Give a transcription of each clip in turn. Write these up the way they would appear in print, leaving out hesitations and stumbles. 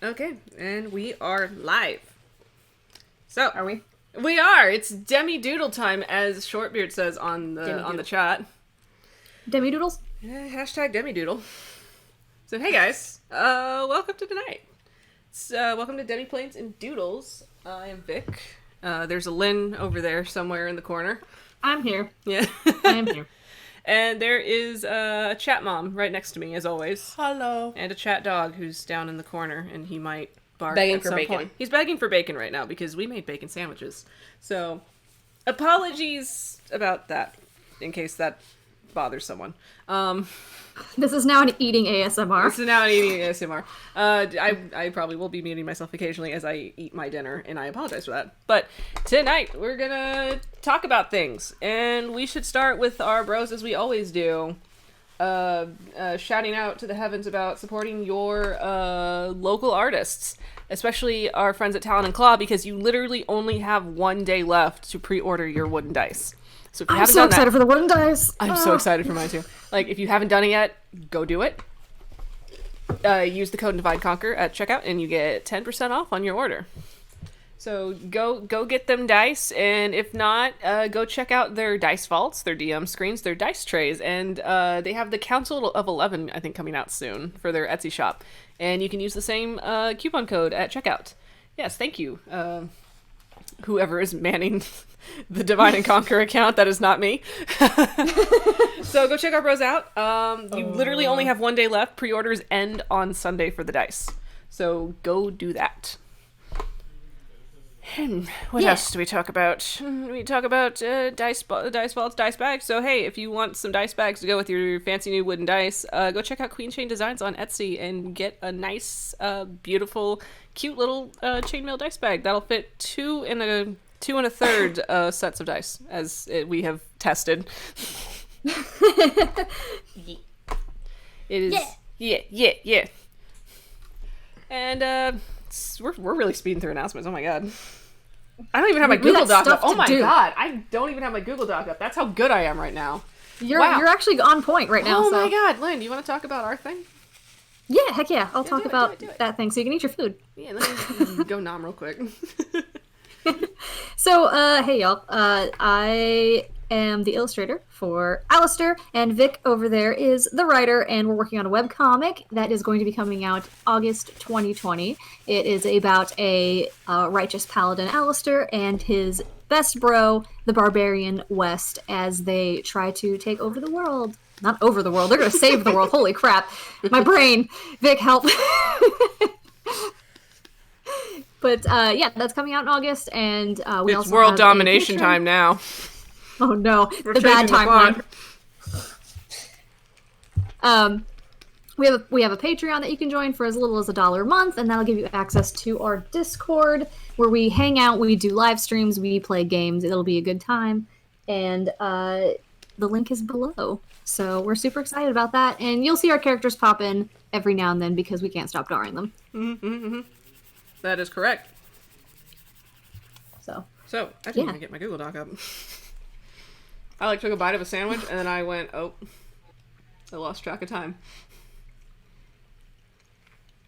Okay, and we are live. So Are we? We are. It's Demi Doodle time, as Shortbeard says on the chat. Demi-doodles? Hashtag Demi Doodle. So hey guys, welcome to tonight. Welcome to Demiplanes and Doodles. I am Vic. There's a Lynn over there somewhere in the corner. I'm here. Yeah, I am here. And there is a chat mom right next to me, as always. Hello. And a chat dog who's down in the corner, and he might bark Begging at for some bacon. point. He's begging for bacon right now because we made bacon sandwiches. So, apologies about that, in case that bothers someone. This is now an eating ASMR. This is now an eating ASMR. I probably will be muting myself occasionally as I eat my dinner, and I apologize for that. But tonight, we're gonna talk about things, and we should start with our bros as we always do. Shouting out to the heavens about supporting your local artists, especially our friends at Talon and Claw, because you literally only have 1 day left to pre-order your wooden dice. So if you I'm haven't so done excited that, for the wooden dice. I'm so excited for mine too. Like, if you haven't done it yet, go do it. Use the code Divide Conquer at checkout, and you get 10% off on your order. So go get them dice, and if not, go check out their dice vaults, their DM screens, their dice trays, and they have the Council of 11, I think, coming out soon for their Etsy shop. And you can use the same coupon code at checkout. Yes, thank you. Whoever is manning the Divide and Conquer account, that is not me. So go check our bros out. You literally only have 1 day left. Pre-orders end on Sunday for the dice. So go do that. What else do we talk about? We talk about dice vaults, dice bags. So hey, if you want some dice bags to go with your fancy new wooden dice, go check out Queen Chain Designs on Etsy and get a nice, beautiful, cute little chainmail dice bag that'll fit two and a third sets of dice, as we have tested. It is yeah. And we're really speeding through announcements. Oh my god. I don't even have my Google Doc up. Oh my god, I don't even have my Google Doc up. That's how good I am right now. You're actually on point right now. Oh my god, Lynn, do you want to talk about our thing? Yeah, heck yeah. I'll talk about do it. that thing so you can eat your food. Yeah, let me go nom real quick. So, hey y'all. I am the illustrator for Alistair, and Vic over there is the writer, and we're working on a webcomic that is going to be coming out August 2020. It is about a righteous paladin, Alistair, and his best bro, the barbarian West, as they try to take over the world. Not over the world, they're going to save the world. Holy crap. My brain. Vic, help. But yeah, that's coming out in August, and we it's also world have domination time now. Oh no, We're the bad changing the timeline. clock. We have a Patreon that you can join for as little as $1 a month, and that'll give you access to our Discord, where we hang out, we do live streams, we play games. It'll be a good time, and the link is below. So we're super excited about that, and you'll see our characters pop in every now and then because we can't stop drawing them. That is correct. So I didn't even get my Google Doc up. I took a bite of a sandwich, and then I went, oh, I lost track of time.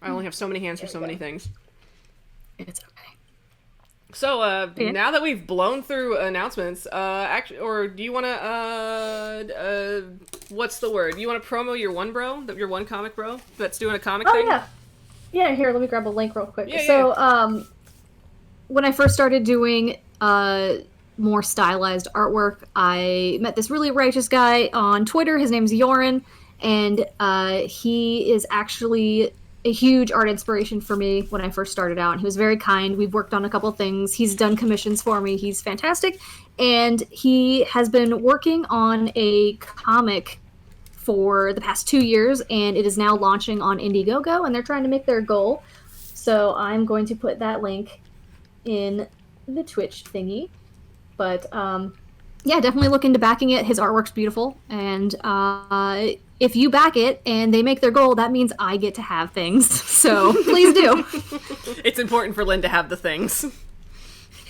I only have so many hands for so many things. it's okay. So, now that we've blown through announcements, actually, or do you want to, what's the word? You want to promo your one bro, your one comic bro that's doing a comic thing? Yeah, here, let me grab a link real quick. Yeah, so, when I first started doing more stylized artwork, I met this really righteous guy on Twitter. His name's Yorin, and he is actually a huge art inspiration for me when I first started out. He was very kind. We've worked on a couple things. He's done commissions for me. He's fantastic. And he has been working on a comic for the past 2 years, and it is now launching on Indiegogo, and they're trying to make their goal. So I'm going to put that link in the Twitch thingy. But yeah, definitely look into backing it. His artwork's beautiful, and if you back it and they make their goal, that means I get to have things. So please do. It's important for Lynn to have the things.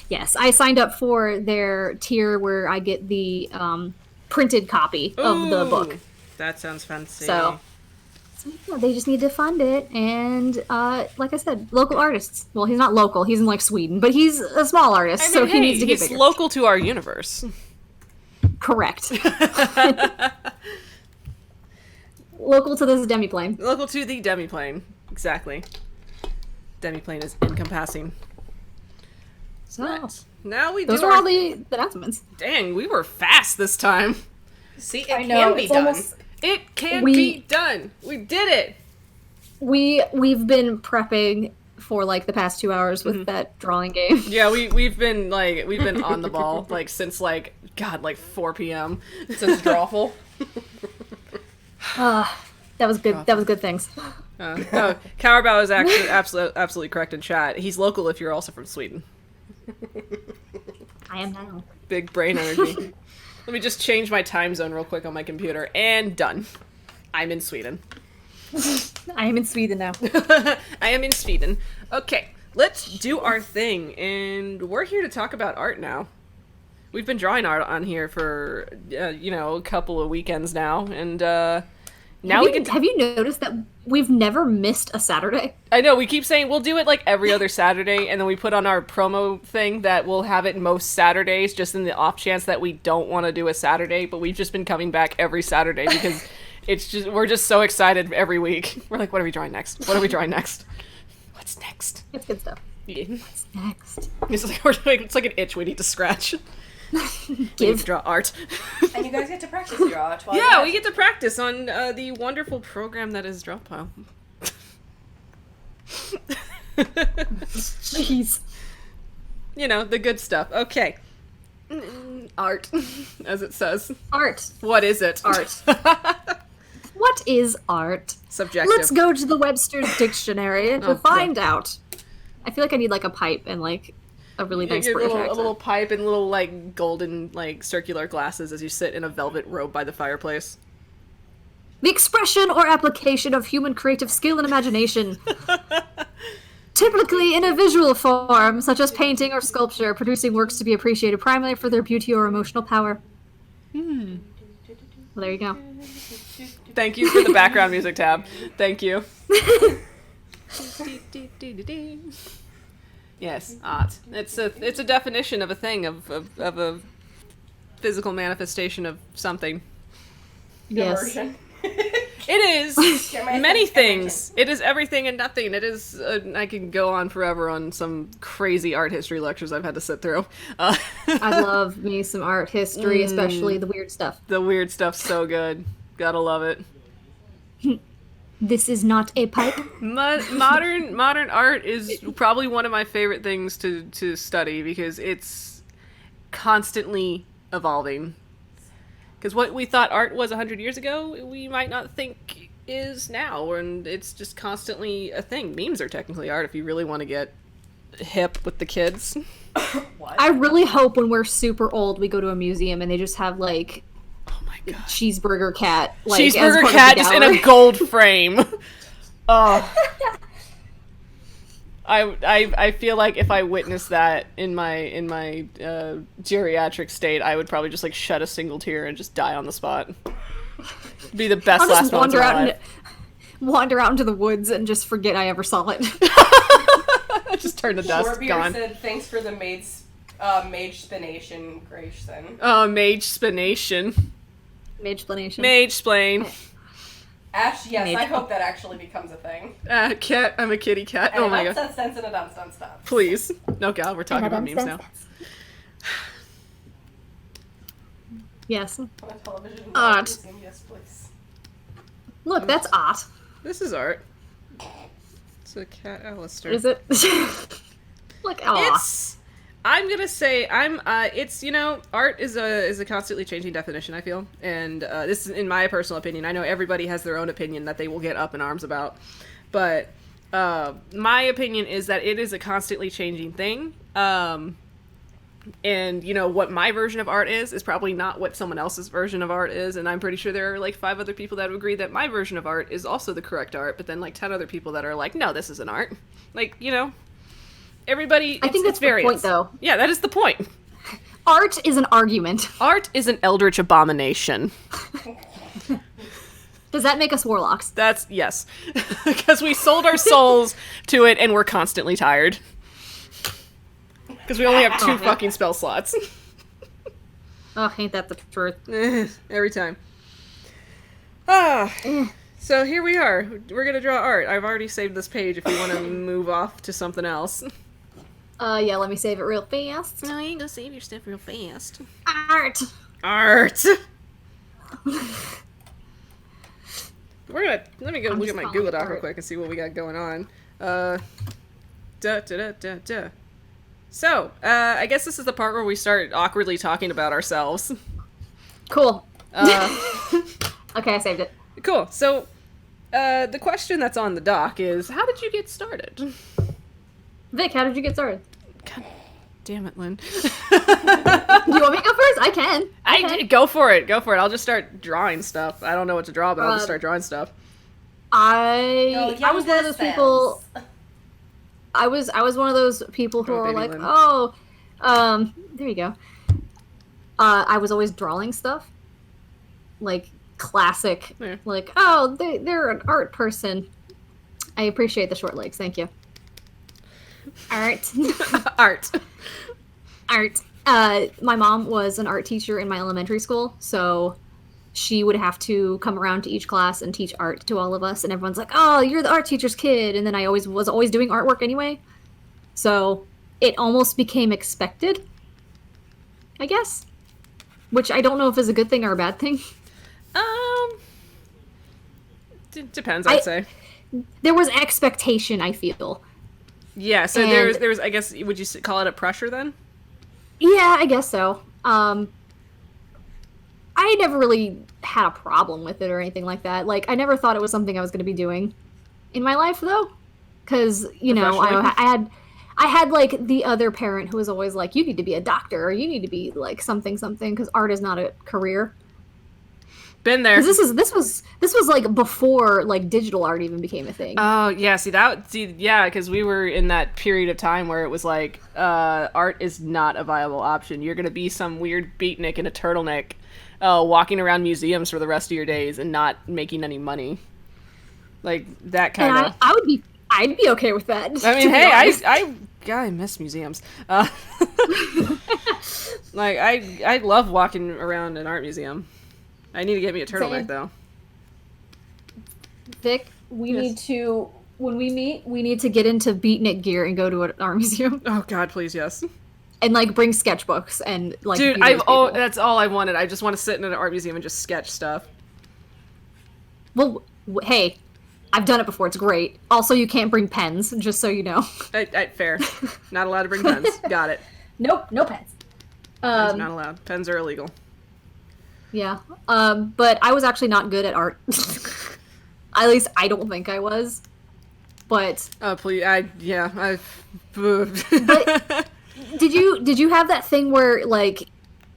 Yes, I signed up for their tier where I get the printed copy of the book. That sounds fancy. So So, yeah, they just need to fund it, and like I said, local artists. Well, he's not local; he's in like Sweden, but he's a small artist, I mean, so he hey, needs to get he's bigger. local to our universe. Correct. Local to this demiplane. Local to the Demiplane. Exactly. Demiplane is encompassing. So, Now we those do are our... all the announcements. Dang, we were fast this time. See, it I know, can be it's done. almost- It can be done. We did it. We've been prepping for like the past 2 hours with that drawing game. Yeah, we've been on the ball like since like 4 p.m. Since Drawful. That was good. That was good things. No, Cowerbau is actually absolutely correct in chat. He's local if you're also from Sweden. I am now. Big brain energy. Let me just change my time zone real quick on my computer, and done. I'm in Sweden. I am in Sweden now. I am in Sweden. Okay, let's do our thing, and we're here to talk about art now. We've been drawing art on here for, a couple of weekends now, and now we can... Have you noticed that we've never missed a Saturday? I know, we keep saying we'll do it like every other Saturday, and then we put on our promo thing that we'll have it most Saturdays, just in the off chance that we don't want to do a Saturday, but we've just been coming back every Saturday because we're just so excited every week. We're like, what are we drawing next? What are we drawing next? What's next? It's good stuff. Yeah. What's next? It's like an itch we need to scratch. We need to draw art. And you guys get to practice your art while Yeah, you're we get to practice on the wonderful program that is Drawpile. Jeez. You know, the good stuff. Okay. Art, as it says. Art. What is it? Art. What is art? Subjective. Let's go to the Webster's Dictionary to find out. I feel like I need like a pipe and like a really nice Your British a accent. little pipe and little like golden like circular glasses as you sit in a velvet robe by the fireplace. The expression or application of human creative skill and imagination. Typically in a visual form, such as painting or sculpture, producing works to be appreciated primarily for their beauty or emotional power. Well, there you go. Thank you for the background music tab. Thank you. Yes, art. It's a definition of a thing, of a physical manifestation of something. Yes. Immersion. It is many things. It is everything and nothing. It is. I can go on forever on some crazy art history lectures I've had to sit through. I love me some art history, especially the weird stuff. The weird stuff's so good. Gotta love it. This is not a pipe. Modern art is probably one of my favorite things to study because it's constantly evolving. Because what we thought art was 100 years ago, we might not think is now, and it's just constantly a thing. Memes are technically art if you really want to get hip with the kids. What? I really hope when we're super old we go to a museum and they just have like Oh my god. cheeseburger cat. Like, as Cheeseburger part of cat the just in a gallery. gold frame. Oh. I feel like if I witnessed that in my geriatric state, I would probably just like shed a single tear and just die on the spot. Be the best I'll last just moments of my life. wander out into the woods and just forget I ever saw it. Just turn to dust. Warbeard Gone. said, thanks for the mage spination, Grayson. Mage spination. Mage explanation. Mage splain. Ash, yes, Mage. I hope that actually becomes a thing. Cat. I'm a kitty cat. And Oh my god. sense and a dance dance dance. Please. No, God, we're talking about memes now. Yes. On a television. Art. museum, yes, please. Look, that's art. This is art. It's a cat Alistair. Is it? Look, aw. It's. I'm gonna say it's art is a constantly changing definition, I feel, and this is in my personal opinion. I know everybody has their own opinion that they will get up in arms about, but my opinion is that it is a constantly changing thing. And what my version of art is probably not what someone else's version of art is, and I'm pretty sure there are like 5 other people that would agree that my version of art is also the correct art, but then like 10 other people that are like, no, this isn't art. Like, everybody. I think that's the point, though. Yeah, that is the point. Art is an argument. Art is an eldritch abomination. Does that make us warlocks? That's, yes. Because we sold our souls to it and we're constantly tired. Because we only have 2 fucking spell slots. Oh, ain't that the truth? Every time. So here we are. We're gonna draw art. I've already saved this page if you want to move off to something else. Yeah, let me save it real fast. No, you ain't gonna save your stuff real fast. Art! Art! Let me go look at my Google Doc real quick and see what we got going on. So, I guess this is the part where we start awkwardly talking about ourselves. Cool. Okay, I saved it. Cool. So, the question that's on the doc is, how did you get started? Vic, how did you get started? God damn it, Lynn. Do you want me to go first? I can. Go for it. Go for it. I'll just start drawing stuff. I don't know what to draw, but I'll just start drawing stuff. I was one of those people. I was one of those people who are like, Lynn. There you go. I was always drawing stuff, like classic, like, they're an art person. I appreciate the short legs. Thank you. Art. Art. My mom was an art teacher in my elementary school, so she would have to come around to each class and teach art to all of us, and everyone's like, oh, you're the art teacher's kid, and then I was always doing artwork anyway, so it almost became expected, I guess, which I don't know if is a good thing or a bad thing. Depends, I'd say. There was expectation, I feel. Yeah, so there was, I guess, would you call it a pressure then? Yeah, I guess so. I never really had a problem with it or anything like that. Like, I never thought it was something I was going to be doing in my life, though. Because, you know, I had, like, the other parent who was always like, you need to be a doctor, or you need to be, like, something, because art is not a career. Been there. Because this was like before like digital art even became a thing. Oh yeah, because we were in that period of time where it was like art is not a viable option. You're gonna be some weird beatnik in a turtleneck, walking around museums for the rest of your days and not making any money. Like that kind of. I'd be okay with that. I mean, hey, I miss museums. Like I love walking around an art museum. I need to get me a turtleneck, though. Vic, we need to, when we meet, we need to get into beatnik gear and go to an art museum. Oh, God, please, yes. And, like, bring sketchbooks and, like, dude, that's all I wanted. I just want to sit in an art museum and just sketch stuff. Well, hey, I've done it before. It's great. Also, you can't bring pens, just so you know. Fair. Not allowed to bring pens. Got it. Nope, no pens. Pens not allowed. Pens are illegal. Yeah, but I was actually not good at art. At least I don't think I was. But please, But did you have that thing where like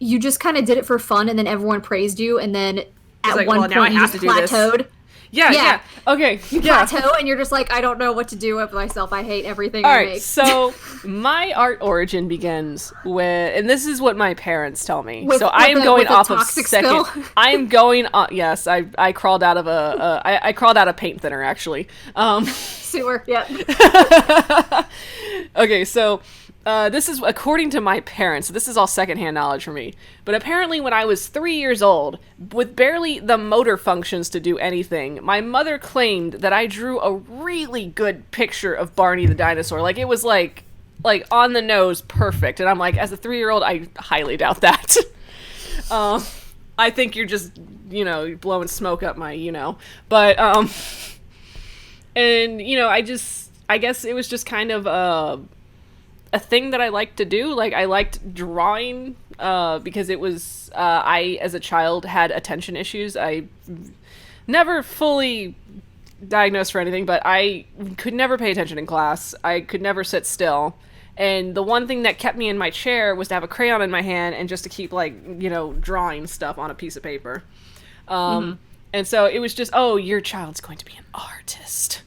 you just kind of did it for fun and then everyone praised you and then at one point you just plateaued? Yeah. Okay. You plateau and you're just like, I don't know what to do with myself. I hate everything I make. So my art origin begins with, and this is what my parents tell me. I am going off of second. I am going. Yes, I crawled out of I crawled out of paint thinner actually. Sewer. Yeah. Okay, so. This is according to my parents. This is all secondhand knowledge for me. But apparently when I was 3 years old, with barely the motor functions to do anything, my mother claimed that I drew a really good picture of Barney the dinosaur. Like, it was like on the nose perfect. And I'm like, as a 3-year-old, I highly doubt that. I think you're just, blowing smoke up my, But, and, I guess it was just kind of, a thing that I liked to do. Like, I liked drawing because it was I as a child had attention issues. I never fully diagnosed for anything, but I could never pay attention in class. I could never sit still, and the one thing that kept me in my chair was to have a crayon in my hand and just to keep drawing stuff on a piece of paper. And so it was just, your child's going to be an artist.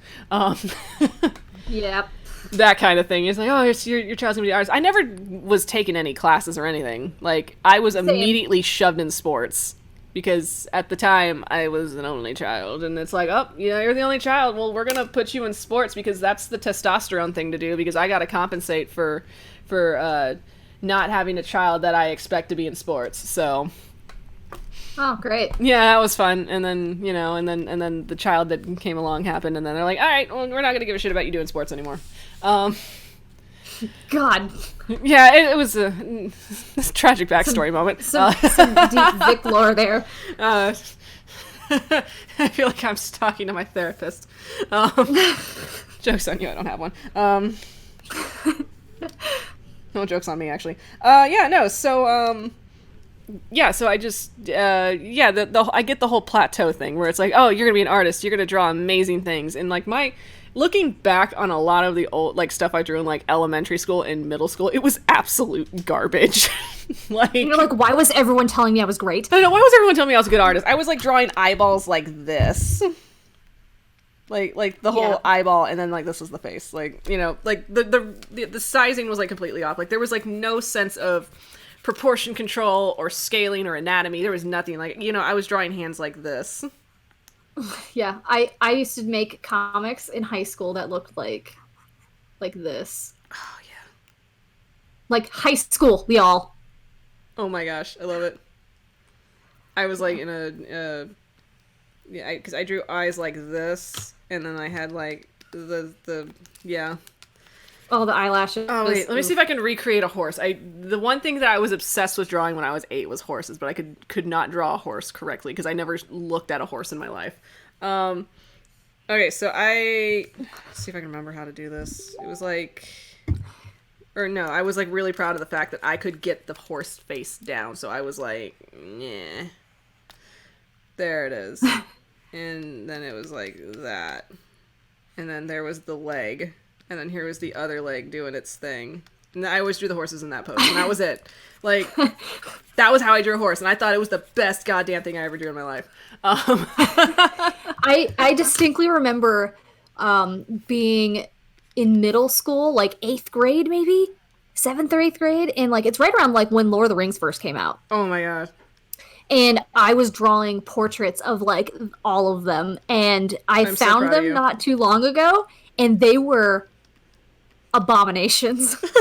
Yep. That kind of thing. It's like, your child's gonna be an artist. I never was taking any classes or anything. Like, I was immediately shoved in sports. because at the time I was an only child, and it's like, oh, yeah, you're the only child. Well, we're gonna put you in sports because that's the testosterone thing to do. Because I got to compensate for not having a child that I expect to be in sports. So. Oh, great. Yeah, that was fun. And then, and then the child that came along happened, and then they're like, all right, well, we're not going to give a shit about you doing sports anymore. God. Yeah, it was a tragic backstory moment. Some deep Vic lore there. I feel like I'm just talking to my therapist. Joke's on you, I don't have one. No, joke's on me, actually. So I just, I get the whole plateau thing where it's like, oh, you're gonna be an artist, you're gonna draw amazing things, and like looking back on a lot of the old like stuff I drew in like elementary school and middle school, it was absolute garbage. You're like, why was everyone telling me I was great? I know, why was everyone telling me I was a good artist? I was like drawing eyeballs like this. Like the whole eyeball, and then like this was the face. Like, like the sizing was like completely off. Like there was like no sense of proportion control or scaling or anatomy. There was nothing. Like, I was drawing hands like this. Yeah, I used to make comics in high school that looked like this. Oh yeah. Like high school, y'all. Oh my gosh, I love it. I was like in because I drew eyes like this, and then I had like the Oh, the eyelashes. Oh wait, let me see if I can recreate a horse. The one thing that I was obsessed with drawing when I was 8 was horses, but I could not draw a horse correctly because I never looked at a horse in my life. Okay, so let's see if I can remember how to do this. It was like, or no, I was like really proud of the fact that I could get the horse face down. So I was like, yeah, there it is, and then it was like that, and then there was the leg. And then here was the other leg doing its thing. And I always drew the horses in that pose. And that was it. Like, that was how I drew a horse. And I thought it was the best goddamn thing I ever drew in my life. I distinctly remember being in middle school, like 8th grade maybe? 7th or 8th grade. And like it's right around like when Lord of the Rings first came out. Oh my god. And I was drawing portraits of like all of them. And I'm found them not too long ago. And they were abominations. But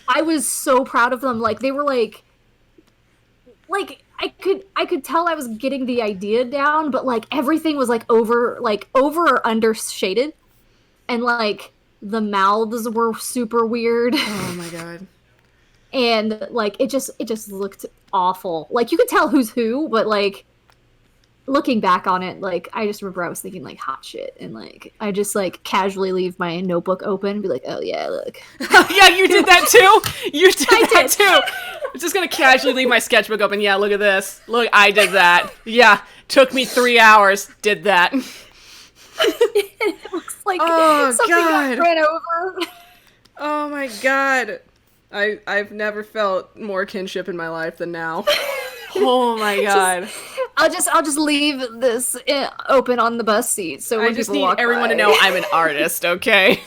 I was so proud of them. Like they were like I could tell I was getting the idea down, but like everything was like over or under shaded, and like the mouths were super weird. Oh my god. And like it just looked awful. Like you could tell who's who, but like looking back on it, like I just remember I was thinking like hot shit, and like I just like casually leave my notebook open and be like, oh yeah, look. Yeah, you did that too. You did that too. I'm just gonna casually leave my sketchbook open. Yeah, look at this. Look, I did that. Yeah, took me 3 hours. Did that. It looks like something got ran over. Oh my god. I've never felt more kinship in my life than now. Oh my god. I'll just leave this open on the bus seat so when I just people need everyone to know I'm an artist, okay?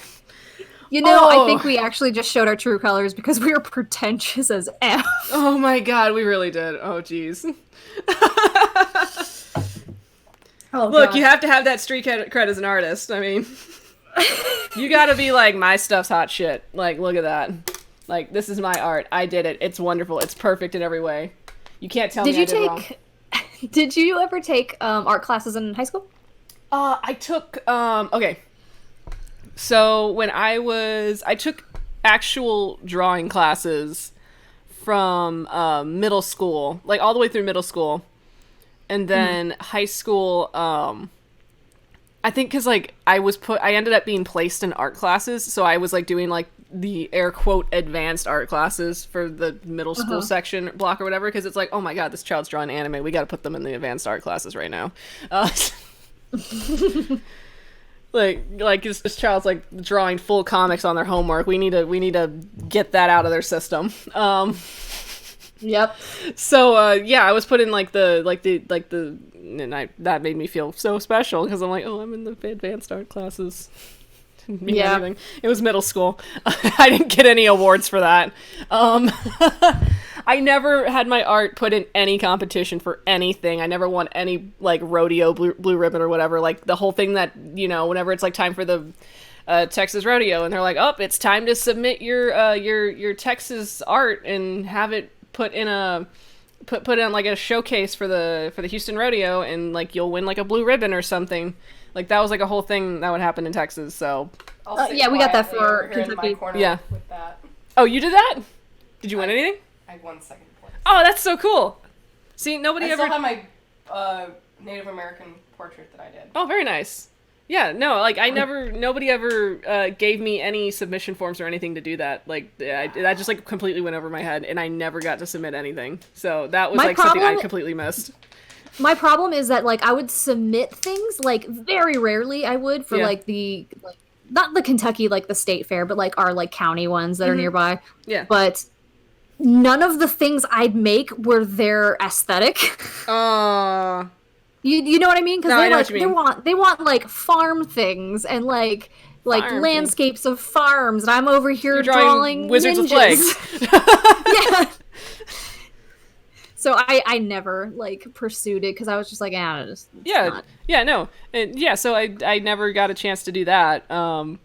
I think we actually just showed our true colors because we were pretentious as F. Oh my god, we really did. Oh jeez. Look, God. You have to have that street cred as an artist. I mean, you gotta be like, my stuff's hot shit. Like, look at that. Like, this is my art. I did it. It's wonderful. It's perfect in every way. You can't tell me I did wrong. Did you ever take art classes in high school? I took, okay. So when I took actual drawing classes from middle school, like all the way through middle school. And then high school, I think because like I ended up being placed in art classes. So I was like doing like the air quote advanced art classes for the middle school section block or whatever, because it's like, oh my god, this child's drawing anime, we got to put them in the advanced art classes right now. like this child's like drawing full comics on their homework, we need to get that out of their system. Yep. So yeah, I was put in that made me feel so special because I'm like, oh, I'm in the advanced art classes. Didn't mean anything. It was middle school. I didn't get any awards for that. I never had my art put in any competition for anything. I never won any like rodeo blue ribbon or whatever. Like the whole thing that, you know, whenever it's like time for the Texas rodeo and they're like, oh, it's time to submit your Texas art and have it put in a put in like a showcase for the Houston rodeo, and like you'll win like a blue ribbon or something. Like that was like a whole thing that would happen in Texas. So yeah, we got that for Kentucky. Yeah. With that. Oh, you did that? Did you win anything? I won second place. Oh, that's so cool. See, nobody I ever. still have my Native American portrait that I did. Oh, very nice. Yeah, no, like nobody ever gave me any submission forms or anything to do that. Like that just like completely went over my head, and I never got to submit anything. So that was like something I completely missed. My problem is that like I would submit things like very rarely. I would for like the like not the Kentucky like the state fair, but like our like county ones that are nearby. Yeah, but none of the things I'd make were their aesthetic. You know what I mean? Because they want like farm things and like landscapes of farms, and I'm over here drawing wizards with legs. Yeah. So I never like pursued it because I was just like, So I never got a chance to do that. And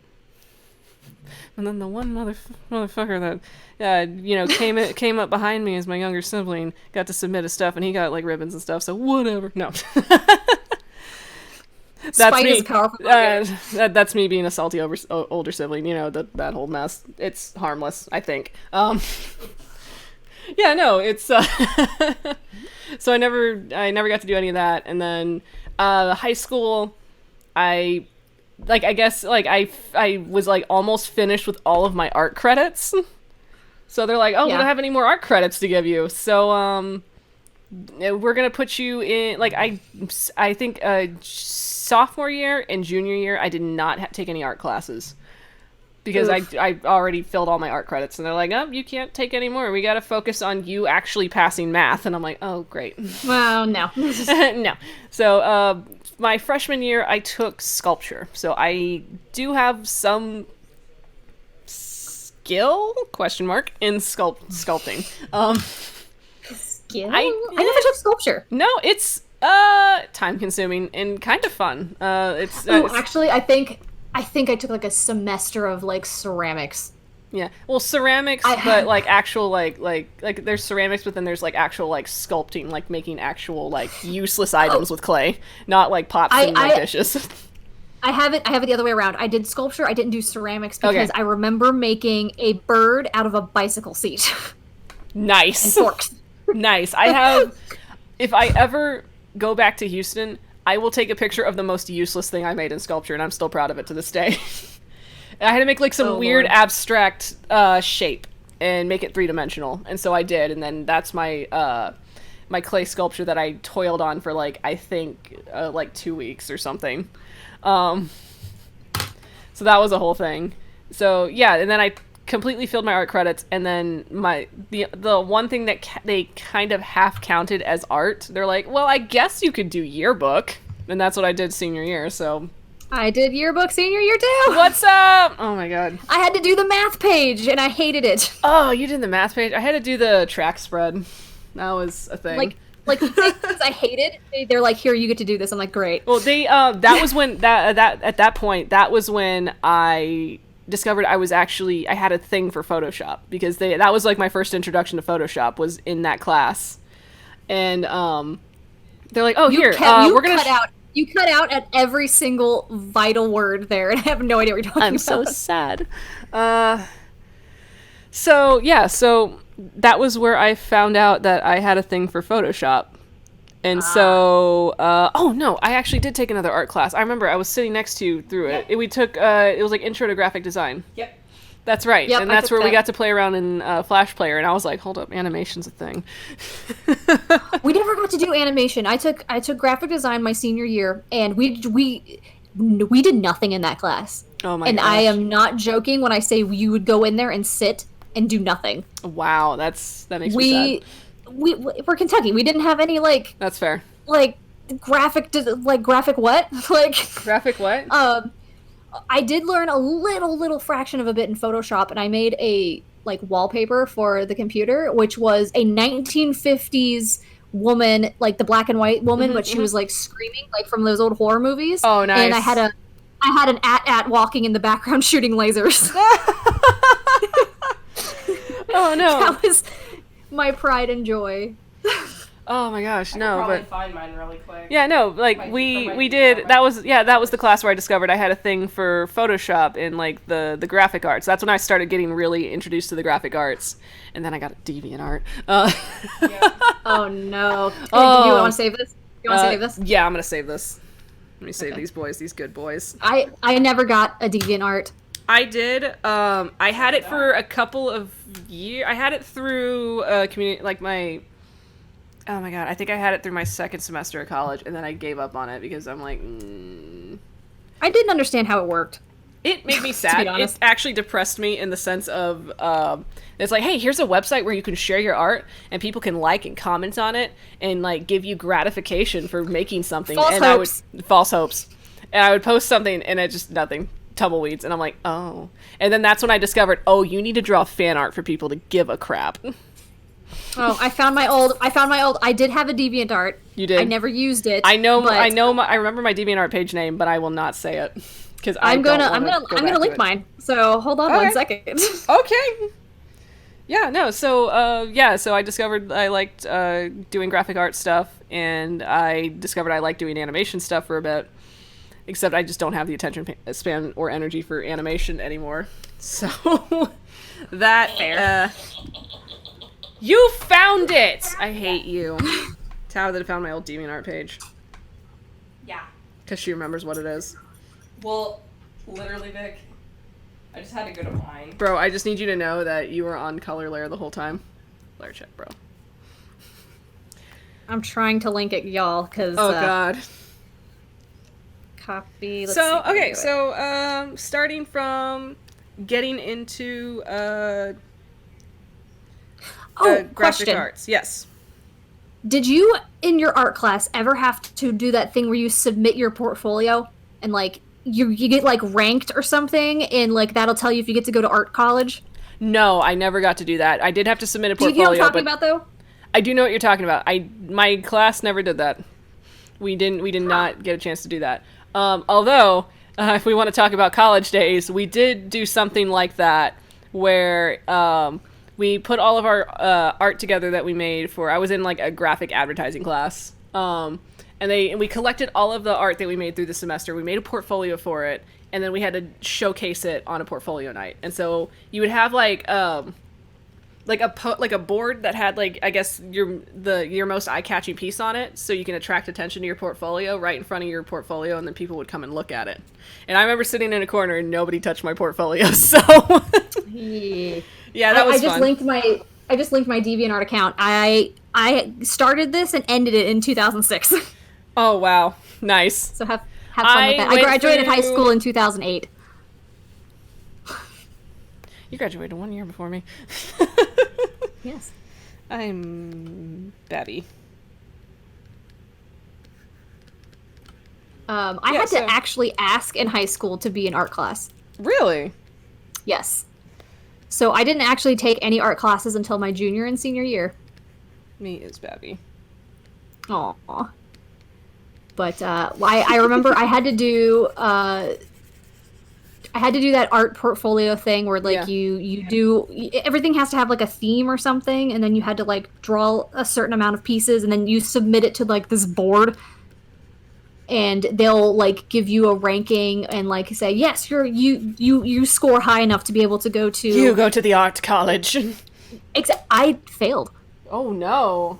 then the one motherfucker that came up behind me as my younger sibling got to submit his stuff, and he got like ribbons and stuff. So whatever. No. That's me. That's me being a salty older sibling. You know that whole mess. It's harmless, I think. Yeah, no, it's so I never got to do any of that. And then high school, I guess I was like almost finished with all of my art credits. So they're like, "Oh, we don't have any more art credits to give you." So we're going to put you in like I think sophomore year and junior year I did not take any art classes. Because I already filled all my art credits, and they're like, oh, you can't take any more. We got to focus on you actually passing math. And I'm like, oh, great. Well, no. No. So my freshman year, I took sculpture. So I do have some skill, ? In sculpting. Skill? I never took sculpture. No, it's time-consuming and kind of fun. Actually, I think I took like a semester of like ceramics. Yeah, well, ceramics, but like actual like there's ceramics, but then there's like actual like sculpting, like making actual like useless items with clay, not like pots and like dishes. I have it the other way around. I did sculpture. I didn't do ceramics because I remember making a bird out of a bicycle seat. Nice. And forks. Nice. I have. If I ever go back to Houston, I will take a picture of the most useless thing I made in sculpture, and I'm still proud of it to this day. I had to make like some weird abstract shape and make it 3-dimensional, and so I did, and then that's my my clay sculpture that I toiled on for like I think like 2 weeks or something. So that was a whole thing. So yeah, and then I completely filled my art credits, and then the one thing that they kind of half counted as art, they're like, well, I guess you could do yearbook, and that's what I did senior year. So I did yearbook senior year too. What's up? Oh my god, I had to do the math page and I hated it. Oh, you did the math page? I had to do the track spread. That was a thing. Like the things I hated, they're like, here, you get to do this. I'm like, great. Well, they that was when that at that point, that was when I discovered I had a thing for Photoshop, because that was like my first introduction to Photoshop was in that class. And they're like, oh, we're gonna you cut out at every single vital word there, and I have no idea what you're talking about. I'm so sad. So that was where I found out that I had a thing for Photoshop. And so, oh no, I actually did take another art class. I remember I was sitting next to you through it. We took, it was like Intro to Graphic Design. Yep. That's right. Yep, and that's where we got to play around in Flash Player. And I was like, hold up, animation's a thing. We never got to do animation. I took graphic design my senior year, and we did nothing in that class. Oh my gosh. And I am not joking when I say you would go in there and sit and do nothing. Wow, that makes me sad. We're Kentucky. We didn't have any like. That's fair. Like graphic what? Like graphic what? I did learn a little fraction of a bit in Photoshop, and I made a like wallpaper for the computer, which was a 1950s woman, like the black and white woman, but she was like screaming, like from those old horror movies. Oh, nice. And I had an at walking in the background shooting lasers. Oh no. That was my pride and joy. Oh my gosh, I no, could probably but find mine really quick. yeah, no, like My we DeviantArt did. That was the class where I discovered I had a thing for Photoshop and like the graphic arts. That's when I started getting really introduced to the graphic arts, and then I got DeviantArt. Yeah. Oh no! Oh. Do you want to save this? You want to save this? Yeah, I'm gonna save this. Let me save these boys, these good boys. I never got a DeviantArt. I did. I had it for a couple of years. I had it through community, like my. Oh my god! I think I had it through my second semester of college, and then I gave up on it because I'm like. I didn't understand how it worked. It made me To sad. be honest. It actually depressed me in the sense of it's like, hey, here's a website where you can share your art and people can like and comment on it and like give you gratification for making something. False and hopes. False hopes. And I would post something and it just nothing. Tumbleweeds. And I'm like, oh. And then that's when I discovered, oh, you need to draw fan art for people to give a crap. Oh, I found my old. I did have a DeviantArt. You did? I never used it. I know. but I remember my DeviantArt page name, but I will not say it because I'm gonna link mine. So hold on Okay. 1 second. Okay. Yeah. No. So so I discovered I liked doing graphic art stuff, and I discovered I liked doing animation stuff for a bit. Except I just don't have the attention span or energy for animation anymore. So that you found it. I hate you. Tara that found my old DeviantArt page Yeah. because she remembers what it is. Well, literally, Vic, I just had to go to mine. Bro, I just need you to know that you were on color layer the whole time. Layer check, bro. I'm trying to link it, y'all, because Oh god. copy. Let's So see, okay, so starting from getting into graphic question. arts. Yes. Did you, in your art class, ever have to do that thing where you submit your portfolio and like you get like ranked or something, and like that'll tell you if you get to go to art college? No, I never got to do that. I did have to submit a Do you portfolio. know what I'm talking but about, though? I do know what you're talking about. My class never did that. We did not get a chance to do that. Although, if we want to talk about college days, we did do something like that where we put all of our art together that we made for. I was in like a graphic advertising class, and we collected all of the art that we made through the semester. We made a portfolio for it, and then we had to showcase it on a portfolio night. And so you would have like a board that had like, I guess your most eye-catching piece on it, so you can attract attention to your portfolio right in front of your portfolio, and then people would come and look at it. And I remember sitting in a corner and nobody touched my portfolio. So yeah, that was fun. I just linked my DeviantArt account. I started this and ended it in 2006. Oh wow, nice. So have fun with that. I graduated high school in 2008. You graduated 1 year before me. Yes. I'm Babby. I had to actually ask in high school to be in art class. Really? Yes. So I didn't actually take any art classes until my junior and senior year. Me is Babby. Aww. But I remember I had to do that art portfolio thing where like you do everything has to have like a theme or something, and then you had to like draw a certain amount of pieces, and then you submit it to like this board, and they'll like give you a ranking and like say, yes, you score high enough to be able to go to the art college. I failed. Oh no.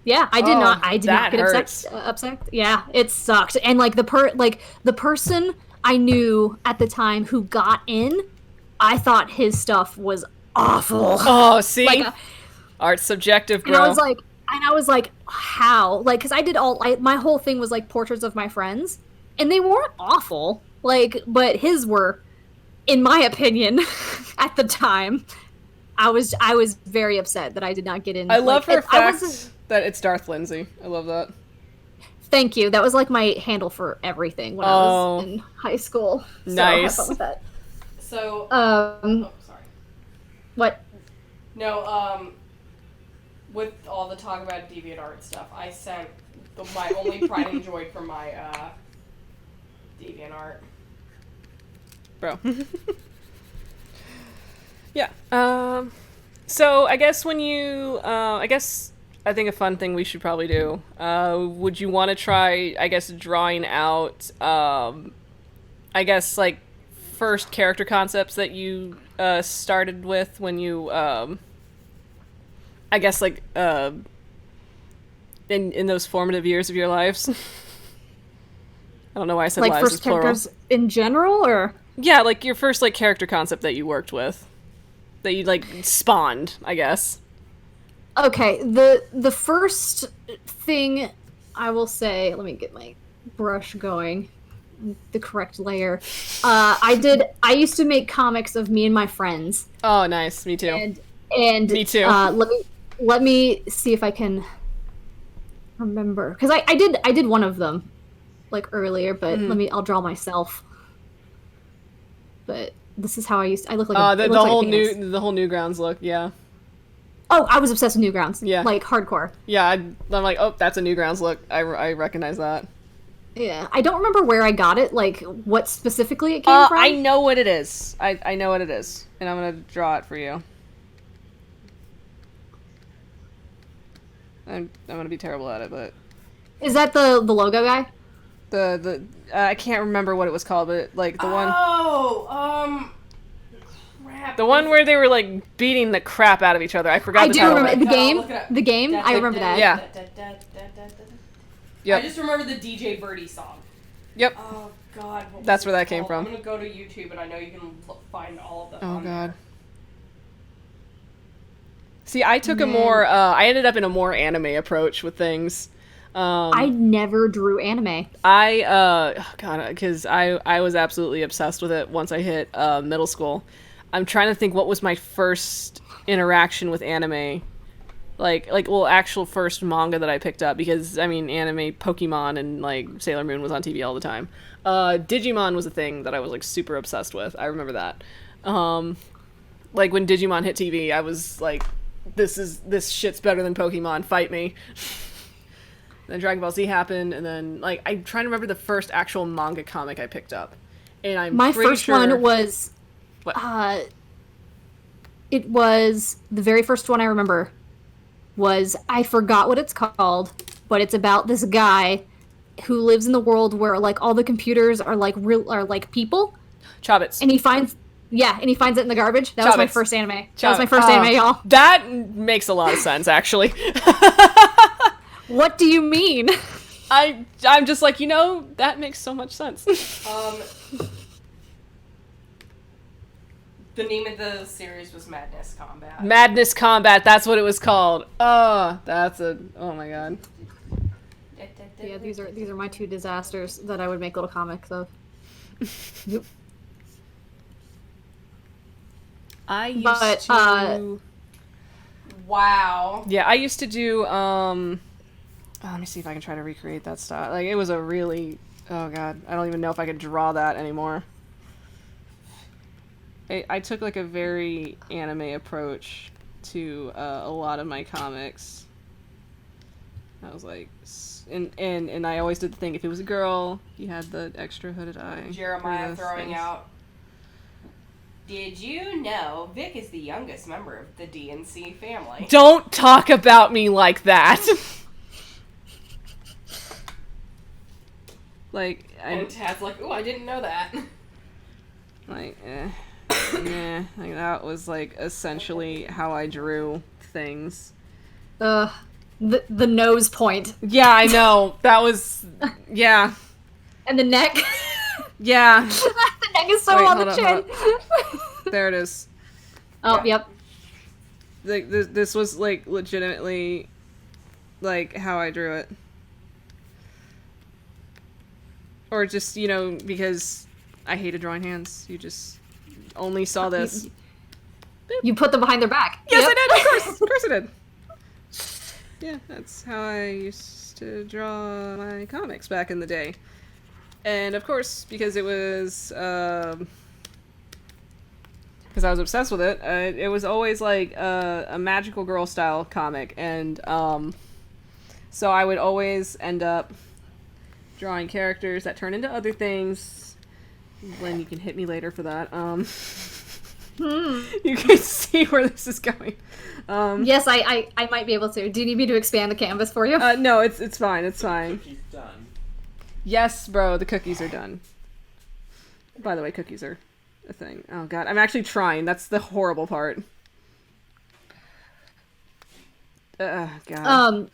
Yeah, I did not get hurts. upset. Yeah, it sucked. And like the person I knew at the time who got in, I thought his stuff was awful. Oh, see? Like, art's subjective, bro. And I was like, how? Like, because I did my whole thing was like portraits of my friends, and they weren't awful. Like, but his were, in my opinion, at the time, I was very upset that I did not get in. I love for a fact that it's Darth Lindsay. I love that. Thank you. That was like my handle for everything when I was in high school. So nice. have fun with that. So, sorry. What? No, with all the talk about DeviantArt stuff, I sent my only pride and joy from my DeviantArt. Bro. Yeah. So I guess when you, I think a fun thing we should probably do. Would you want to try, I guess, drawing out, I guess, like, first character concepts that you started with when you, I guess, like, in those formative years of your lives? I don't know why I said Like lives first as plural. characters in general, or Yeah, like your first like character concept that you worked with, that you like spawned, I guess. okay. The first thing I will say. Let me get my brush going. The correct layer. I used to make comics of me and my friends, Oh, nice. Me too. and Me too. let me see if I can remember, because I did one of them like earlier, but I'll draw myself. But this is how I look like The it looks like a whole penis. the whole Newgrounds look. Yeah. Oh, I was obsessed with Newgrounds. Yeah. Like hardcore. Yeah. I'm like, oh, that's a Newgrounds look. I recognize that. Yeah, I don't remember where I got it, like what specifically it came from. I know what it is. I know what it is, and I'm gonna draw it for you. I'm gonna be terrible at it, but Is that the logo guy? the I can't remember what it was called, but like the one. Oh, crap. The one where they were like beating the crap out of each other. I forgot I the do title. remember of it. the game. Look it up. The game. I remember that. Yeah. Yep. I just remember the DJ Birdie song. Yep. Oh God. What That's was where it that came called? from. I'm gonna go to YouTube and I know you can find all of them. Oh on god. there. See, I took a more. I ended up in a more anime approach with things. I never drew anime. Because I was absolutely obsessed with it once I hit middle school. I'm trying to think what was my first interaction with anime. Actual first manga that I picked up, because I mean anime, Pokemon and like Sailor Moon was on TV all the time. Digimon was a thing that I was like super obsessed with. I remember that. Like when Digimon hit TV, I was like, this shit's better than Pokemon, fight me. Then Dragon Ball Z happened, and then like I'm trying to remember the first actual manga comic I picked up. And My pretty first sure... one was What? it was the very first one I remember was, I forgot what it's called, but it's about this guy who lives in the world where like all the computers are like people, Chobits. and he finds it in the garbage. That was my Chobits. first anime. That was my first anime, y'all. That makes a lot of sense, actually. What do you mean? I'm just like, that makes so much sense. The name of the series was Madness Combat. Madness Combat, that's what it was called. Oh my god. Yeah, these are my two disasters that I would make little comics of. Yep. I used But, to... Wow. Yeah, I used to do, let me see if I can try to recreate that style. Like, it was a really... Oh god, I don't even know if I could draw that anymore. I took like a very anime approach to a lot of my comics. I was like, and I always did the thing, if it was a girl, you had the extra hooded eye. Jeremiah throwing out. Did you know Vic is the youngest member of the DNC family? Don't talk about me like that. Like, And Tad's like, ooh, I didn't know that. like, yeah, like that was like essentially how I drew things. The nose point Yeah, I know. That was, yeah. and the neck. Yeah. The neck is so Wait, on hold the up, chin. hold There it is. Oh, Yeah. yep. Like, this was like legitimately like how I drew it. Or just, because I hated drawing hands. You just only saw this. You put them behind their back. Yes, Yep. I did. Of course I did. Yeah, that's how I used to draw my comics back in the day. And of course, because it was because I was obsessed with it. It was always like a magical girl style comic, and so I would always end up drawing characters that turn into other things. Glenn, you can hit me later for that. You can see where this is going. Yes, I might be able to. Do you need me to expand the canvas for you? No, it's fine. It's fine. She's done. Yes, bro, the cookies are done. By the way, cookies are a thing. Oh god, I'm actually trying. That's the horrible part. God.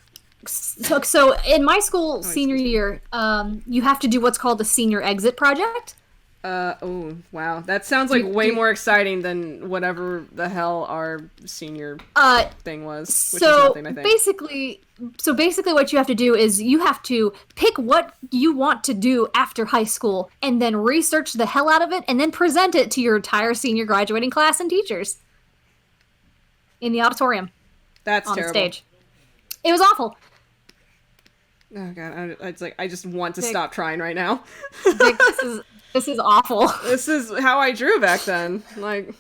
So in my school senior year, you have to do what's called a senior exit project. Oh, wow. That sounds like way more exciting than whatever the hell our senior thing was, which is nothing, I think. Basically what you have to do is you have to pick what you want to do after high school and then research the hell out of it and then present it to your entire senior graduating class and teachers in the auditorium. That's on terrible. The stage. It was awful. Oh god, it's like I just want to stop trying right now. This is awful. This is how I drew back then. Like,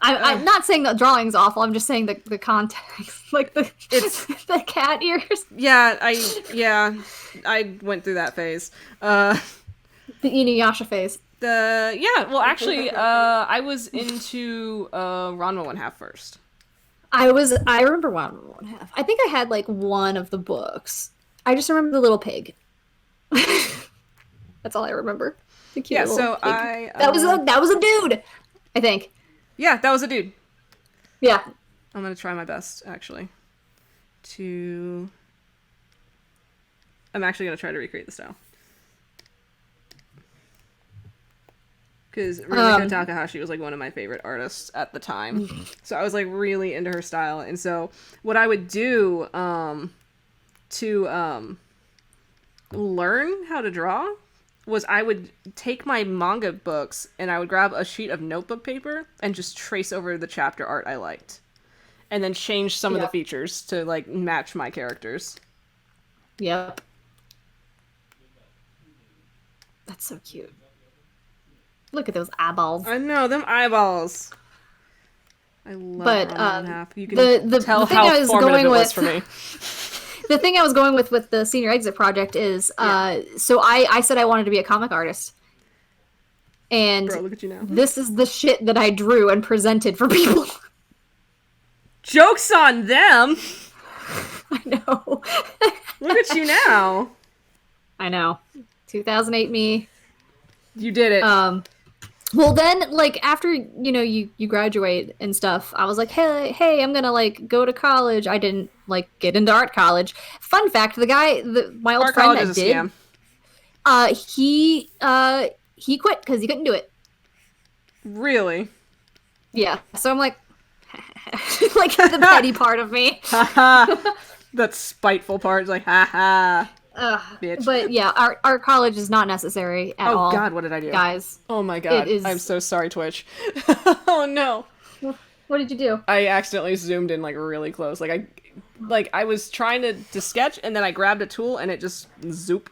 I'm not saying that drawing's awful. I'm just saying the context, like it's the cat ears. Yeah, I went through that phase. The Inuyasha phase. Well, actually, I was into Ranma 1/2 first. I remember one and a half. I think I had like one of the books. I just remember the little pig. That's all I remember. The cute little pig. That was a dude, I think. Yeah, that was a dude. Yeah. I'm gonna try my best, actually. I'm actually gonna try to recreate the style. Because Rumiko Takahashi was like one of my favorite artists at the time. So I was like really into her style. And so what I would do to learn how to draw was I would take my manga books and I would grab a sheet of notebook paper and just trace over the chapter art I liked. And then change some of the features to like match my characters. Yep. That's so cute. Look at those eyeballs. I know, them eyeballs. I love Ranma 1/2. You can tell the how formative it was for me. The thing I was going with the senior exit project is, so I said I wanted to be a comic artist. And Bro, look at you now. This is the shit that I drew and presented for people. Joke's on them! I know. Look at you now. I know. 2008 me. You did it. Well, then, like, after, you graduate and stuff, I was like, hey, I'm gonna, like, go to college. I didn't, like, get into art college. Fun fact, my old art friend college that is a did, scam. he quit because he couldn't do it. Really? Yeah. So I'm like, like, the petty part of me. That spiteful part is like, ha. Bitch. But yeah, art college is not necessary at all. Oh god, what did I do? Guys. Oh my god. I'm so sorry, Twitch. Oh no. What did you do? I accidentally zoomed in like really close. Like I was trying to sketch and then I grabbed a tool and it just zoop.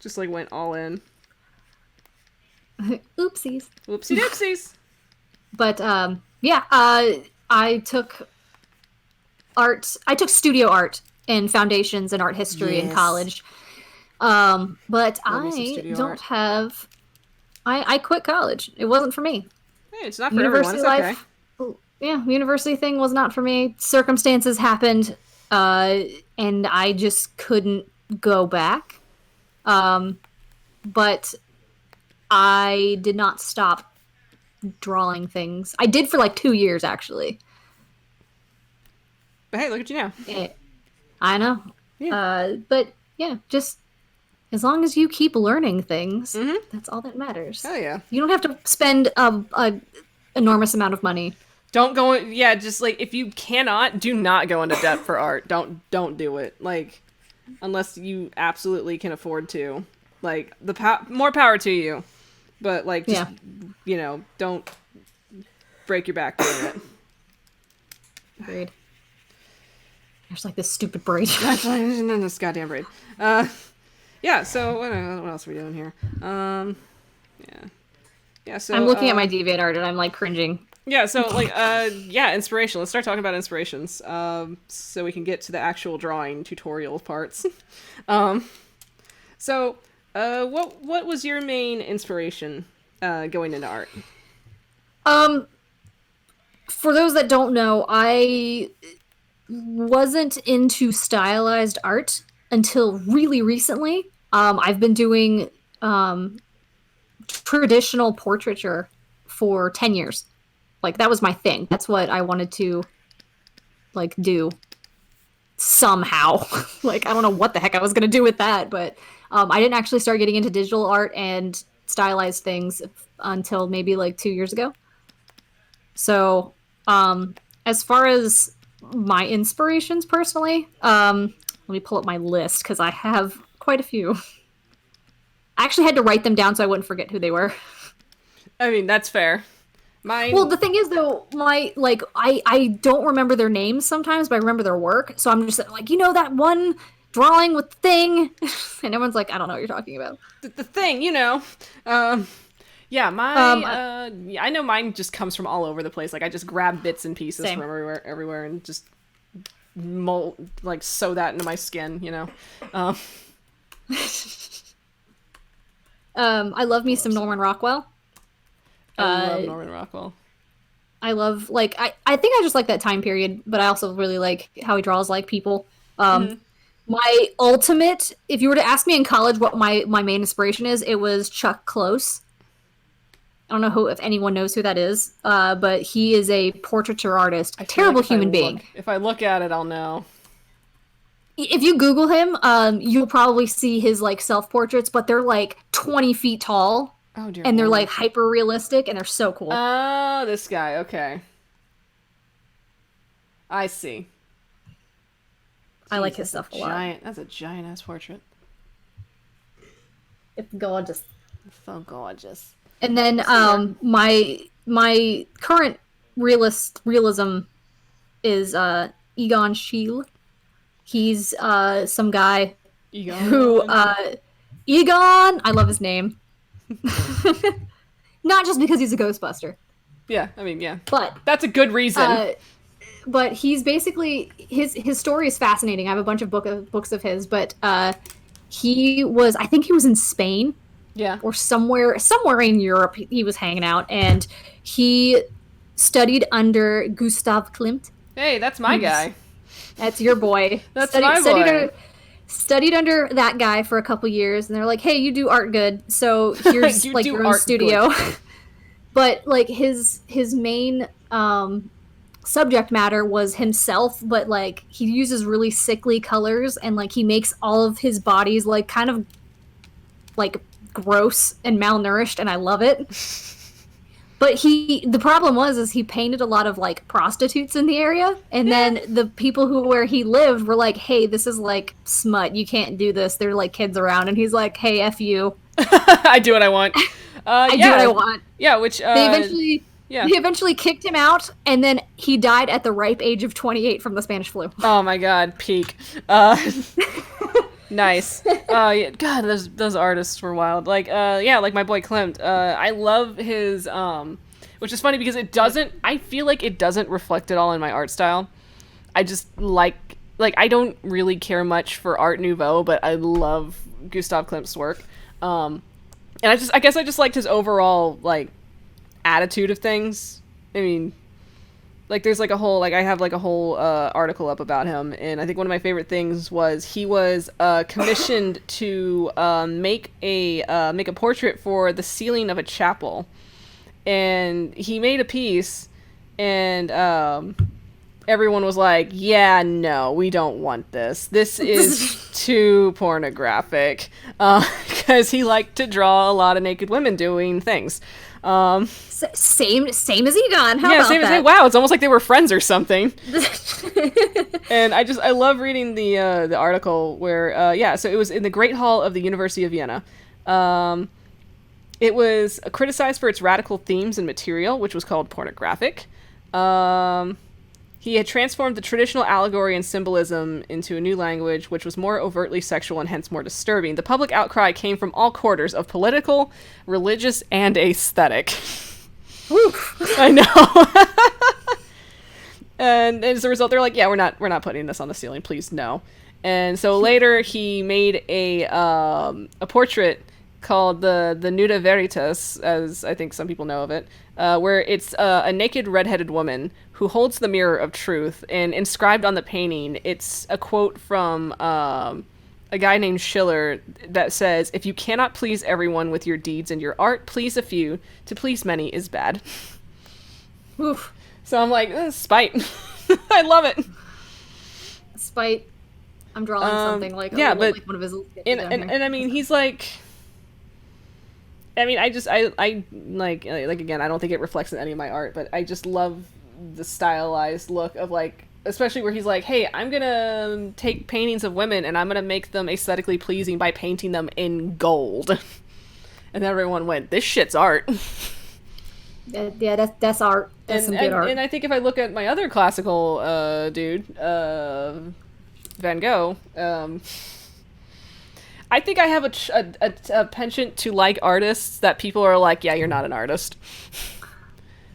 Just like went all in. Oopsies. Whoopsie doopsies. But I took studio art in foundations and art history in college. But I don't have. I quit college. It wasn't for me. Hey, it's not for everyone. It's okay. Yeah, university thing was not for me. Circumstances happened, and I just couldn't go back. But I did not stop drawing things. I did for like 2 years, actually. But hey, look at you now. I know. Yeah. But yeah, just as long as you keep learning things, that's all that matters. Hell yeah. You don't have to spend a enormous amount of money. Don't go. Yeah, just like if you cannot, do not go into debt for art. Don't do it. Like, unless you absolutely can afford to. Like more power to you. But like, just, don't break your back doing it. Agreed. There's like this stupid braid. This goddamn braid. Yeah. So what else are we doing here? Yeah. Yeah, so I'm looking at my DeviantArt and I'm like cringing. Yeah, so like inspiration. Let's start talking about inspirations. So we can get to the actual drawing tutorial parts. um so what was your main inspiration going into art? For those that don't know, I wasn't into stylized art until really recently. I've been doing traditional portraiture for 10 years. Like, that was my thing. That's what I wanted to, like, do somehow. Like, I don't know what the heck I was going to do with that, but I didn't actually start getting into digital art and stylized things until maybe, like, 2 years ago. So, as far as my inspirations personally, let me pull up my list because I have quite a few. I actually had to write them down so I wouldn't forget who they were. I mean, that's fair. Well, the thing is, though, I don't remember their names sometimes, but I remember their work. So I'm just like, that one drawing with the thing, and everyone's like, I don't know what you're talking about. The thing, yeah, I know mine just comes from all over the place. Like, I just grab bits and pieces Same. from everywhere, and just sew that into my skin, I love me some Norman Rockwell. I love Norman Rockwell. I love, I think I just like that time period, but I also really like how he draws like people. My ultimate, if you were to ask me in college what my main inspiration is, it was Chuck Close. I don't know if anyone knows who that is, but he is a portraiture artist. A terrible human being. If I look at it, I'll know. If you Google him, you'll probably see his self-portraits, but they're 20 feet tall. Oh, dear and they're Lord. hyper realistic, and they're so cool. Oh, this guy. Okay, I see. I like his stuff a lot. That's a giant ass portrait. It's gorgeous. It's so gorgeous. And then my current realism is Egon Schiele. He's some guy who Egon. I love his name. Not just because he's a Ghostbuster. Yeah, I mean, yeah. But that's a good reason. But he's basically his story is fascinating. I have a bunch of books of his, but I think he was in Spain. Yeah. Or somewhere in Europe he was hanging out, and he studied under Gustav Klimt. Hey, that's my guy. That's your boy. That's my boy. Studied under that guy for a couple years, and they're like, "Hey, you do art good, so here's your own studio." But his main subject matter was himself, but he uses really sickly colors, and he makes all of his bodies kind of gross and malnourished, and I love it. But the problem was he painted a lot of prostitutes in the area, and then the people where he lived were like, "Hey, this is smut. You can't do this. There are kids around." And he's like, "Hey, F you. I do what I want. I do what I want." Yeah, which they eventually kicked him out, and then he died at the ripe age of 28 from the Spanish flu. Oh my God, peak. Nice. Yeah, God, those artists were wild. Like my boy Klimt. I love his which is funny because I feel like it doesn't reflect at all in my art style. I just like I don't really care much for Art Nouveau, but I love Gustav Klimt's work. And I guess I just liked his overall attitude of things. I mean, there's a whole I have a whole article up about him, and I think one of my favorite things was he was commissioned to make a portrait for the ceiling of a chapel, and he made a piece, and everyone was like, "Yeah, no, we don't want this. This is too pornographic," because he liked to draw a lot of naked women doing things. Same as Egon. How about same that? as wow, it's almost like they were friends or something. And I love reading the article where so it was in the Great Hall of the University of Vienna. It was criticized for its radical themes and material, which was called pornographic. He had transformed the traditional allegory and symbolism into a new language, which was more overtly sexual and hence more disturbing. The public outcry came from all quarters of political, religious, and aesthetic. I know. And as a result, they're like, yeah, we're not putting this on the ceiling, please, no. And so later he made a portrait called the Nuda Veritas, as I think some people know of it, where it's a naked redheaded woman who holds the mirror of truth, and inscribed on the painting, it's a quote from a guy named Schiller that says, "If you cannot please everyone with your deeds and your art, please a few. To please many is bad." Oof. So I'm like, spite. I love it. Spite. I'm drawing something like yeah, but like one of his and I mean, he's like, I mean, I like again, I don't think it reflects in any of my art, but I just love the stylized look of, like, especially where he's like, hey, I'm gonna take paintings of women and I'm gonna make them aesthetically pleasing by painting them in gold. And everyone went, this shit's art. Yeah, that's art. That's some good art. And I think if I look at my other classical dude, Van Gogh, I think I have a penchant to like artists that people are like, yeah, you're not an artist.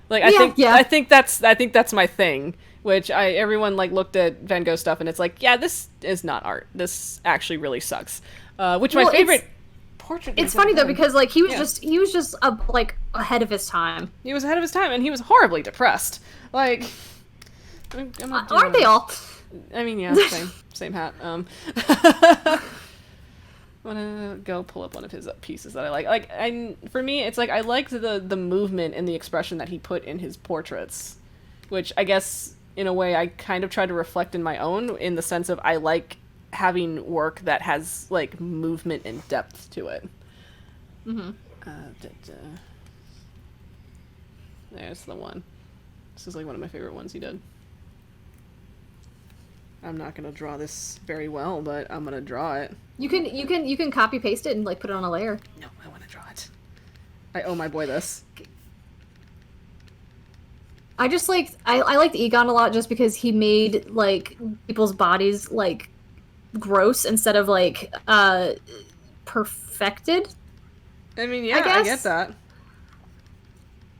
Like, I think that's my thing. Which everyone like looked at Van Gogh stuff and it's like, yeah, this is not art. This actually really sucks. Which my favorite portrait. It's funny though, because like he was just like ahead of his time. He was ahead of his time, and he was horribly depressed. Like, aren't they all? I mean, yeah, same hat. I'm gonna go pull up one of his pieces that I like. Like, for me, it's like I liked the movement and the expression that he put in his portraits, which I guess in a way I kind of try to reflect in my own, in the sense of I like having work that has like movement and depth to it. Mm-hmm. There's the one. This is like one of my favorite ones he did. I'm not gonna draw this very well, but I'm gonna draw it. You can copy paste it and like put it on a layer. No, I want to draw it. I owe my boy this. I just like I liked Egon a lot just because he made like people's bodies like gross instead of like perfected. I mean, yeah, I get that.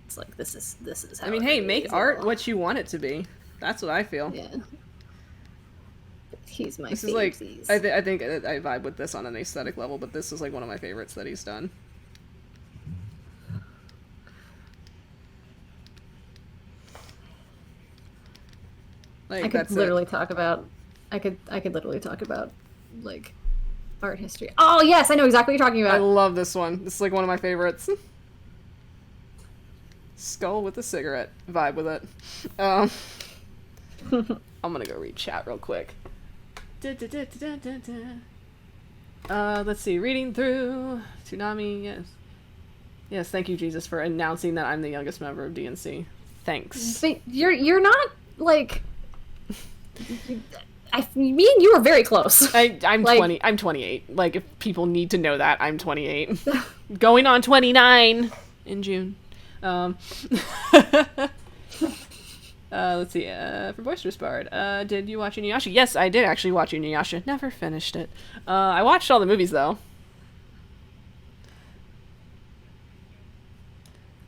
It's like this is how I mean, hey, make art what you want it to be. That's what I feel. Yeah. He's my This is like, I think I vibe with this on an aesthetic level, but this is like one of my favorites that he's done. Like, I could literally talk about like art history. Oh yes, I know exactly what you're talking about. I love this one. This is like one of my favorites. Skull with a cigarette. Vibe with it. I'm gonna go read chat real quick. Let's see. Reading through Tsunami. Yes. Yes. Thank you, Jesus, for announcing that I'm the youngest member of DNC. Thanks. But you're not like. Me and you are very close. I'm like, 20. I'm 28. Like, if people need to know that, I'm 28. Going on 29 in June. Let's see. For Boisterous Bard, did you watch Inuyasha? Yes, I did actually watch Inuyasha. Never finished it. I watched all the movies though.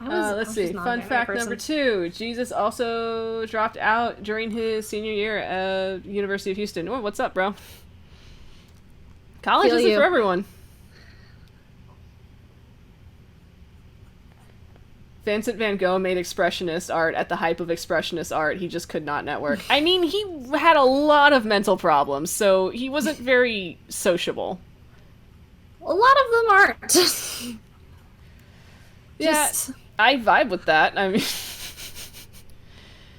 Let's see. Fun fact number 2. Jesus also dropped out during his senior year at University of Houston. Oh, what's up, bro? College isn't for everyone. Vincent van Gogh made expressionist art at the hype of expressionist art. He just could not network. I mean, he had a lot of mental problems, so he wasn't very sociable. A lot of them aren't. Yeah, I vibe with that. I mean,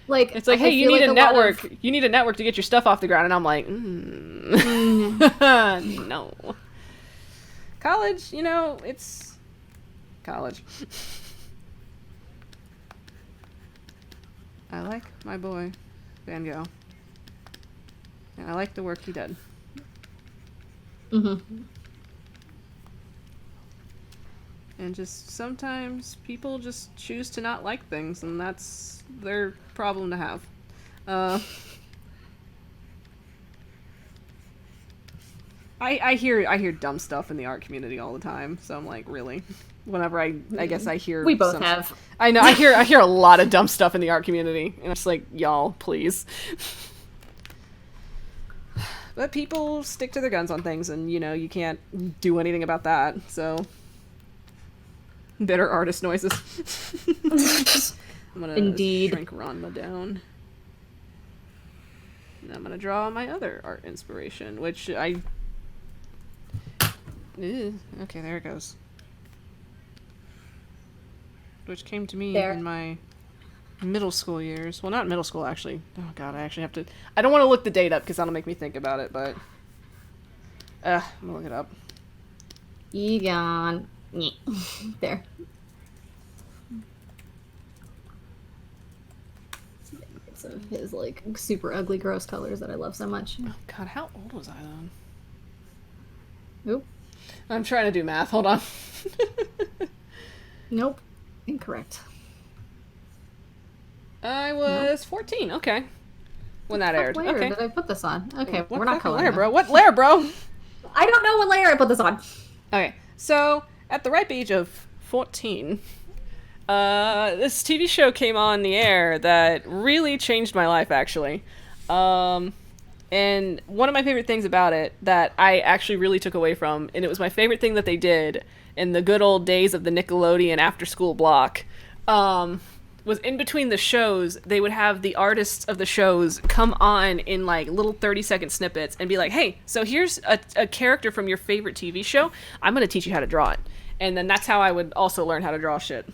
like, it's like, hey, you need a network. You need a network to get your stuff off the ground, and I'm like, no. College, you know, it's college. I like my boy, Van Gogh. And I like the work he did. Mm-hmm. And just sometimes people just choose to not like things, and that's their problem to have. I hear dumb stuff in the art community all the time, so I'm like, really? Whenever I guess I hear We both have. I know, I hear a lot of dumb stuff in the art community, and it's like, y'all, please. But people stick to their guns on things, and, you can't do anything about that, so... Better artist noises. I'm gonna Indeed. shrink Ranma down. And I'm gonna draw my other art inspiration, which I... okay, there it goes. Which came to me in my middle school years. Well, not middle school, actually. Oh, God, I actually have to... I don't want to look the date up, because that'll make me think about it, but... I'm gonna look it up. Egon. There. Some of his, like, super ugly, gross colors that I love so much. Oh, God, how old was I then? Oop. I'm trying to do math. Hold on. Nope. Incorrect. I was 14. Okay. When that aired. What layer Okay. did I put this on? Okay, What we're not fucking coloring layer, now. bro? What layer, bro? I don't know what layer I put this on. Okay. So, at the ripe age of 14, this TV show came on the air that really changed my life, actually. And one of my favorite things about it that I actually really took away from, and it was my favorite thing that they did in the good old days of the Nickelodeon after-school block, was in between the shows, they would have the artists of the shows come on in, like, little 30-second snippets and be like, hey, so here's a character from your favorite TV show. I'm going to teach you how to draw it. And then that's how I would also learn how to draw shit.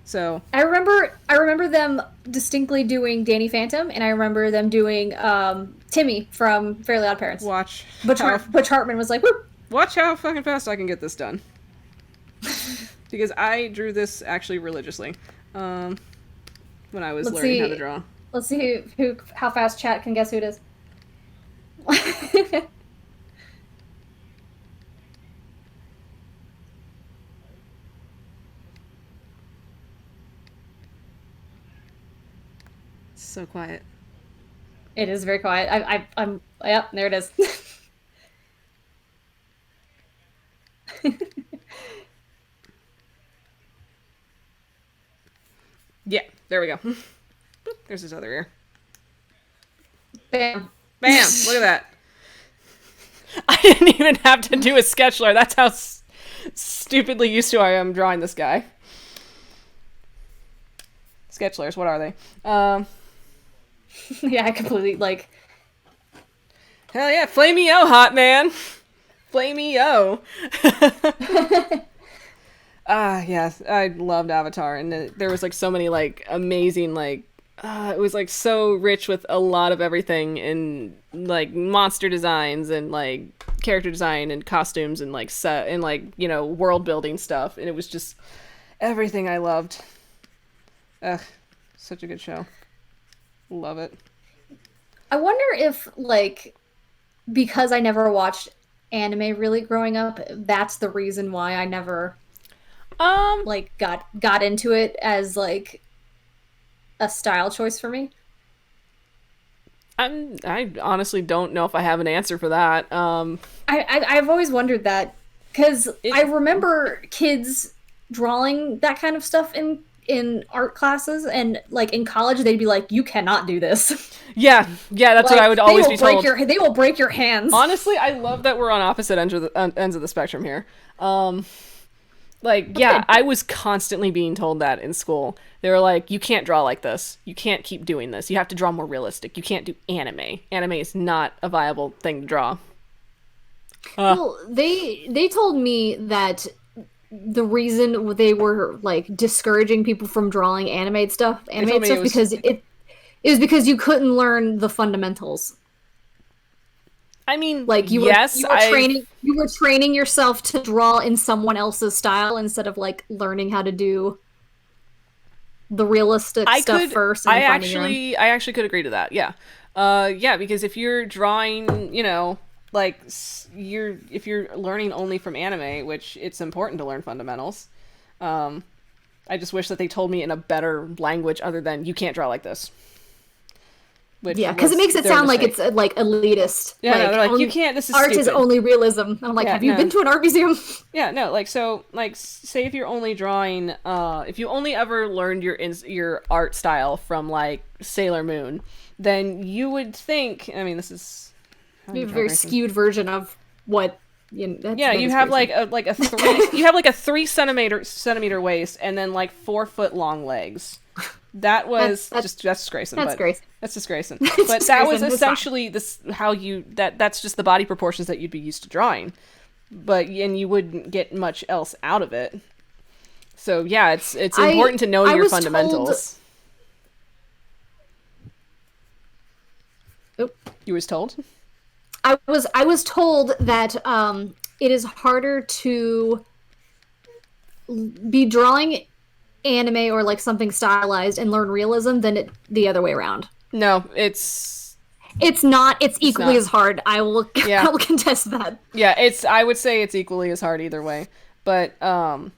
So I remember them distinctly doing Danny Phantom, and I remember them doing Timmy from Fairly Odd Parents. Watch Butch Hartman was like, whoop. Watch how fucking fast I can get this done. Because I drew this actually religiously when I was learning how to draw. Let's see how fast chat can guess who it is. So quiet. It is very quiet. I'm yep, there it is. Yeah, there we go. There's his other ear. Bam. Bam! Look at that. I didn't even have to do a sketch layer. That's how stupidly used to I am drawing this guy. Sketch layers, what are they? Yeah, I completely, like... Hell yeah, Flamey-O, hot man! Flamey-O! Yes, I loved Avatar, and there was, like, so many, like, amazing, like, it was, like, so rich with a lot of everything, and, like, monster designs, and, like, character design, and costumes, and, like, set, and, like, world-building stuff, and it was just everything I loved. Ugh, such a good show. Love it. I wonder if, like, because I never watched anime really growing up, that's the reason why I never like got into it as like a style choice for me. I honestly don't know if I have an answer for that. I've always wondered that because I remember kids drawing that kind of stuff in art classes, and like in college they'd be like, you cannot do this. Yeah, that's like, what I would always be told. They will break your hands. Honestly, I love that we're on opposite ends of the spectrum here. Like, yeah, I was constantly being told that in school. They were like, you can't draw like this. You can't keep doing this. You have to draw more realistic. You can't do anime. Anime is not a viable thing to draw. Well, they told me that the reason they were like discouraging people from drawing animated stuff because it was because you couldn't learn the fundamentals. I mean, like you were training yourself to draw in someone else's style instead of like learning how to do the realistic stuff first. And I actually could agree to that. Yeah, yeah, because if you're drawing, like if you're learning only from anime, which it's important to learn fundamentals. I just wish that they told me in a better language other than you can't draw like this. Which Yeah, because it makes it sound like it's like elitist. Yeah, like, no, they're like, you can't. This is art stupid. is only realism. And I'm like, have you been to an art museum? Yeah, no, like, so, like, say if you're only drawing, if you only ever learned your art style from, like, Sailor Moon, then you would think, I mean, this is... You have a very skewed version of what... Yeah, you have like a 3 you have like a 3 centimeter waist and then like 4 foot long legs. That was that's disgracing. That's Grayson. That's disgracing. But that was essentially that's just the body proportions that you'd be used to drawing. And you wouldn't get much else out of it. So yeah, it's important to know your fundamentals. You was told? I was told that it is harder to be drawing anime or like something stylized and learn realism than the other way around. No, it's not. It's equally as hard. I will contest that. Yeah, I would say it's equally as hard either way. But no,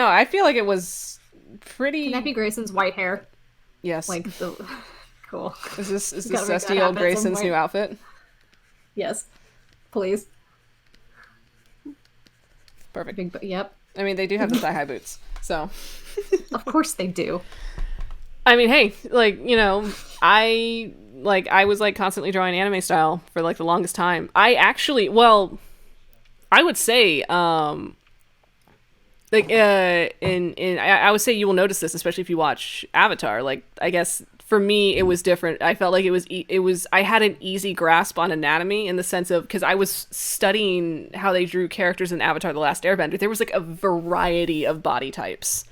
I feel like it was pretty. Can that be Grayson's white hair? Yes. Like the. Cool. Is this dusty old Grayson's new outfit? Yes. Please. Perfect. Yep. I mean, they do have the thigh-high boots, so... Of course they do. I mean, hey, like, you know, I was, like, constantly drawing anime style for, like, the longest time. I actually, well, I would say, I would say you will notice this, especially if you watch Avatar. Like, I guess... For me, it was different. I felt like I had an easy grasp on anatomy in the sense of, because I was studying how they drew characters in Avatar: The Last Airbender. There was like a variety of body types,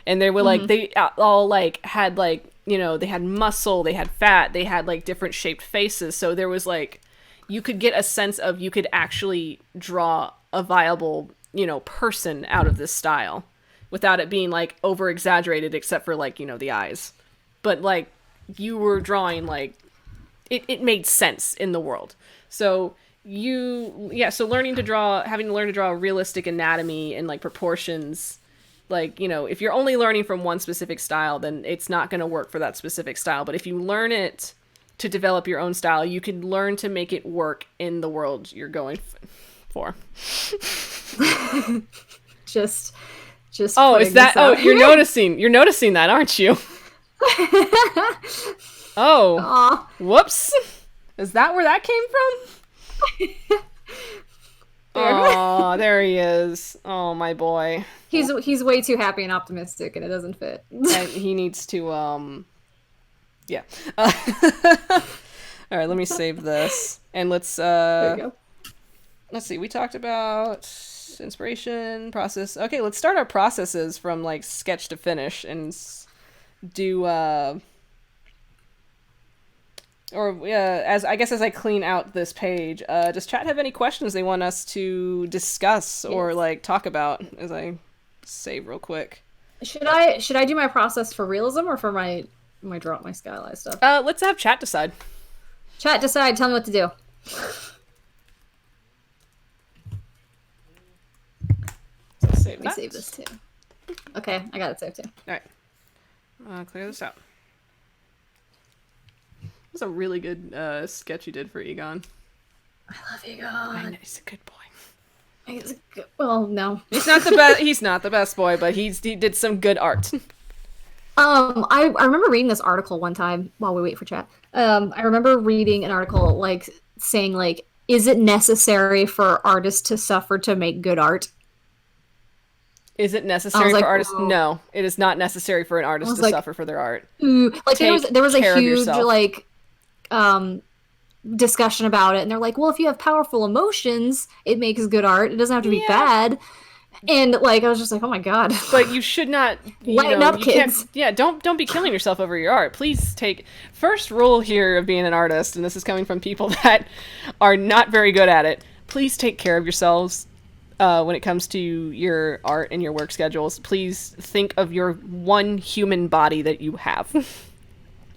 and they were like, they all like had like, you know, they had muscle, they had fat, they had like different shaped faces. So there was like, you could get a sense of, you could actually draw a viable, you know, person out of this style without it being like over exaggerated, except for like, you know, the eyes. But like, you were drawing like it made sense in the world. So so having to learn to draw realistic anatomy and like proportions, like, you know, if you're only learning from one specific style, then it's not going to work for that specific style. But if you learn it to develop your own style, you can learn to make it work in the world you're going for. just is that you're noticing that, aren't you? Oh. Aww. Whoops. Is that where that came from? Oh, there he is. Oh, my boy. He's way too happy and optimistic, and it doesn't fit. And he needs to, yeah. All right, let me save this. And let's, there you go. Let's see. We talked about inspiration, process. Okay, let's start our processes from, like, sketch to finish and... do as I clean out this page, does chat have any questions they want us to discuss or like talk about as I save real quick? Should I do my process for realism or for my stylized stuff? Let's have chat decide. Chat decide, tell me what to do. Let me save this too. Okay, I got it saved too. Alright. Clear this out. That was a really good sketch you did for Egon. I love Egon. I know, he's a good boy. He's a good, well, no. He's not the best. He's not the best boy, but he did some good art. I remember reading this article one time while we wait for chat. I remember reading an article like saying like, is it necessary for artists to suffer to make good art? Is it necessary for artists? Whoa. No, it is not necessary for an artist to suffer for their art. Like there was a huge like discussion about it, and they're like, well, if you have powerful emotions, it makes good art. It doesn't have to be bad. And like I was just like, oh my god. But you should not lighten up, kids. Don't be killing yourself over your art. Please take first rule here of being an artist, and this is coming from people that are not very good at it. Please take care of yourselves. When it comes to your art and your work schedules, please think of your one human body that you have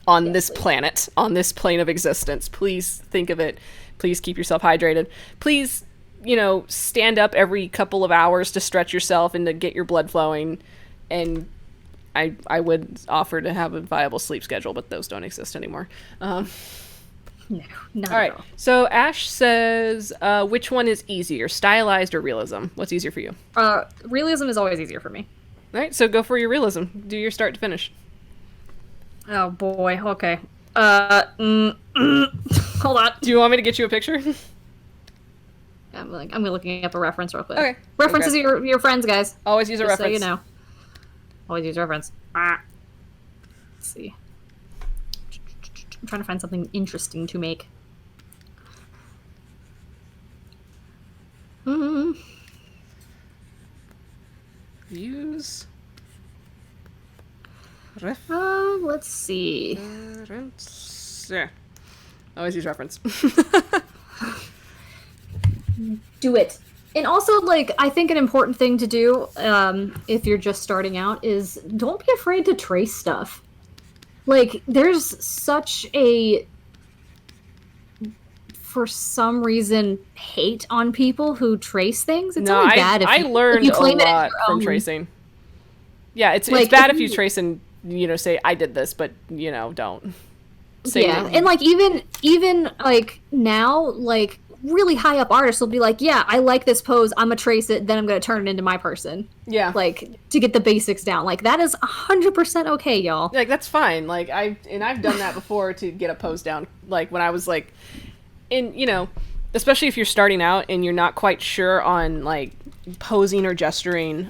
on this planet, on this plane of existence. Please think of it. Please keep yourself hydrated. Please, you know, stand up every couple of hours to stretch yourself and to get your blood flowing. And I would offer to have a viable sleep schedule, but those don't exist anymore. No, not All right. at all. So Ash says, which one is easier, stylized or realism? What's easier for you? Realism is always easier for me. All right. So go for your realism. Do your start to finish. Oh boy. Okay. Hold on. Do you want me to get you a picture? I'm looking up a reference real quick. Okay. References Okay. are your friends, guys. Always use a Just reference. so you know. Always use reference. Let's see. I'm trying to find something interesting to make. Use Let's see. reference. Yeah. Always use reference. Do it. And also, like, I think an important thing to do, if you're just starting out, is don't be afraid to trace stuff. Like, there's such a, for some reason, hate on people who trace things. It's only bad if I you, learned if you a claim it as lot your from own. tracing. Yeah, it's Like, bad if if you you- trace and, say, I did this, but, don't. Say Yeah, that- and like even like now, like really high up artists will be like, yeah, I like this pose, I'm gonna trace it, then I'm gonna turn it into my person. Yeah. Like to get the basics down. Like that is 100% okay, y'all. Like, that's fine. Like, I've done that before to get a pose down. Like, when I was, like, especially if you're starting out and you're not quite sure on, like, posing or gesturing,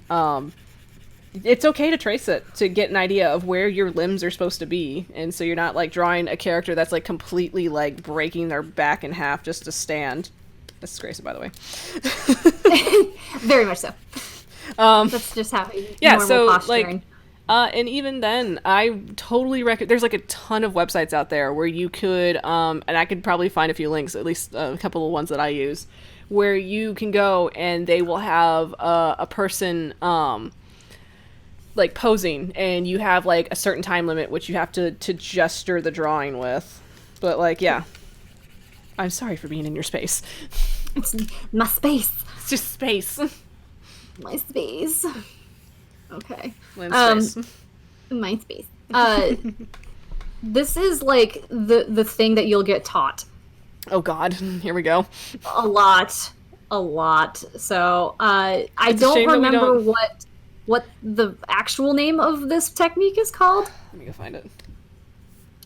it's okay to trace it to get an idea of where your limbs are supposed to be. And so you're not, like, drawing a character that's, like, completely, like, breaking their back in half just to stand. That's Grayson, by the way. Very much so. That's just how normal so, posturing. like, and even then, I totally recommend. There's like a ton of websites out there where you could, and I could probably find a few links, at least a couple of ones that I use, where you can go and they will have a person, like posing, and you have like a certain time limit which you have to gesture the drawing with. But like, yeah, I'm sorry for being in your space. It's my space. It's just space. My space. Okay. Lynn's space. My space. This is like the thing that you'll get taught Oh God, here we go. a lot. So I It's a don't shame that we remember don't- what the actual name of this technique is called. Let me go find it.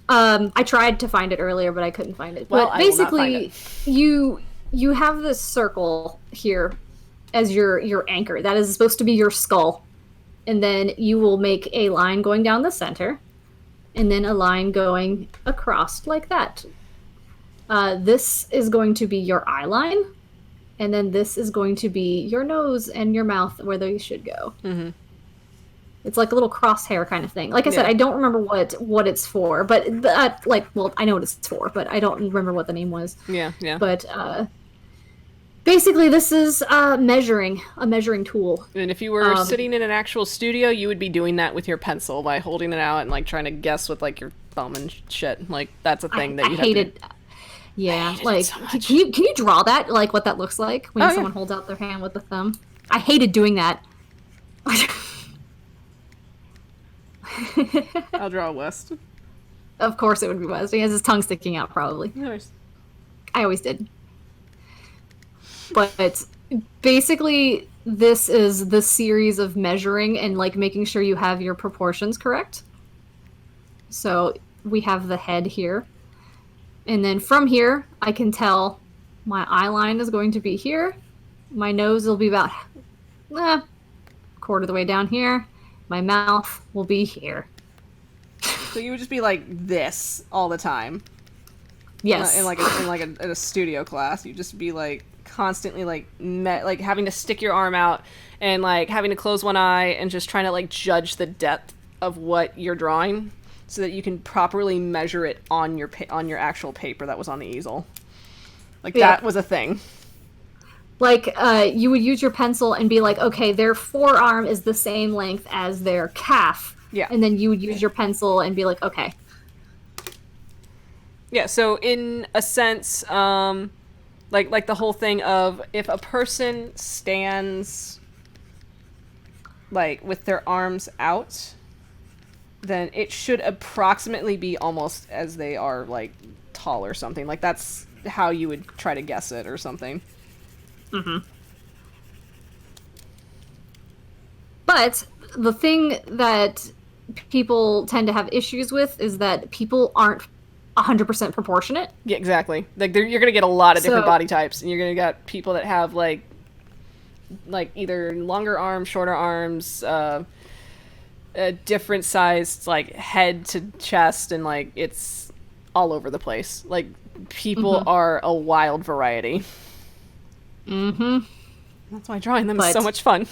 I tried to find it earlier, but I couldn't find it. Well, but I will not find basically, you have this circle here as your anchor. That is supposed to be your skull, and then you will make a line going down the center, and then a line going across like that. This is going to be your eye line, and then this is going to be your nose and your mouth where they should go. Mm-hmm. It's like a little crosshair kind of thing. Like I said, Yeah. I don't remember what it's for, but I know what it's for, but I don't remember what the name was. Yeah. But basically, this is a measuring tool. And if you were sitting in an actual studio, you would be doing that with your pencil by holding it out and like trying to guess with like your thumb and shit. Like that's a thing that I you hate have it. Yeah, hated it like so much. can you draw that, like what that looks like when Oh, yeah. someone holds out their hand with the thumb? I hated doing that. I'll draw a West. Of course, it would be Wes. He has his tongue sticking out, probably. Nice. I always did. But basically, this is the series of measuring and like making sure you have your proportions correct. So we have the head here. And then from here, I can tell my eye line is going to be here. My nose will be about quarter of the way down here. My mouth will be here. So you would just be like this all the time. Yes. In a studio class, you'd just be like constantly like like having to stick your arm out and like having to close one eye and just trying to like judge the depth of what you're drawing so that you can properly measure it on your actual paper that was on the easel. Like Yeah. that was a thing. Like, you would use your pencil and be like, okay, their forearm is the same length as their calf. Yeah. And then you would use your pencil and be like, okay. Yeah, so in a sense, like the whole thing of if a person stands like with their arms out, then it should approximately be almost as they are, like, tall or something. Like, that's how you would try to guess it or something. Mm-hmm. But the thing that people tend to have issues with is that people aren't 100% proportionate. Yeah, exactly. Like, you're gonna get a lot of different So- body types, and you're gonna get people that have, like either longer arms, shorter arms, a different sized, like, head to chest, and, like, it's all over the place. Like, people are a wild variety. Mm-hmm. That's why drawing them is But- so much fun.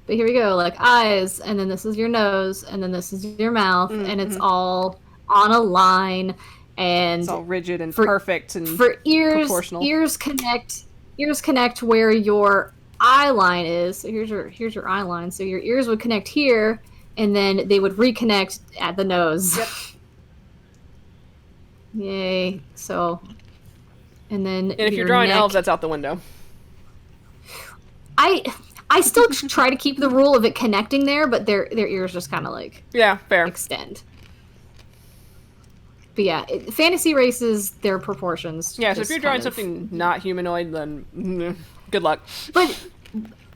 But here we go, like eyes, and then this is your nose, and then this is your mouth, and it's all on a line, and It's all rigid and for- perfect and for ears, proportional. ears connect where your eye line is. So here's your eye line. So your ears would connect here, and then they would reconnect at the nose. Yep. Yay! So, and then And if you're your drawing neck, elves, that's out the window. I still try to keep the rule of it connecting there, but their ears just kind of like Yeah, fair. extend. But yeah, fantasy races, their proportions. Yeah, so if just you're drawing kind of- something not humanoid, then good luck. But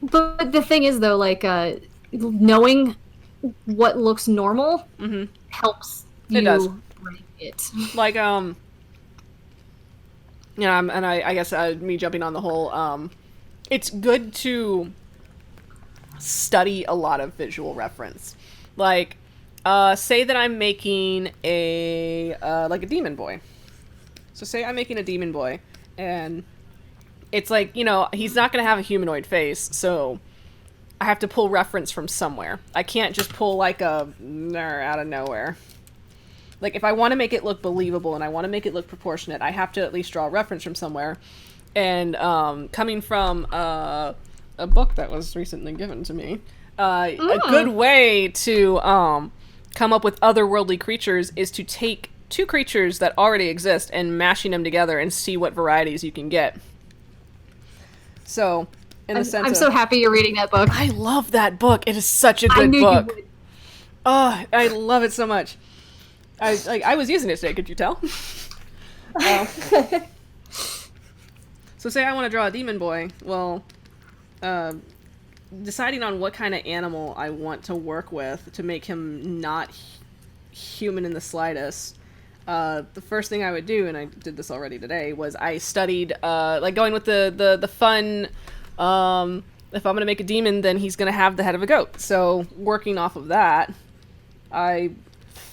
the thing is, though, like knowing what looks normal helps you It does. write it. Like, I guess me jumping on the whole, it's good to study a lot of visual reference. Like, say that I'm making a demon boy. So say I'm making a demon boy, and it's like, he's not going to have a humanoid face, so I have to pull reference from somewhere. I can't just pull, like, out of nowhere. Like, if I want to make it look believable and I want to make it look proportionate, I have to at least draw a reference from somewhere. And coming from a book that was recently given to me, a good way to come up with otherworldly creatures is to take two creatures that already exist and mashing them together and see what varieties you can get. So, I'm so happy you're reading that book. I love that book. It is such a good I knew book. you would. Oh, I love it so much. I was using it today. Could you tell? So say I want to draw a demon boy. Well, deciding on what kind of animal I want to work with to make him not human in the slightest. The first thing I would do, and I did this already today, was I studied, going with the fun, if I'm going to make a demon, then he's going to have the head of a goat. So working off of that, I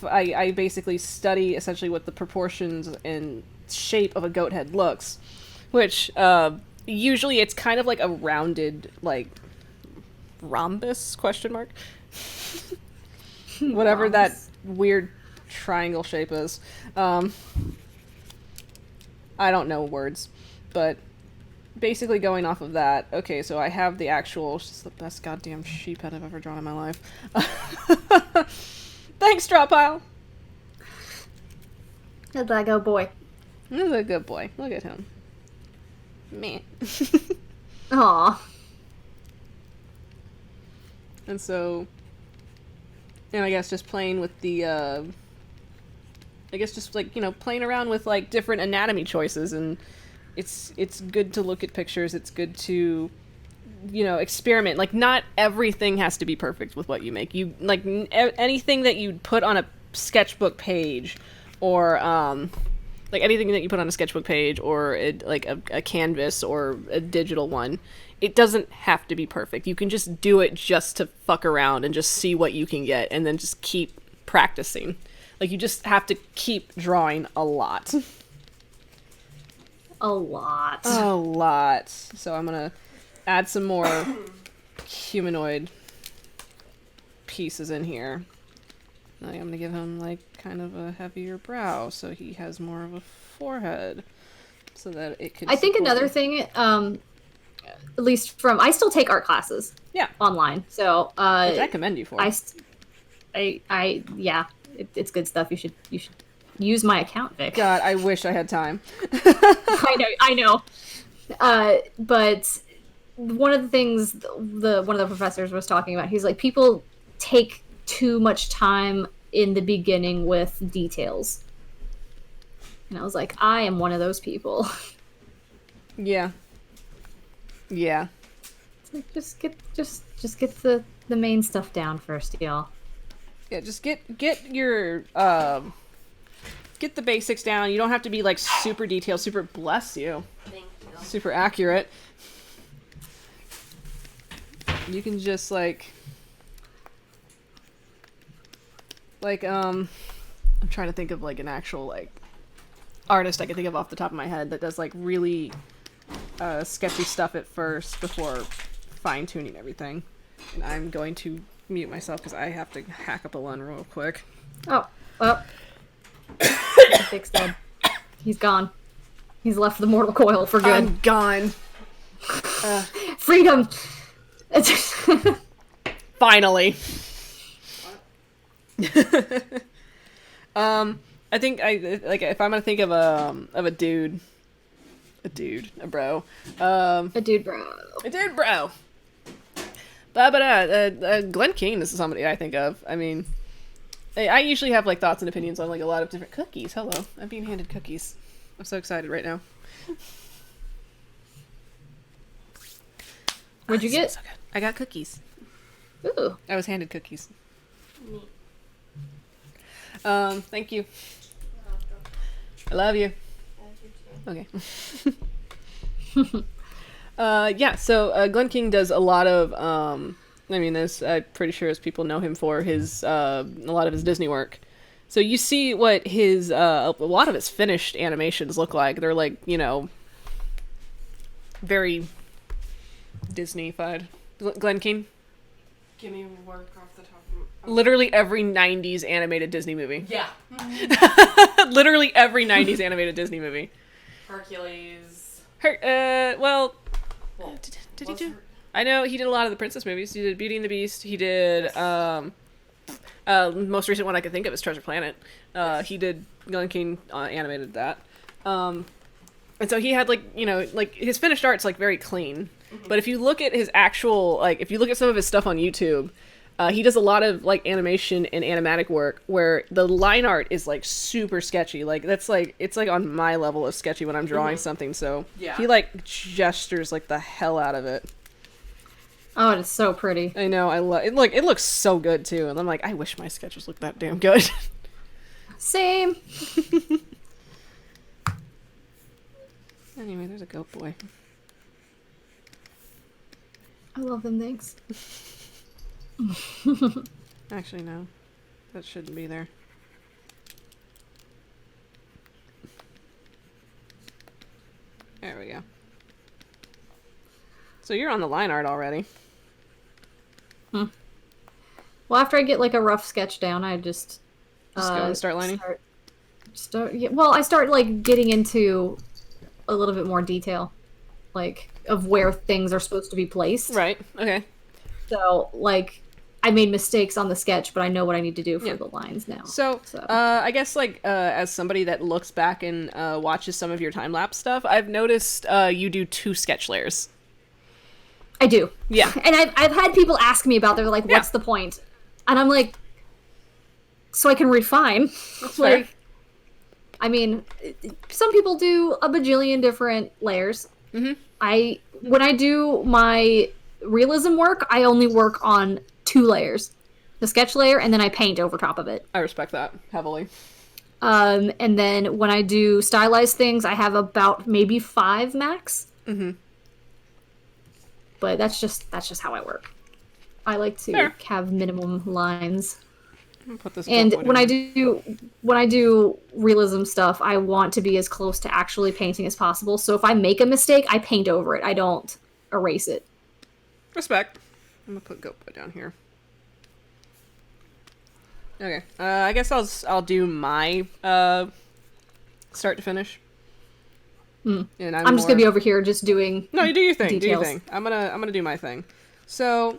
basically study essentially what the proportions and shape of a goat head looks, which usually it's kind of like a rounded, like, rhombus, question mark? Whatever that weird triangle shape is. I don't know words, but basically going off of that, okay, so I have the actual, it's just the best goddamn sheep head I've ever drawn in my life. Thanks, Drop Pile! That's that go boy. This is a good boy. Look at him. Man. Aw. And so, and I guess just playing with the, playing around with, like, different anatomy choices, and it's good to look at pictures, it's good to, experiment. Like, not everything has to be perfect with what you make. You, like, anything that you put on a sketchbook page, or, anything that you put on a sketchbook page, or, a canvas, or a digital one, it doesn't have to be perfect. You can just do it just to fuck around and just see what you can get, and then just keep practicing. Like, you just have to keep drawing a lot. A lot. A lot. So I'm gonna add some more humanoid pieces in here. I'm gonna give him, like, kind of a heavier brow, so he has more of a forehead, so that it could I think support- another thing, at least from, I still take art classes. Yeah. Online. So, Which I commend you for. yeah, it's good stuff. You should use my account, Vic. God, I wish I had time. I know. But one of the things one of the professors was talking about, he's like, people take too much time in the beginning with details. And I was like, I am one of those people. Yeah. Yeah. It's like, just get the main stuff down first, y'all. Yeah, just get your get the basics down. You don't have to be like super detailed, super bless you. Thank you. Super accurate. You can just like I'm trying to think of like an actual like artist I can think of off the top of my head that does like really sketchy stuff at first before fine-tuning everything. And I'm going to mute myself because I have to hack up a one real quick. Oh. Fix that. He's gone. He's left the mortal coil for good. I'm gone. Freedom! Finally. I think if I'm gonna think of a dude, a bro, a dude bro. But Glenn King is somebody I think of. I mean, I usually have like thoughts and opinions on like a lot of different cookies. Hello, I'm being handed cookies. I'm so excited right now. What'd you get? So good. I got cookies. Ooh. I was handed cookies. Neat. Thank you. I love you. Okay. Yeah, so Glenn King does a lot of, I mean, as I'm pretty sure as people know him for his, a lot of his Disney work. So you see what his, a lot of his finished animations look like. They're like, you know, very Disney-fied. Glenn King? Give me work off the top of Literally every 90s animated Disney movie. Yeah. Literally every 90s animated Disney movie. Hercules. Well, Well, did he do? I know he did a lot of the princess movies. He did Beauty and the Beast. He did, most recent one I could think of is Treasure Planet. He did, Glenn King animated that. And so he had like, you know, like his finished art's like very clean. Mm-hmm. But if you look at his actual, like, if you look at some of his stuff on YouTube, he does a lot of like animation and animatic work where the line art is like super sketchy. Like that's like, it's like on my level of sketchy when I'm drawing something. So yeah. he like gestures like the hell out of it. Oh, it is so pretty. I know, I love it. Look, it looks so good too. And I'm like, I wish my sketches looked that damn good. Same. Anyway, there's a goat boy. I love them things. Actually, no. That shouldn't be there. There we go. So you're on the line art already. Well, after I get like a rough sketch down, I just Go and start lining? Yeah, well, I start like getting into a little bit more detail, like of where things are supposed to be placed. Right, okay. So, like, I made mistakes on the sketch, but I know what I need to do for the lines now. So, I guess, like, as somebody that looks back and watches some of your time-lapse stuff, I've noticed you do 2 sketch layers. I do. Yeah. And I've had people ask me about, they're like, what's the point? And I'm like, so I can refine. That's like, fair. I mean, some people do a bajillion different layers. Mm-hmm. When I do my realism work, I only work on 2 layers. The sketch layer, and then I paint over top of it. I respect that heavily. And then when I do stylized things, I have about maybe 5 max. Mm-hmm. But that's just how I work. I like to have minimum lines. Put this and when I do realism stuff, I want to be as close to actually painting as possible. So if I make a mistake, I paint over it. I don't erase it. Respect. I'm gonna put Goat Boy down here. Okay. I guess I'll do my start to finish. And I'm just gonna be over here just doing. No, you do your thing. Details. Do your thing. I'm gonna do my thing. So,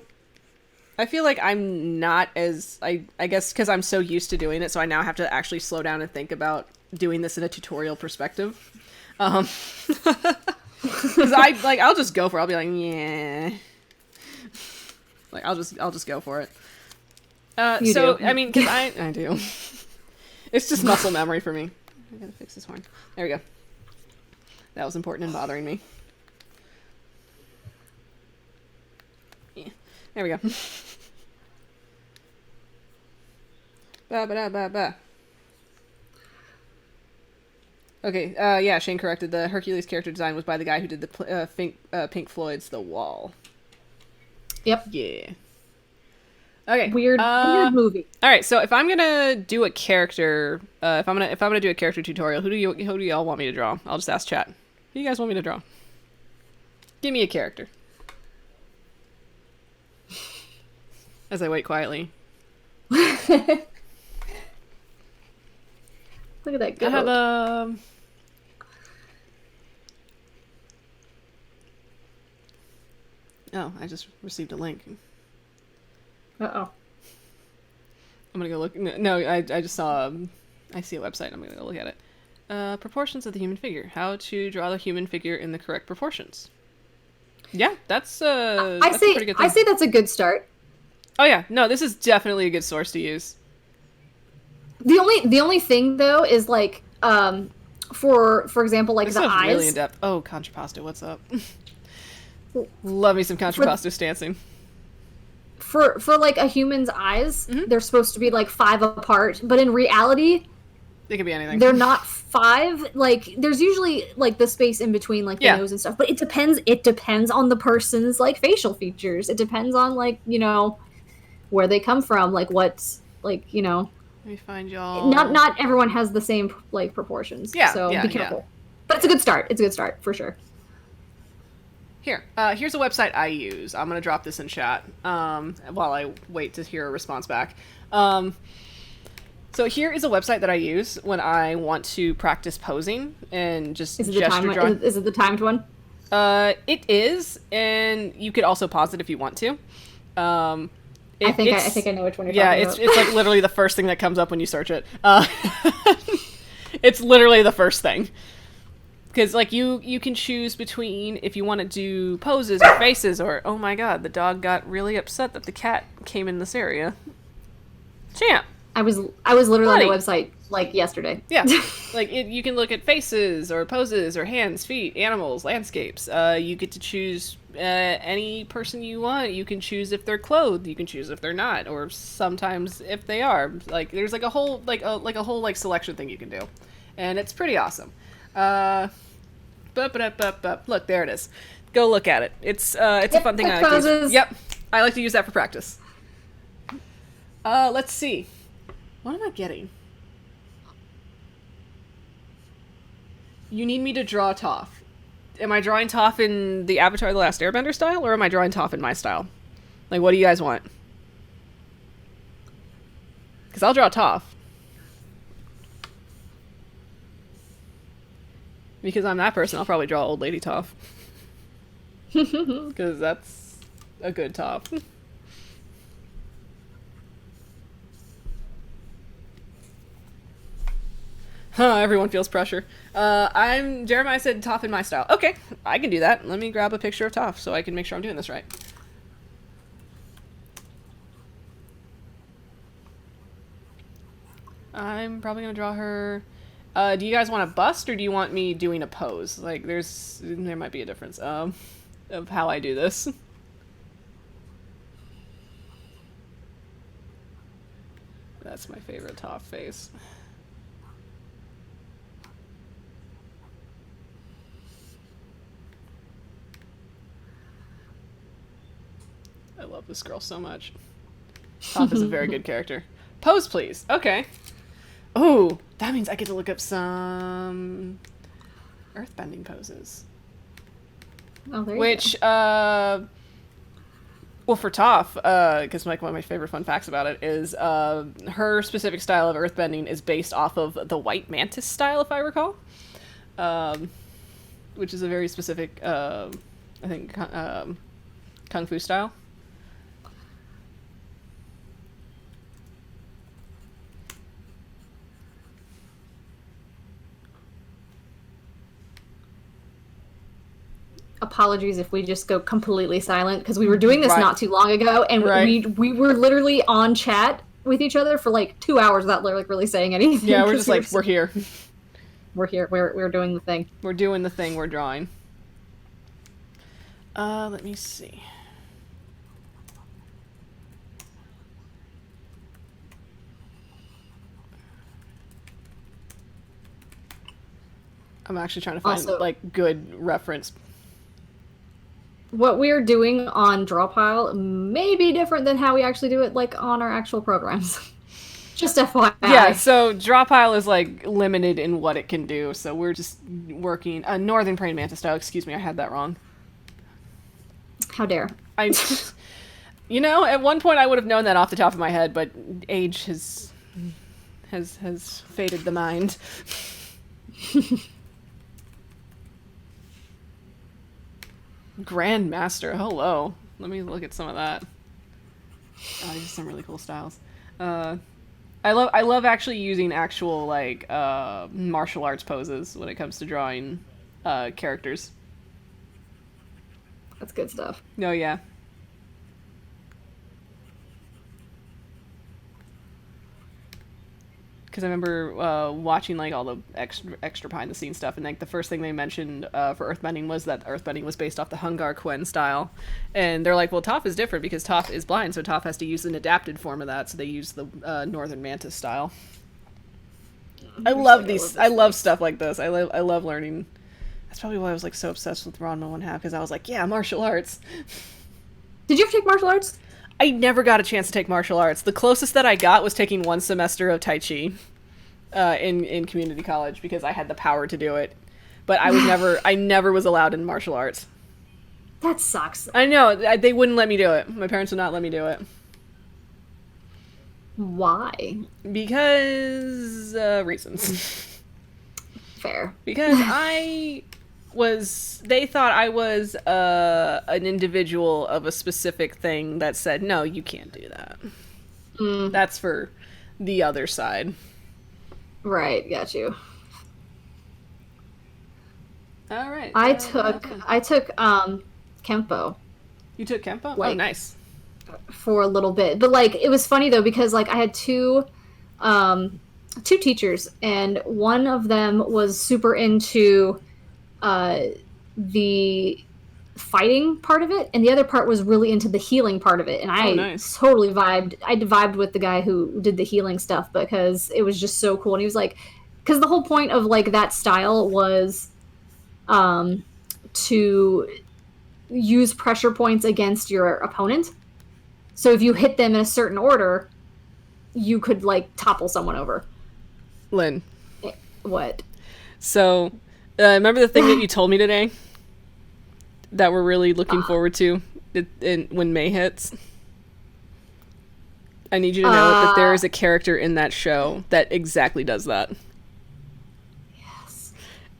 I feel like I'm not as I guess because I'm so used to doing it, so I now have to actually slow down and think about doing this in a tutorial perspective. Because I'll just go for it. I'll be like, yeah. Like I'll just go for it. You So, do. I mean, because I do. It's just muscle memory for me. I gotta fix this horn. There we go. That was important and bothering me. Yeah. There we go. Ba-ba-da-ba-ba. Okay, yeah, Shane corrected. The Hercules character design was by the guy who did the Pink Floyd's The Wall. Yep. Yeah. Okay. Weird movie. All right, so if I'm gonna do a character, if I'm gonna do a character tutorial, who do y'all want me to draw? I'll just ask chat. Who do you guys want me to draw? Give me a character. As I wait quietly. Look at that goat. I have Oh, I just received a link. Uh-oh. I'm gonna go look. No, I just saw. I see a website. I'm gonna go look at it. Proportions of the human figure. How to draw the human figure in the correct proportions. Yeah, that's a pretty good thing. I say that's a good start. Oh yeah, no, this is definitely a good source to use. The only thing though is like for example like This the stuff's eyes. really in depth. Oh, Contrapasto, what's up? Love me some Contrapasto stancing. For like a human's eyes, Mm-hmm. they're supposed to be like 5 apart, but in reality, It could be anything. they're not 5. Like there's usually like the space in between like the Yeah. nose and stuff, but it depends on the person's like facial features. It depends on like, you know, where they come from, like what's like, you know, Let me find y'all. not everyone has the same like proportions. Yeah, So yeah, be careful. But it's a good start. It's a good start for sure. Here, here's a website I use. I'm gonna drop this in chat while I wait to hear a response back. So here is a website that I use when I want to practice posing and just Is it the gesture drawing. is it the timed one? It is, and you could also pause it if you want to. I think I know which one you're Yeah, talking it's about. it's like literally the first thing that comes up when you search it. It's literally the first thing. Because like you can choose between if you want to do poses or faces or oh my god, the dog got really upset that the cat came in this area. Champ. I was literally Buddy. on the website like yesterday. Yeah, like you can look at faces or poses or hands, feet, animals, landscapes. You get to choose any person you want. You can choose if they're clothed. You can choose if they're not, or sometimes if they are. Like there's like a whole selection thing you can do, and it's pretty awesome. Look, there it is. Go look at it. It's a fun thing I like to use. poses. Yep, I like to use that for practice. Let's see. What am I getting? You need me to draw Toph. Am I drawing Toph in the Avatar: The Last Airbender style, or am I drawing Toph in my style? Like, what do you guys want? Because I'll draw Toph. Because I'm that person, I'll probably draw Old Lady Toph. Because that's a good Toph. Huh, everyone feels pressure. Jeremiah said Toph in my style. Okay, I can do that. Let me grab a picture of Toph so I can make sure I'm doing this right. I'm probably gonna draw her. Do you guys want a bust or do you want me doing a pose? Like, there might be a difference of how I do this. That's my favorite Toph face. I love this girl so much. Toph is a very good character. Pose, please. Okay. Oh, that means I get to look up some earthbending poses. Oh, there you Which, go. well, for Toph, because like one of my favorite fun facts about it is her specific style of earthbending is based off of the white mantis style, if I recall, which is a very specific, I think, kung fu style. Apologies if we just go completely silent because we were doing this Right. not too long ago and Right. we were literally on chat with each other for like 2 hours without like really saying anything. Yeah, we're just like, we're here. We're here. We're doing the thing. We're doing the thing. We're drawing. Let me see. I'm actually trying to find Also, like good reference. what we're doing on Drawpile may be different than how we actually do it like on our actual programs. Just FYI. Yeah, so Drawpile is like limited in what it can do, so we're just working Northern Praying Mantis style. Excuse me, I had that wrong. How dare. You know, at one point I would have known that off the top of my head, but age has faded the mind. Grandmaster, hello. Let me look at some of that. Oh, these are some really cool styles. I love actually using actual like martial arts poses when it comes to drawing characters. That's good stuff. Oh yeah. Because I remember watching like all the extra behind the scenes stuff, and like the first thing they mentioned for Earthbending was that Earthbending was based off the Hungar Quen style, and they're like, well, Toph is different because Toph is blind, so Toph has to use an adapted form of that, so they use the Northern Mantis style. I love these. I love stuff like this. I love learning. That's probably why I was like so obsessed with Ranma 1/2, because I was like, yeah, martial arts. Did you ever take martial arts? I never got a chance to take martial arts. The closest that I got was taking 1 semester of Tai Chi in community college because I had the power to do it. But I never was allowed in martial arts. That sucks. I know, they wouldn't let me do it. My parents would not let me do it. Why? Because, reasons. Fair. Because they thought I was an individual of a specific thing that said, no, you can't do that. That's for the other side. Right, got you. All right. I took Kempo. You took Kempo? Like, oh, nice. For a little bit. But like it was funny though because like I had two teachers, and one of them was super into the fighting part of it, and the other part was really into the healing part of it. And I totally vibed. I vibed with the guy who did the healing stuff because it was just so cool. And he was like, because the whole point of like that style was to use pressure points against your opponent. So if you hit them in a certain order, you could like topple someone over. Lynn. What? So, remember the thing that you told me today? That we're really looking forward to when May hits? I need you to know that there is a character in that show that exactly does that. Yes.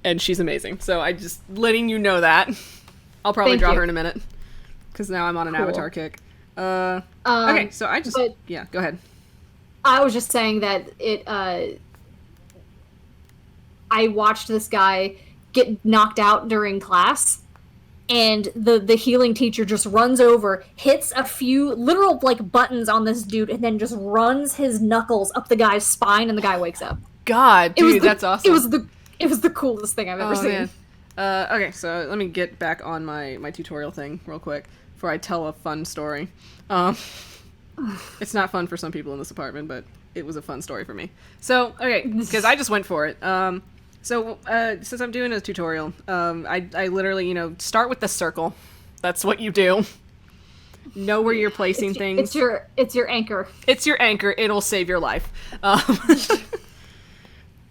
And she's amazing. So I just letting you know that. I'll probably draw her in a minute. Because now I'm on an Avatar kick. Okay, so I just... yeah, go ahead. I was just saying that I watched this guy get knocked out during class, and the healing teacher just runs over, hits a few literal like buttons on this dude, and then just runs his knuckles up the guy's spine, and the guy wakes up. God, dude, that's awesome. It was the coolest thing I've ever seen. Man. Okay, so let me get back on my tutorial thing real quick before I tell a fun story. It's not fun for some people in this apartment, but it was a fun story for me. So, okay, because I just went for it. Since I'm doing a tutorial, I literally, start with the circle. That's what you do. Know where you're placing things. It's your anchor. It's your anchor. It'll save your life.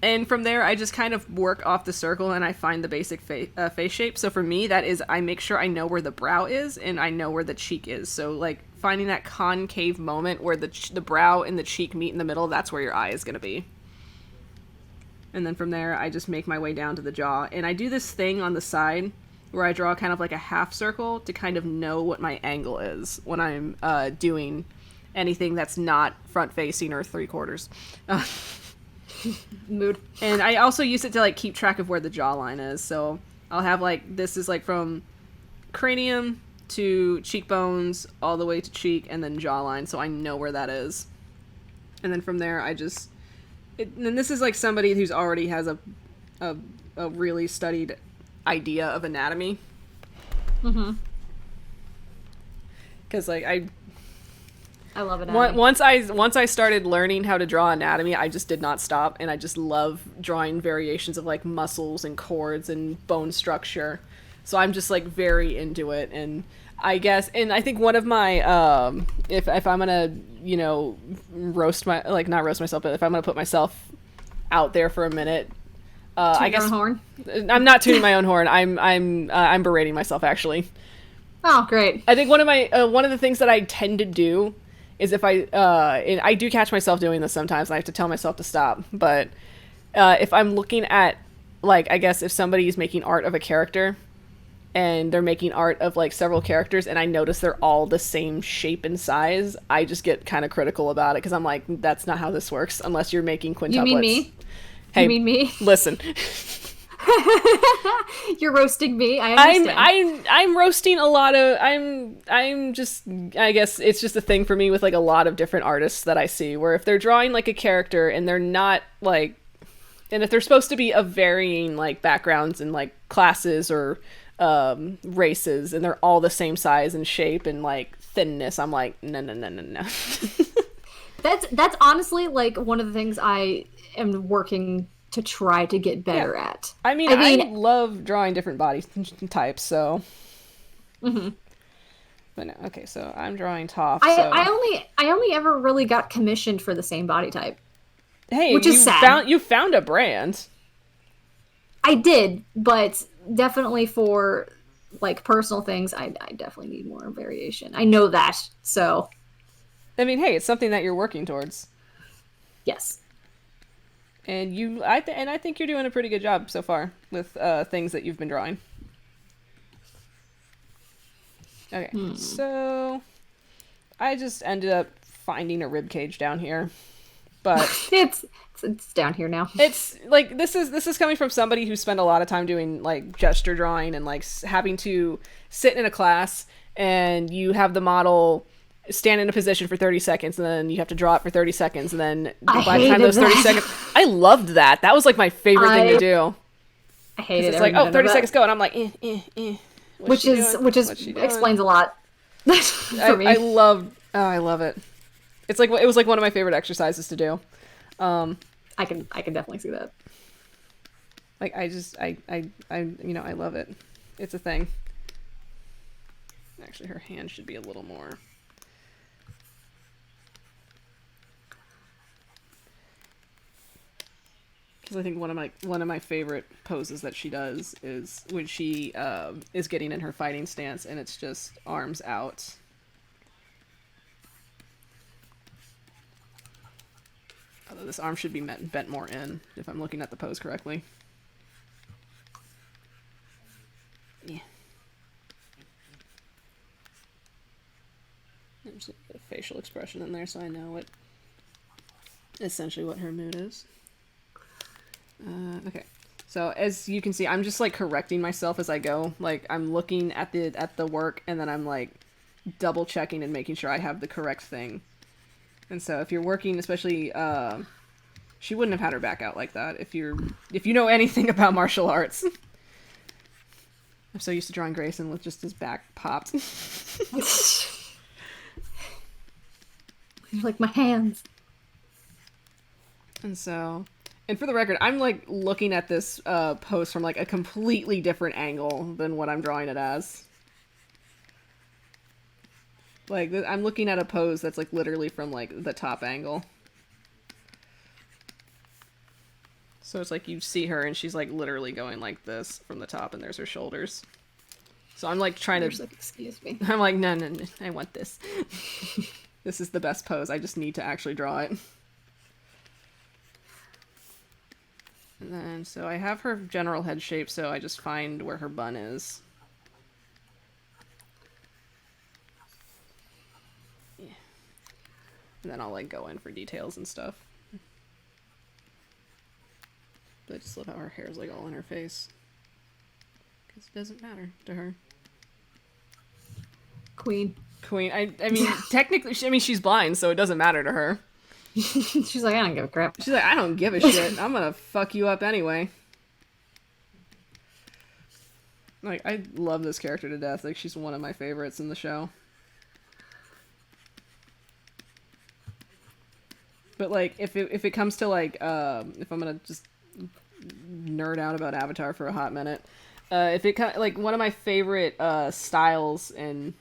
And from there, I just kind of work off the circle, and I find the basic face shape. So for me, that is, I make sure I know where the brow is, and I know where the cheek is. So, like, finding that concave moment where the brow and the cheek meet in the middle, that's where your eye is going to be. And then from there, I just make my way down to the jaw. And I do this thing on the side where I draw kind of like a half circle to kind of know what my angle is when I'm doing anything that's not front-facing or three-quarters. Mood. And I also use it to like keep track of where the jawline is. So I'll have like, this is like from cranium to cheekbones all the way to cheek and then jawline, so I know where that is. And then from there, and this is like somebody who's already has a really studied idea of anatomy. Mm-hmm. Because like I love anatomy. once I started learning how to draw anatomy, I just did not stop, and I just love drawing variations of like muscles and cords and bone structure. So I'm just like very into it, and I guess, and I think one of my if I'm gonna roast my not roast myself, but if I'm gonna put myself out there for a minute, I guess your own horn? I'm not tooting my own horn. I'm berating myself actually. Oh, great. I think one of the things that I tend to do is if and I do catch myself doing this sometimes, and I have to tell myself to stop. But if I'm looking at, like, I guess if somebody's making art of a character, and they're making art of like several characters, and I notice they're all the same shape and size, I just get kind of critical about it because I'm like, that's not how this works unless you're making quintuplets. You mean me? Hey, you mean me? Listen. You're roasting me. I understand. I'm roasting a lot of I'm just, I guess it's just a thing for me with like a lot of different artists that I see, where if they're drawing like a character and they're not like, and if they're supposed to be of varying like backgrounds and like classes or races, and they're all the same size and shape and like thinness, I'm like, no. That's honestly like one of the things I am working to try to get better at. I mean, I love drawing different body types, so. Mm-hmm. But no, okay, so I'm drawing Toph. I only ever really got commissioned for the same body type. Hey, which is sad. You found a brand. I did, but definitely for like personal things, I definitely need more variation. I know that, so. I mean, hey, it's something that you're working towards. Yes. And I think you're doing a pretty good job so far with things that you've been drawing. Okay, so I just ended up finding a rib cage down here, but it's down here now. It's like this is coming from somebody who spent a lot of time doing like gesture drawing and like having to sit in a class, and you have the model stand in a position for 30 seconds, and then you have to draw it for 30 seconds, and then by the time those 30 seconds, I loved that. That was like my favorite thing to do. I hated it. It's like, 30 seconds go, and I'm like, Which explains a lot for me. I love it. It's like, it was like one of my favorite exercises to do. I can definitely see that. Like, I love it. It's a thing. Actually, her hand should be a little more. Because I think one of my favorite poses that she does is when she is getting in her fighting stance, and it's just arms out. Although this arm should be bent more in, if I'm looking at the pose correctly. Yeah. I'm just gonna get a facial expression in there so I know essentially what her mood is. Okay, so as you can see, I'm just like correcting myself as I go. Like, I'm looking at the work, and then I'm like double checking and making sure I have the correct thing. And so if you're working, especially, she wouldn't have had her back out like that if you know anything about martial arts. I'm so used to drawing Grayson with just his back popped. Like my hands. And for the record, I'm like looking at this post from like a completely different angle than what I'm drawing it as. Like, I'm looking at a pose that's like literally from like the top angle. So it's like you see her and she's like literally going like this from the top, and there's her shoulders. So I'm like trying to. Like, excuse me. I'm like, no, I want this. This is the best pose. I just need to actually draw it. And then, so I have her general head shape, so I just find where her bun is. Yeah. And then I'll, like, go in for details and stuff. But I just love how her hair's, like, all in her face. Because it doesn't matter to her. Queen. I mean, technically, she's blind, so it doesn't matter to her. She's like, I don't give a crap. She's like, I don't give a shit. I'm gonna fuck you up anyway. Like, I love this character to death. Like, she's one of my favorites in the show. But, like, if it comes to, like, if I'm gonna just nerd out about Avatar for a hot minute, if it like, one of my favorite styles, and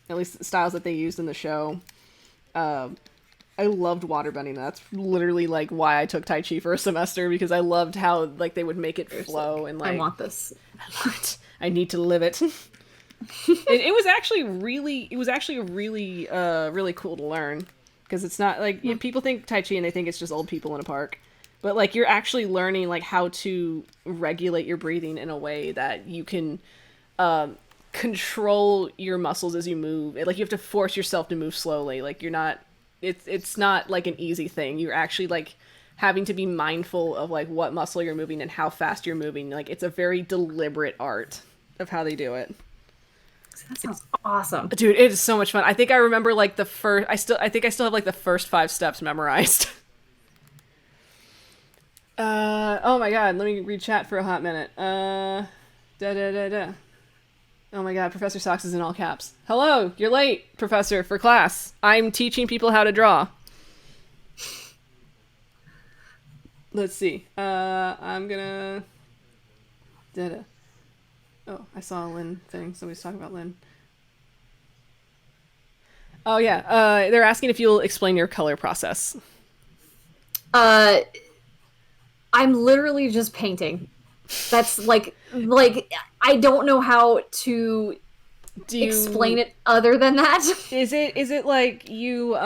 at least the styles that they used in the show, I loved waterbending. That's literally, like, why I took Tai Chi for a semester, because I loved how, like, they would make it flow, and, like... I want this. I love it. I need to live it. It was actually really cool to learn, because it's not, like, people think Tai Chi and they think it's just old people in a park. But, like, you're actually learning, like, how to regulate your breathing in a way that you can control your muscles as you move. Like, you have to force yourself to move slowly. Like, you're not... It's not, like, an easy thing. You're actually, like, having to be mindful of, like, what muscle you're moving and how fast you're moving. Like, it's a very deliberate art of how they do it. That sounds awesome. Dude, it is so much fun. I think I remember, like, I think I still have, like, the first 5 steps memorized. Oh my god, let me read chat for a hot minute. Oh my god, Professor Socks is in all caps. Hello, you're late, Professor, for class. I'm teaching people how to draw. Let's see. I'm gonna... Oh, I saw a Lynn thing. Somebody's talking about Lynn. Oh yeah, they're asking if you'll explain your color process. I'm literally just painting. That's like I don't know how to explain it other than that. Is it like you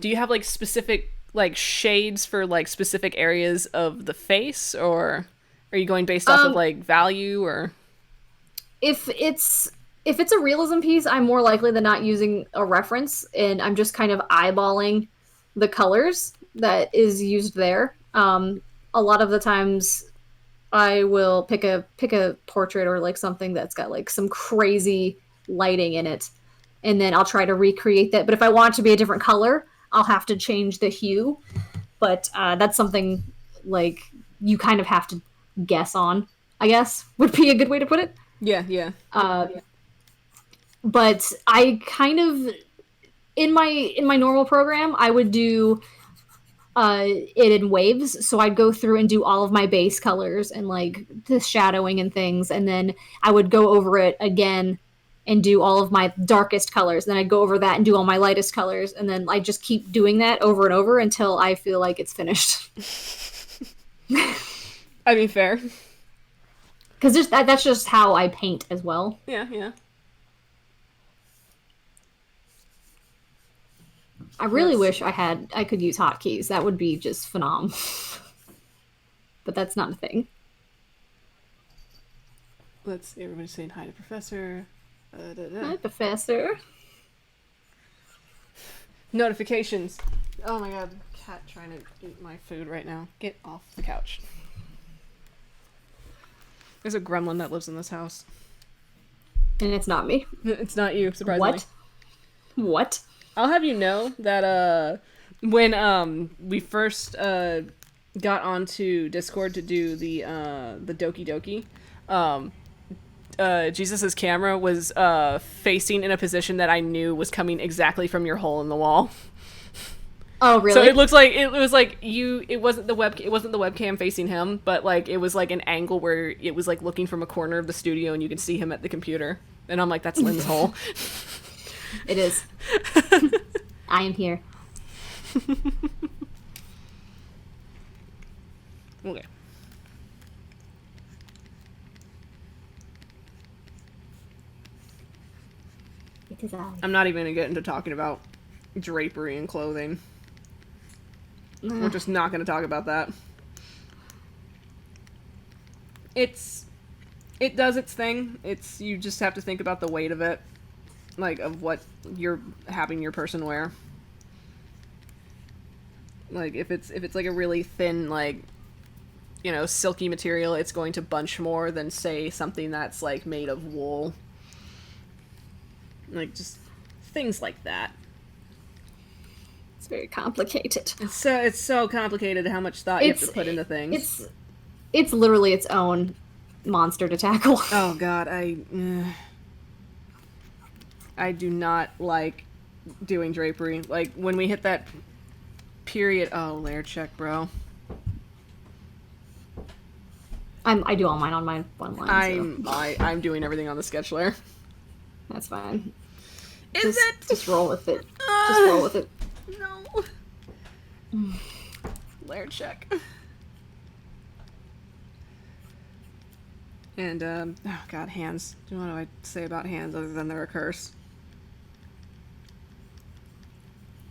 do you have, like, specific, like, shades for, like, specific areas of the face, or are you going based off of, like, value, or if it's a realism piece, I'm more likely than not using a reference, and I'm just kind of eyeballing the colors that is used there. A lot of the times I will pick a portrait or, like, something that's got, like, some crazy lighting in it, and then I'll try to recreate that. But if I want it to be a different color, I'll have to change the hue. But that's something, like, you kind of have to guess on, I guess, would be a good way to put it. Yeah. But I kind of, in my normal program, I would do it in waves. So I'd go through and do all of my base colors and, like, the shadowing and things, and then I would go over it again and do all of my darkest colors. Then I'd go over that and do all my lightest colors, and then I just keep doing that over and over until I feel like it's finished. I mean, fair. Because that's just how I paint as well. Yeah. I really wish I could use hotkeys. That would be just phenomenal. But that's not a thing. Let's see, everybody's saying hi to Professor. Hi, Professor. Notifications. Oh my god, cat trying to eat my food right now. Get off the couch. There's a gremlin that lives in this house. And it's not me. It's not you, surprisingly. What? I'll have you know that when we first got onto Discord to do the Doki Doki, Jesus's camera was facing in a position that I knew was coming exactly from your hole in the wall. Oh, really? So it looks like it was like it wasn't the webcam facing him, but, like, it was like an angle where it was, like, looking from a corner of the studio and you could see him at the computer. And I'm like, that's Lynn's hole. It is. I am here. Okay. It is I. I'm not even gonna get into talking about drapery and clothing. We're just not gonna talk about that. It does its thing. You just have to think about the weight of it. Like, of what you're having your person wear. Like, if it's like a really thin, like, you know, silky material, it's going to bunch more than, say, something that's, like, made of wool. Like, just things like that. very complicated. It's so complicated how much thought you have to put into things. It's literally its own monster to tackle. Oh god, I do not like doing drapery. Like, when we hit that period... Oh, layer check, bro. I do all mine on my one line. I'm doing everything on the sketch layer. That's fine. Just roll with it. Just roll with it. No. Layer check. And, oh god, hands. What do I say about hands other than they're a curse?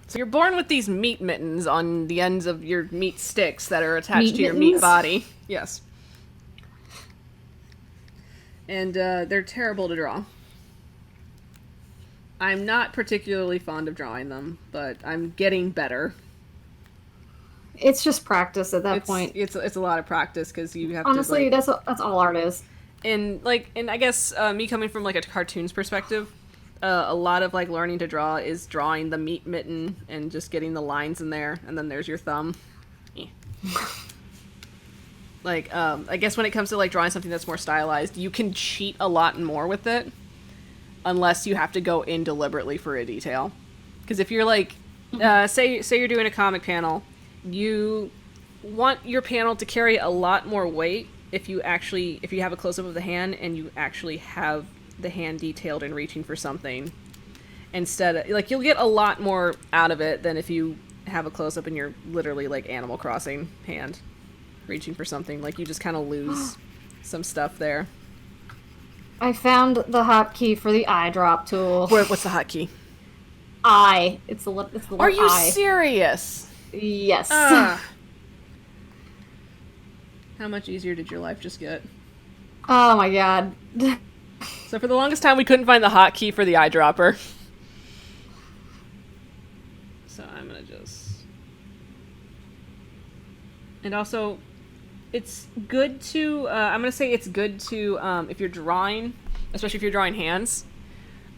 So you're born with these meat mittens on the ends of your meat sticks that are attached to your meat body. Yes. And, they're terrible to draw. I'm not particularly fond of drawing them, but I'm getting better. It's just practice at that point. It's a lot of practice, because you have honestly, to... Honestly, that's all art is. And I guess me coming from like a cartoons perspective, a lot of like learning to draw is drawing the meat mitten and just getting the lines in there, and then there's your thumb. Like, I guess when it comes to like drawing something that's more stylized, you can cheat a lot more with it, unless you have to go in deliberately for a detail. Because if you're like, say you're doing a comic panel, you want your panel to carry a lot more weight if you have a close-up of the hand and you actually have the hand detailed and reaching for something, instead of, like, you'll get a lot more out of it than if you have a close-up and you're literally like Animal Crossing hand reaching for something. Like, you just kind of lose some stuff there. I found the hotkey for the eyedrop tool. What's the hotkey? I. It's the letter I. Are you serious? Yes. How much easier did your life just get? Oh my god. So for the longest time, we couldn't find the hotkey for the eyedropper. So I'm gonna just... And also, it's good to... I'm gonna say it's good to, if you're drawing, especially if you're drawing hands,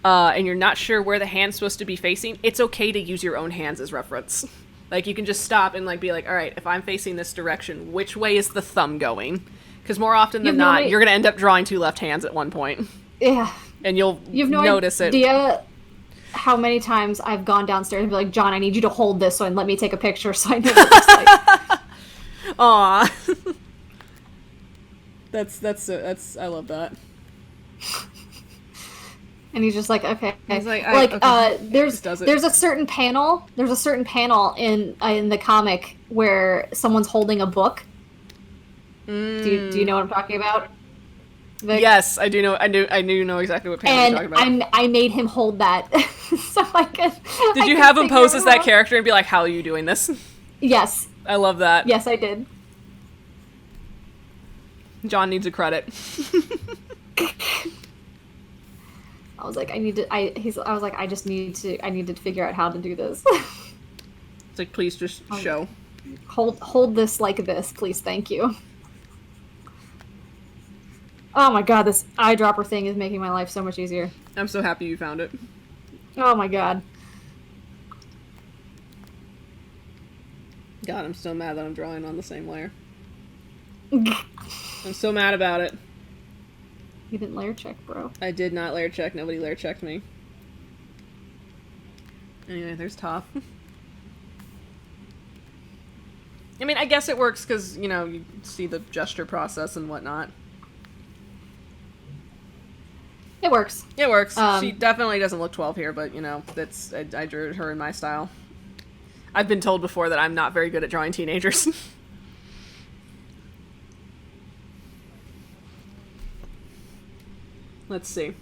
and you're not sure where the hand's supposed to be facing, it's okay to use your own hands as reference. Like, you can just stop and, like, be like, all right, if I'm facing this direction, which way is the thumb going? Because more often than not, you're going to end up drawing two left hands at one point. Yeah. And you'll notice it. You have no idea how many times I've gone downstairs and be like, John, I need you to hold this and let me take a picture so I know what it looks like. Aw. That's I love that. And he's just like, okay. He's like, okay. There's a certain panel. There's a certain panel in the comic where someone's holding a book. Do you know what I'm talking about? Yes, I do know. I do know exactly what panel you're talking about. I made him hold that, so I could. Did you have him pose as that character and be like, "How are you doing this?" Yes. I love that. Yes, I did. John needs a credit. I was like, I need to figure out how to do this. It's like, please just show. Hold this like this, please, thank you. Oh my god, this eyedropper thing is making my life so much easier. I'm so happy you found it. Oh my god. God, I'm so mad that I'm drawing on the same layer. I'm so mad about it. You didn't layer check, bro. I did not layer check. Nobody layer checked me. Anyway, there's Toph. I mean, I guess it works because, you know, you see the gesture process and whatnot. It works. It works. She definitely doesn't look 12 here, but, you know, I drew her in my style. I've been told before that I'm not very good at drawing teenagers. Let's see.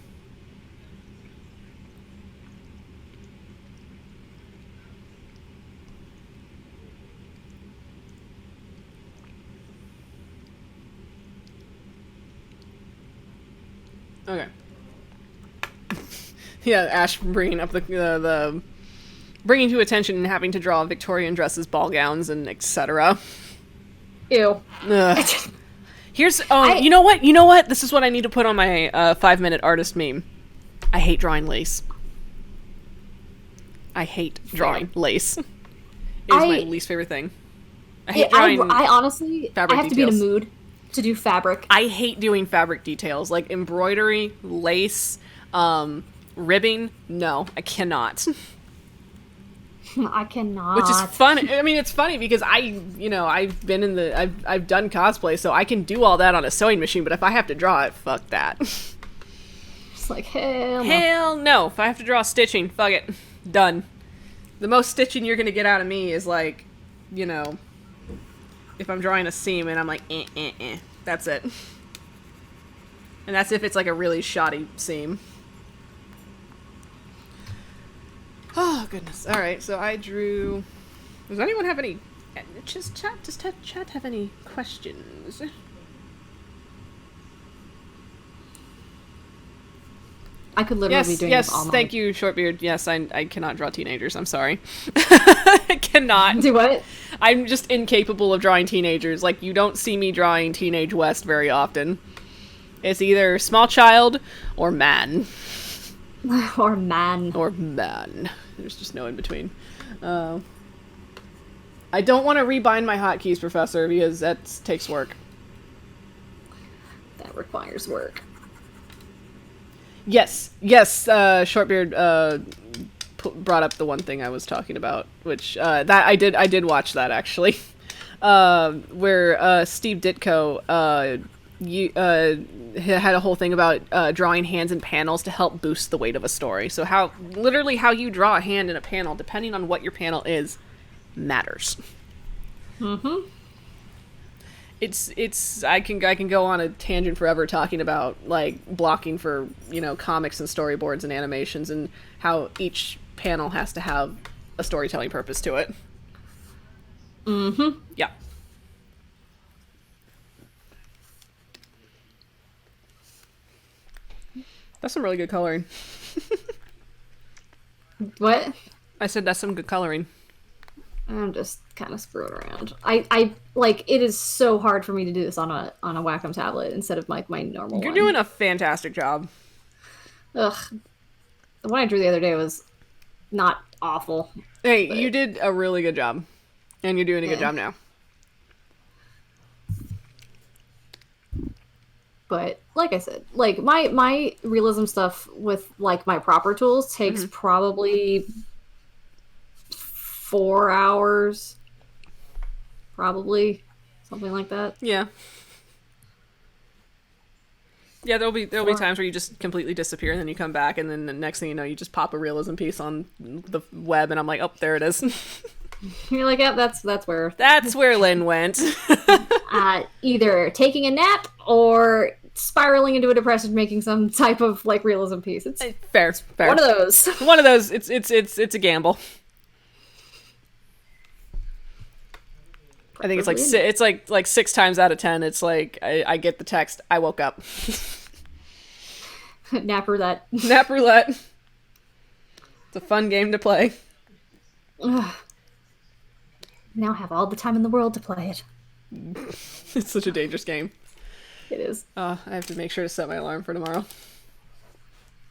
Okay. Yeah, Ash bringing up the bringing to attention and having to draw Victorian dresses, ball gowns, and etc. Ew. Here's you know what? This is what I need to put on my 5-minute artist meme. I hate drawing lace. I hate drawing lace. is my least favorite thing. I hate drawing I honestly, I fabric have to be in a details. mood to do fabric. I hate doing fabric details, like embroidery, lace, ribbing. No, I cannot. I cannot. Which is fun. I mean, it's funny because I've been in I've done cosplay, so I can do all that on a sewing machine. But if I have to draw it, fuck that. It's like, hell no. Hell no. If I have to draw stitching, fuck it. Done. The most stitching you're gonna get out of me is like, if I'm drawing a seam and I'm like, that's it. And that's if it's like a really shoddy seam. Oh, goodness. All right, so I drew... Does anyone have any... Does chat have any questions? I could literally be doing this all Yes, night. thank you, Shortbeard. Yes, I cannot draw teenagers. I'm sorry. I cannot. Do what? I'm just incapable of drawing teenagers. Like, you don't see me drawing Teenage West very often. It's either small child or man. Or man. Or man. There's just no in between. I don't want to rebind my hotkeys, Professor, because that takes work. That requires work. Yes, Shortbeard brought up the one thing I was talking about, which that I did watch that actually, where Steve Ditko had a whole thing about drawing hands in panels to help boost the weight of a story. So how you draw a hand in a panel, depending on what your panel is, matters. Mm-hmm. It's I can go on a tangent forever talking about like blocking for comics and storyboards and animations and how each panel has to have a storytelling purpose to it. Mm-hmm. Yeah. That's some really good coloring. What? I said that's some good coloring. I'm just kind of screwing around. I like it is so hard for me to do this on a Wacom tablet instead of like my normal You're one. doing a fantastic job. Ugh. The one I drew the other day was not awful. Hey, you did a really good job. And you're doing a good job now. But like I said, like my realism stuff with like my proper tools takes probably 4 hours. Probably. Something like that. Yeah. Yeah, there'll be times where you just completely disappear and then you come back and then the next thing you know you just pop a realism piece on the web and I'm like, oh, there it is. You're like, yeah, that's where Lynn went. either taking a nap or spiraling into a depression, making some type of like realism piece. It's fair. one of those. One of those. It's a gamble. I think it's like 6 times out of 10. It's like I get the text. I woke up. Nap roulette. Nap roulette. It's a fun game to play. Ugh. Now have all the time in the world to play it. It's such a dangerous game. It is. I have to make sure to set my alarm for tomorrow.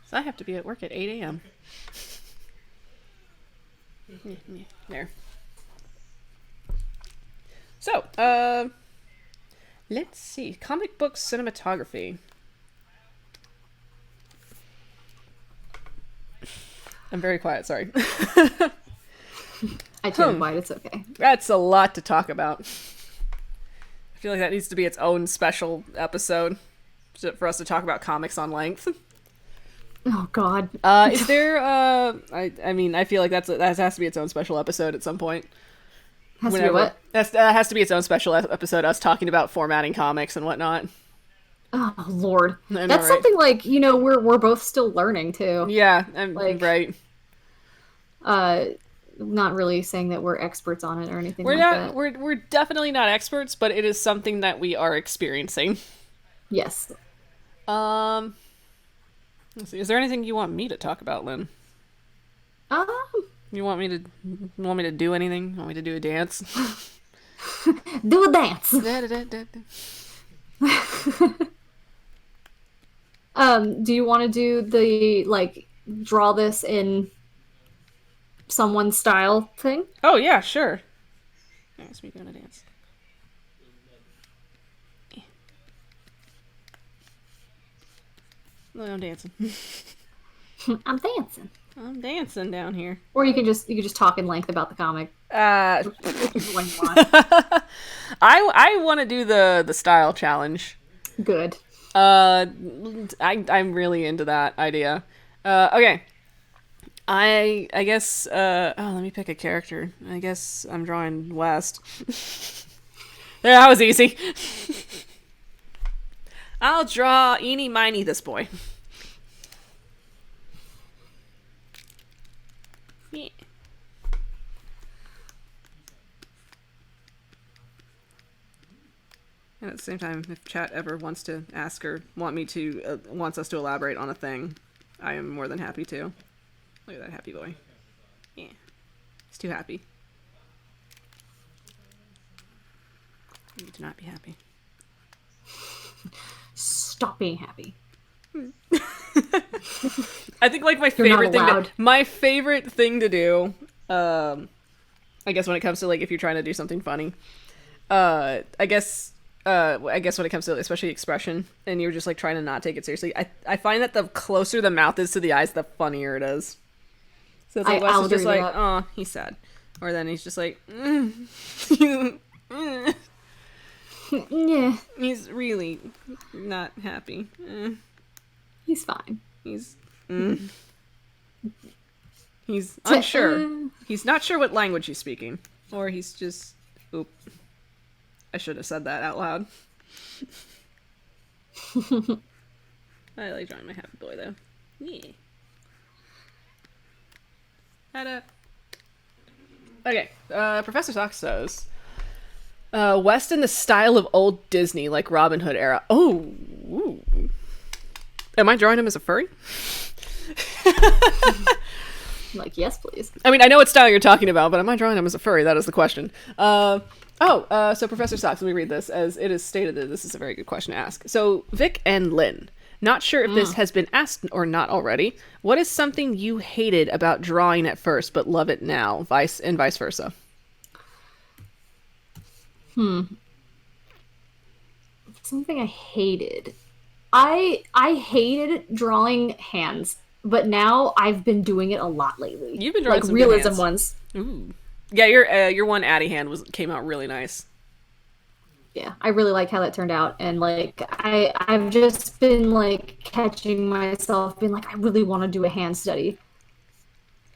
So I have to be at work at 8 a.m. There. So, let's see. Comic book cinematography. I'm very quiet, sorry. I turned white, it's okay. That's a lot to talk about. I feel like that needs to be its own special episode for us to talk about comics on length. Oh God. Is there I mean I feel like that has to be its own special episode at some point. Has to be what? That has to be its own special episode, us talking about formatting comics and whatnot. Oh Lord. I know, That's right? something like, we're both still learning too. Yeah, I'm Like, right. Not really saying that we're experts on it or anything We're like not that. we're definitely not experts, but it is something that we are experiencing. Yes. Let's see. Is there anything you want me to talk about, Lynn? You want me to do anything? Want me to do a dance? Do a dance. Do you want to do the draw this in someone's style thing? Oh yeah, sure. That's me doing a dance. Look, I'm dancing. I'm dancing. I'm dancing down here. Or you can just talk in length about the comic. Whichever one you want. I want to do the style challenge. Good. I'm really into that idea. Okay. I guess let me pick a character. I guess I'm drawing West. Yeah, that was easy. I'll draw Eeny Miny this boy. Yeah. And at the same time, if chat ever wants to ask or wants us to elaborate on a thing, I am more than happy to. Look at that happy boy. Yeah. He's too happy. You need to not be happy. Stop being happy. I think like my favorite thing to do, I guess when it comes to like if you're trying to do something funny, I guess when it comes to especially expression and you're just like trying to not take it seriously, I find that the closer the mouth is to the eyes, the funnier it is. So it's like Wes is just like, oh, he's sad, or then he's just like, Yeah. He's really not happy. He's fine. He's unsure. He's not sure what language he's speaking. Or he's just... Oop. I should have said that out loud. I like drawing my happy boy, though. Yeah. Ta-da. Okay. Professor Sox says... West in the style of old Disney, like Robin Hood era. Oh, ooh. Am I drawing him as a furry? Like, yes, please. I mean, I know what style you're talking about, but am I drawing him as a furry? That is the question. So Professor Sox, let me read this, as it is stated that this is a very good question to ask. So, Vic and Lynn, not sure if this has been asked or not already. What is something you hated about drawing at first, but love it now, vice versa? Something I hated. I hated drawing hands, but now I've been doing it a lot lately. You've been drawing like some realism hands. ones. Ooh. Yeah, your one Addie hand came out really nice. Yeah, I really like how that turned out, and like I've just been like catching myself being like, I really want to do a hand study.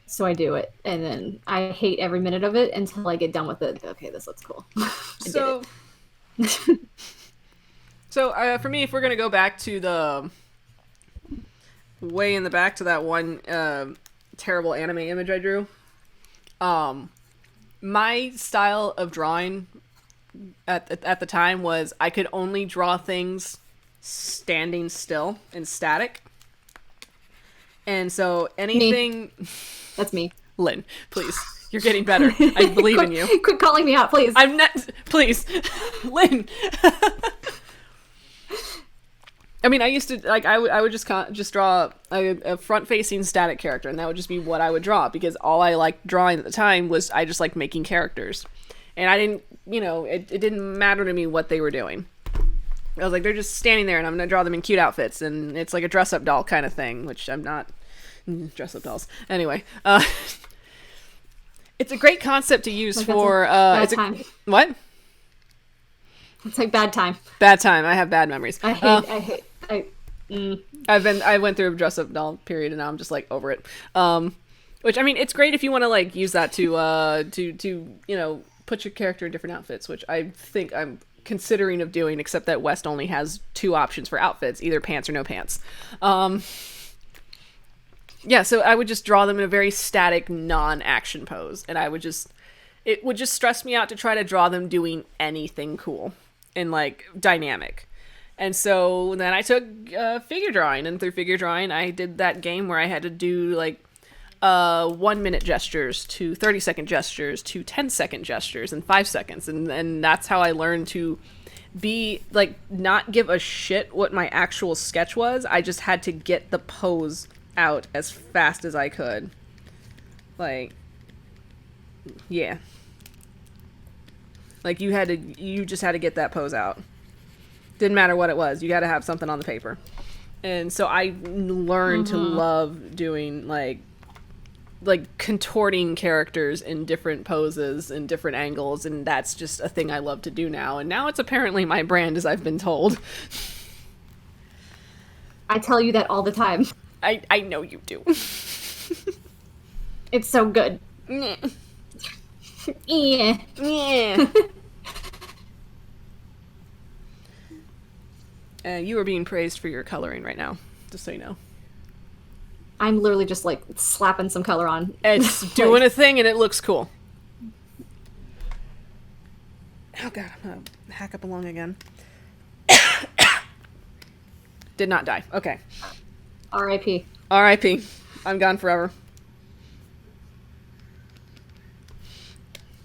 So I do it, and then I hate every minute of it until I get done with it. Okay, this looks cool. So for me, if we're gonna go back to the way in the back to that one terrible anime image I drew, my style of drawing at the time was I could only draw things standing still and static, and so anything. That's me. Lynn, please. You're getting better. I believe in you. Quit calling me out, please. I'm not... Please. Lynn. I mean, I used to... Like, I would just draw a front-facing static character, and that would just be what I would draw, because all I liked drawing at the time was I just liked making characters. And I didn't... it didn't matter to me what they were doing. I was like, they're just standing there, and I'm going to draw them in cute outfits, and it's like a dress-up doll kind of thing, which I'm not... Dress-up dolls. Anyway, it's a great concept to use like for bad time. What? It's like bad time. Bad time. I have bad memories. I went through a dress-up doll period, and now I'm just like over it. Which I mean, it's great if you want to like use that to put your character in different outfits, which I think I'm considering of doing. Except that West only has 2 options for outfits: either pants or no pants. Yeah, so I would just draw them in a very static, non-action pose, and it would just stress me out to try to draw them doing anything cool and, like, dynamic. And so then I took figure drawing, and through figure drawing, I did that game where I had to do, like, 1-minute gestures to 30-second gestures to 10-second gestures in 5 seconds, and that's how I learned to be, like, not give a shit what my actual sketch was. I just had to get the pose out as fast as I could. Like, yeah. Like you just had to get that pose out. Didn't matter what it was. You got to have something on the paper. And so I learned to love doing like contorting characters in different poses and different angles, and that's just a thing I love to do now. And now it's apparently my brand, as I've been told. I tell you that all the time. I know you do. It's so good. Yeah. Yeah. Yeah. You are being praised for your coloring right now, just so you know. I'm literally just like slapping some color on. It's doing a thing and it looks cool. Oh god, I'm gonna hack up a lung again. Did not die. Okay. R.I.P. R.I.P. I'm gone forever.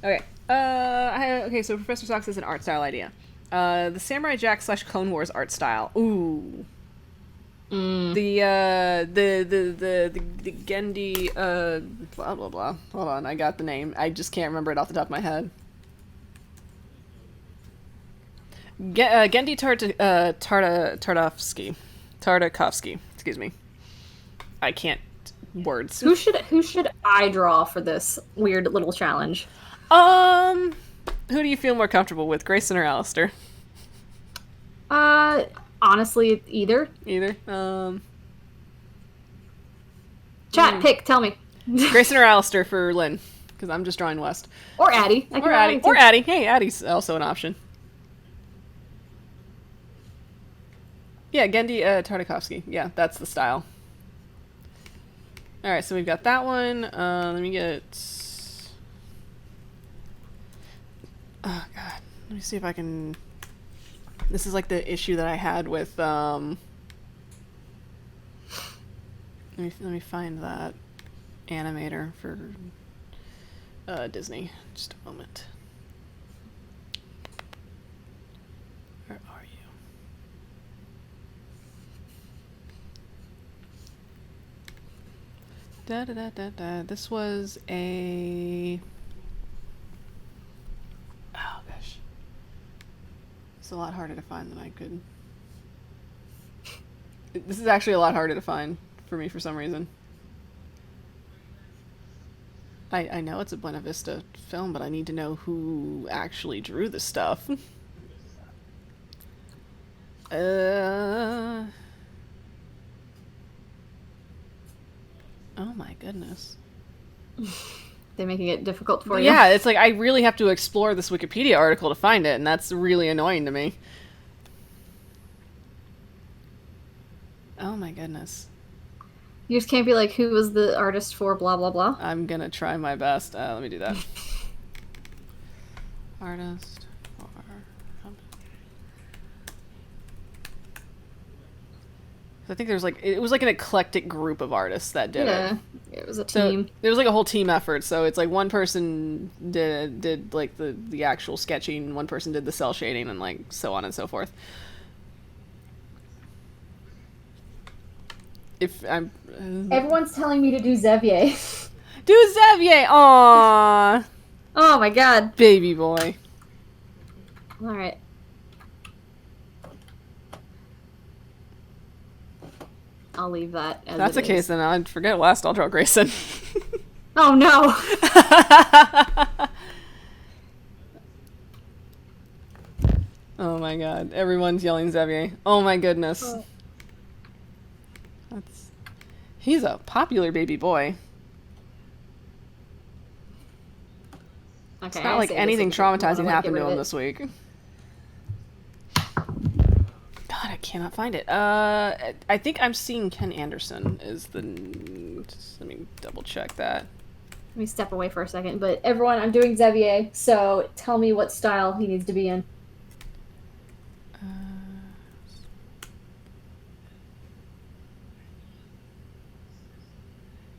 Okay. Okay, so Professor Socks has an art style idea. The Samurai Jack / Clone Wars art style. Ooh. The Gendy, blah, blah, blah. Hold on, I got the name. I just can't remember it off the top of my head. Gendy Tartakovsky. Excuse me. I can't words. Who should I draw for this weird little challenge? Who do you feel more comfortable with, Grayson or Alistair? Honestly, either. Either. Chat, pick, tell me. Grayson or Alistair for Lynn, because I'm just drawing West. Or Addie. Or Addie. Or Addie. Hey, Addie's also an option. Yeah, Gendy Tartakovsky. Yeah, that's the style. Alright, so we've got that one. Let me get... Oh, God. Let me see if I can... This is like the issue that I had with... Let me find that animator for Disney. Just a moment. Where are you? Da da da da da. This was a... Oh gosh. It's a lot harder to find than I could. This is actually a lot harder to find for me for some reason. I know it's a Buena Vista film, but I need to know who actually drew the stuff. Oh my goodness. They're making it difficult for you. Yeah, it's like I really have to explore this Wikipedia article to find it, and that's really annoying to me. Oh my goodness. You just can't be like, who was the artist for blah, blah, blah? I'm gonna try my best. Let me do that. Artist for... I think there's like... It was like an eclectic group of artists that did it. It was a team. So it was like a whole team effort. So it's like one person did like the actual sketching, one person did the cell shading, and like so on and so forth. If I'm... Everyone's telling me to do Xavier. Do Xavier! Aww! Oh my god. Baby boy. Alright. I'll leave that as That's it the case, is. then I'd forget last. I'll draw Grayson. Oh no! Oh my god. Everyone's yelling Xavier. Oh my goodness. Oh. He's a popular baby boy. Okay, It's not like anything traumatizing happened to him this week. God, I cannot find it. I think I'm seeing Ken Anderson is the... Let me double check that. Let me step away for a second. But everyone, I'm doing Xavier, so tell me what style he needs to be in.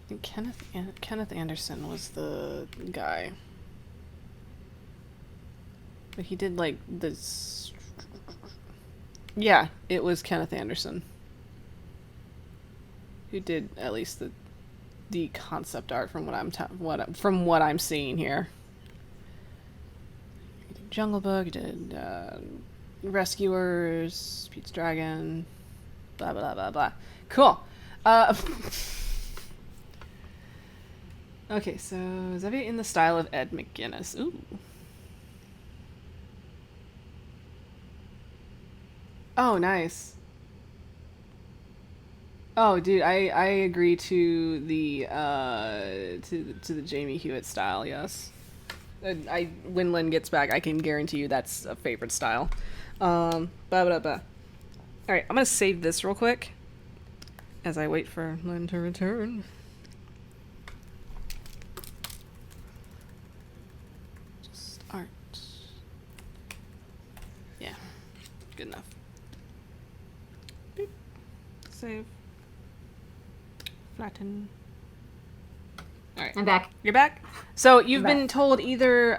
I think Kenneth Anderson was the guy. But he did like this... Yeah, it was Kenneth Anderson. Who did at least the concept art from what I'm seeing here. Jungle Book, you did Rescuers, Pete's Dragon, blah blah blah blah. Cool. Okay, so Zevia in the style of Ed McGuinness. Ooh. Oh, nice. Oh, dude, I agree to the to the Jamie Hewitt style. Yes, when Lynn gets back, I can guarantee you that's a favorite style. Blah blah blah. All right, I'm gonna save this real quick as I wait for Lynn to return. Just art. Yeah, good enough. Beep. Save. Flatten. All right. I'm back. You're back. So you've I'm been back. told either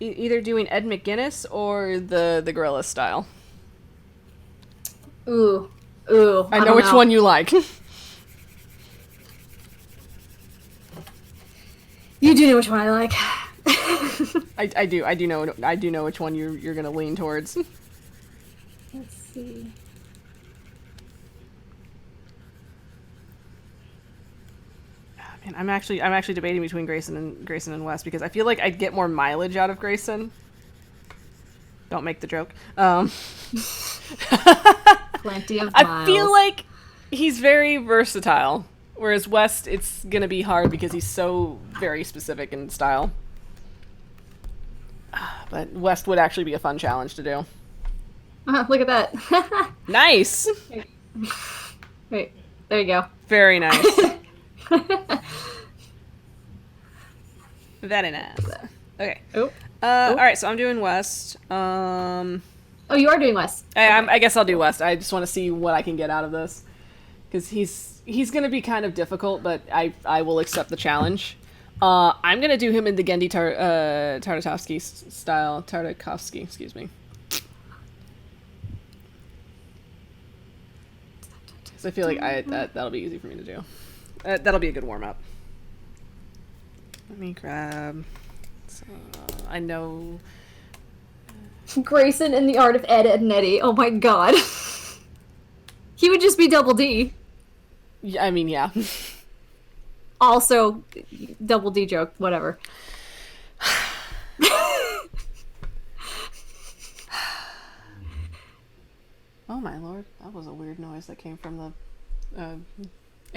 either doing Ed McGuinness or the gorilla style. Ooh. I know don't which one you like. You do know which one I like. I do know which one you're gonna lean towards. Let's see. Man, I'm actually debating between Grayson and Wes because I feel like I'd get more mileage out of Grayson. Don't make the joke. Plenty of miles. I feel like he's very versatile, whereas West, it's gonna be hard because he's so very specific in style. But West would actually be a fun challenge to do. Look at that. Nice. Wait, there you go. Very nice. Very nice. Okay. Oh. All right. So I'm doing West. Oh, you are doing West. I guess I'll do West. I just want to see what I can get out of this because he's gonna be kind of difficult, but I will accept the challenge. I'm gonna do him in the Gendy Tartakovsky style. Tartakovsky, excuse me. So I feel like that'll be easy for me to do. That'll be a good warm up. Let me grab. So, I know. Grayson in the art of Ed, Ed and Eddie. Oh my god. He would just be Double D. Yeah, I mean, yeah. Also, Double D joke, whatever. Oh my lord, that was a weird noise that came from the The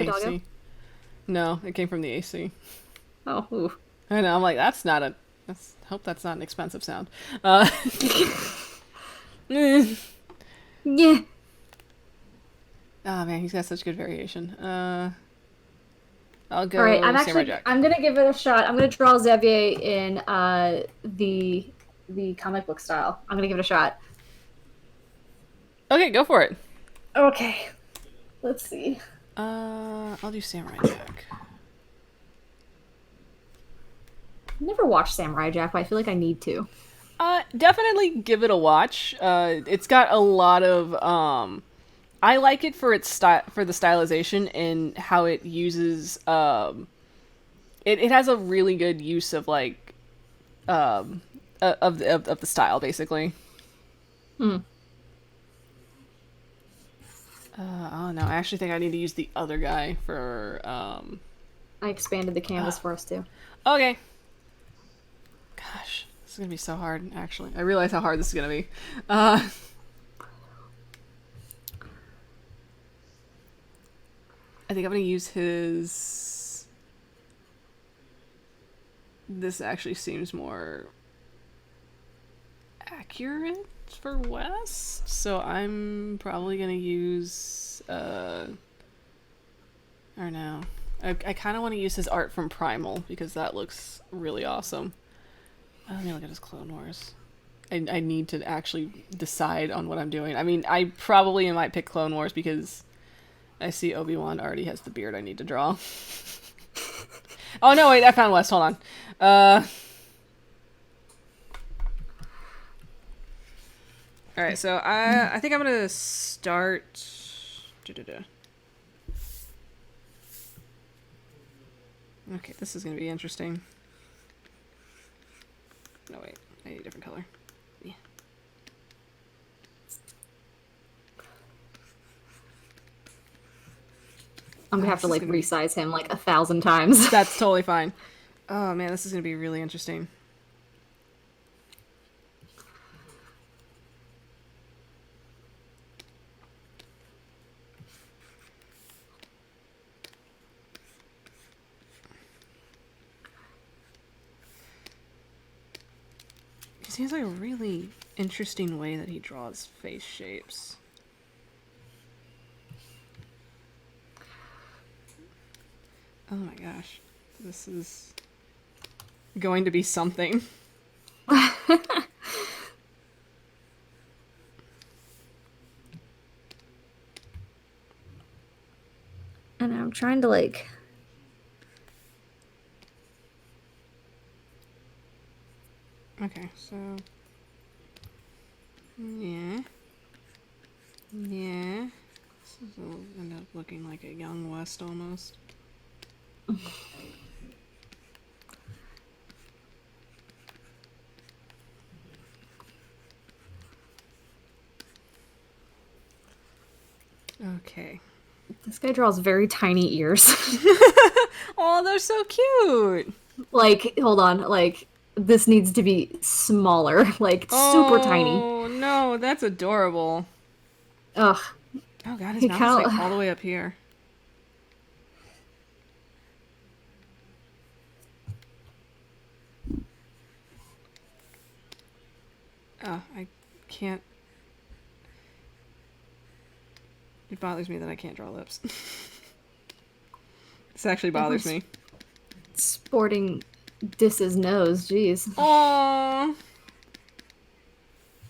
doggo? AC. No, it came from the AC. Oh, ooh. I know. I'm like, hope that's not an expensive sound. Yeah. Oh man, he's got such good variation. I'll go. All right, Samurai Jack. I'm gonna give it a shot. I'm gonna draw Xavier in the comic book style. I'm gonna give it a shot. Okay, go for it. Okay. Let's see. I'll do Samurai Jack. I've never watched Samurai Jack, but I feel like I need to. Definitely give it a watch. It's got a lot of I like it for its for the stylization and how it uses it has a really good use of like of the style basically. Hmm. Oh no, I actually think I need to use the other guy for I expanded the canvas for us too. Okay. Gosh, this is gonna be so hard, actually. I realize how hard this is gonna be. I think I'm gonna use his... This actually seems more accurate for West, so I'm probably gonna use I don't know. I kind of want to use his art from Primal because that looks really awesome. Let me look at his Clone Wars. I need to actually decide on what I'm doing. I mean, I probably might pick Clone Wars because I see Obi-Wan already has the beard I need to draw. Oh no, wait, I found West. Hold on. Alright, so I think I'm gonna start... Okay, this is gonna be interesting. No, wait. I need a different color. Yeah. I'm gonna have to this is like gonna be- resize him like 1,000 times. That's totally fine. Oh man, this is gonna be really interesting. He has like a really interesting way that he draws face shapes. Oh my gosh. This is going to be something. And I'm trying to like... Okay, so... Yeah. Yeah. This will end up looking like a Young West almost. Okay. This guy draws very tiny ears. Oh, they're so cute! Like, hold on, like, this needs to be smaller. Like, super tiny. Oh, no, that's adorable. Ugh. Oh god, his He mouth is like kinda- all the way up here. Oh, I can't... It bothers me that I can't draw lips. This actually bothers me. Sporting Dis's nose, jeez. Oh,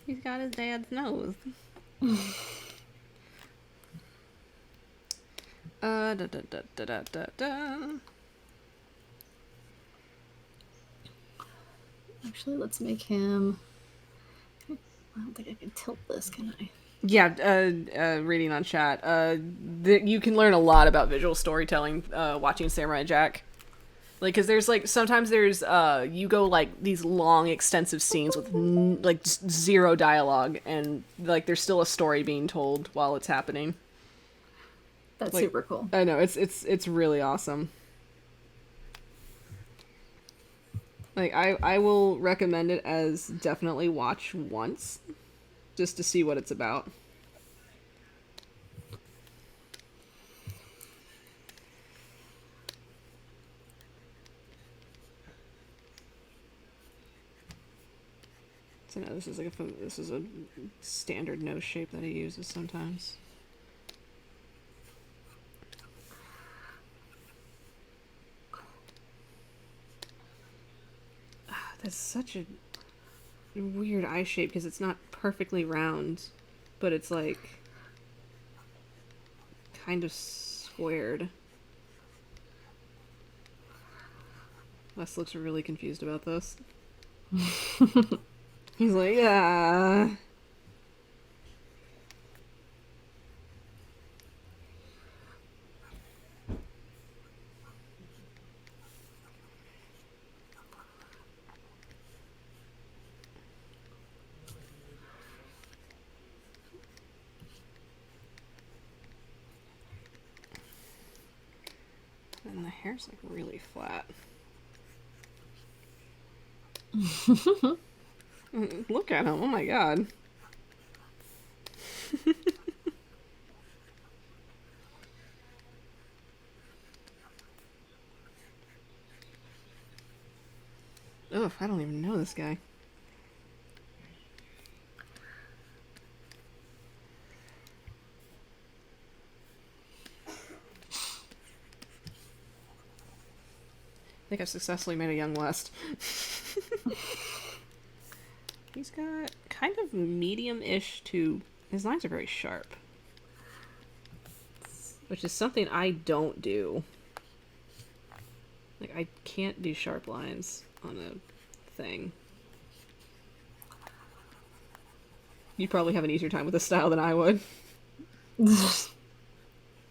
he's got his dad's nose. Da da da da da da da. Actually, let's make him... I don't think I can tilt this, can I? Yeah, reading on chat. You can learn a lot about visual storytelling watching Samurai Jack. Like, cause there's like sometimes there's you go like these long extensive scenes with like just zero dialogue, and like there's still a story being told while it's happening. That's Like, super cool. I know it's really awesome. Like I will recommend it as definitely watch once, just to see what it's about. So no, this is like this is a standard nose shape that he uses sometimes. Ah, that's such a weird eye shape because it's not perfectly round, but it's like kind of squared. Les looks really confused about this. He's like, ah. And the hair's like really flat. Look at him, oh my god. Ugh, I don't even know this guy. I think I've successfully made a Young West. He's got kind of medium-ish to... His lines are very sharp. Which is something I don't do. Like, I can't do sharp lines on a thing. You probably have an easier time with this style than I would.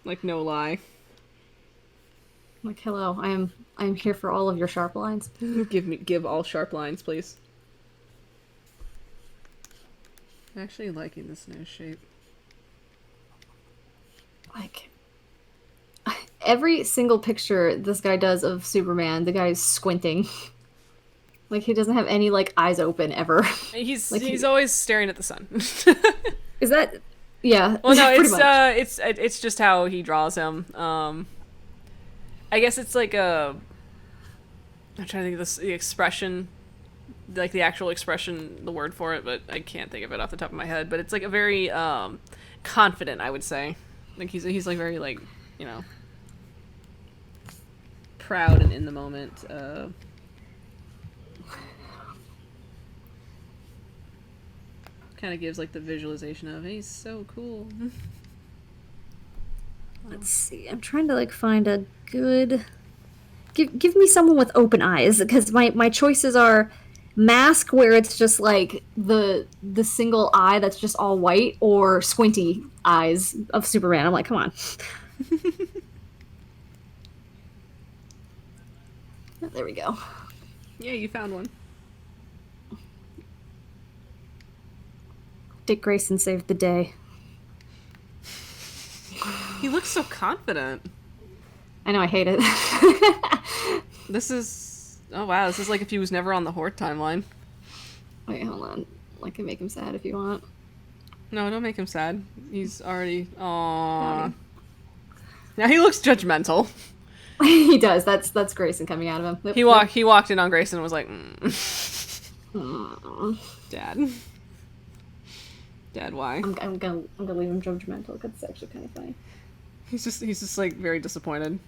Like, no lie. Like, hello, I am here for all of your sharp lines. Give all sharp lines, please. Actually liking this nose shape. Like, every single picture this guy does of Superman, the guy's squinting. Like, he doesn't have any, like, eyes open ever. He's Like, he's always staring at the sun. Is that... Yeah. Well, no, pretty much. it's just how he draws him. I guess it's like a. I'm trying to think of the expression, like the actual expression, the word for it, but I can't think of it off the top of my head. But it's like a very confident, I would say. Like he's like very like, you know, proud and in the moment. Kind of gives like the visualization of he's so cool. Let's see. I'm trying to like find a good. Give me someone with open eyes, because my choices are Mask, where it's just like the single eye that's just all white, or squinty eyes of Superman. I'm like, come on. Oh, there we go. Yeah, you found one. Dick Grayson saved the day. He looks so confident. I know, I hate it. This is... Oh, wow. This is like if he was never on the Horde timeline. Wait, hold on. I can make him sad if you want. No, don't make him sad. He's already... Aww. Now he looks judgmental. He does. That's Grayson coming out of him. Yep, He walked in on Grayson and was like, Dad. Dad, why? I'm gonna leave him judgmental because it's actually kind of funny. He's just like very disappointed.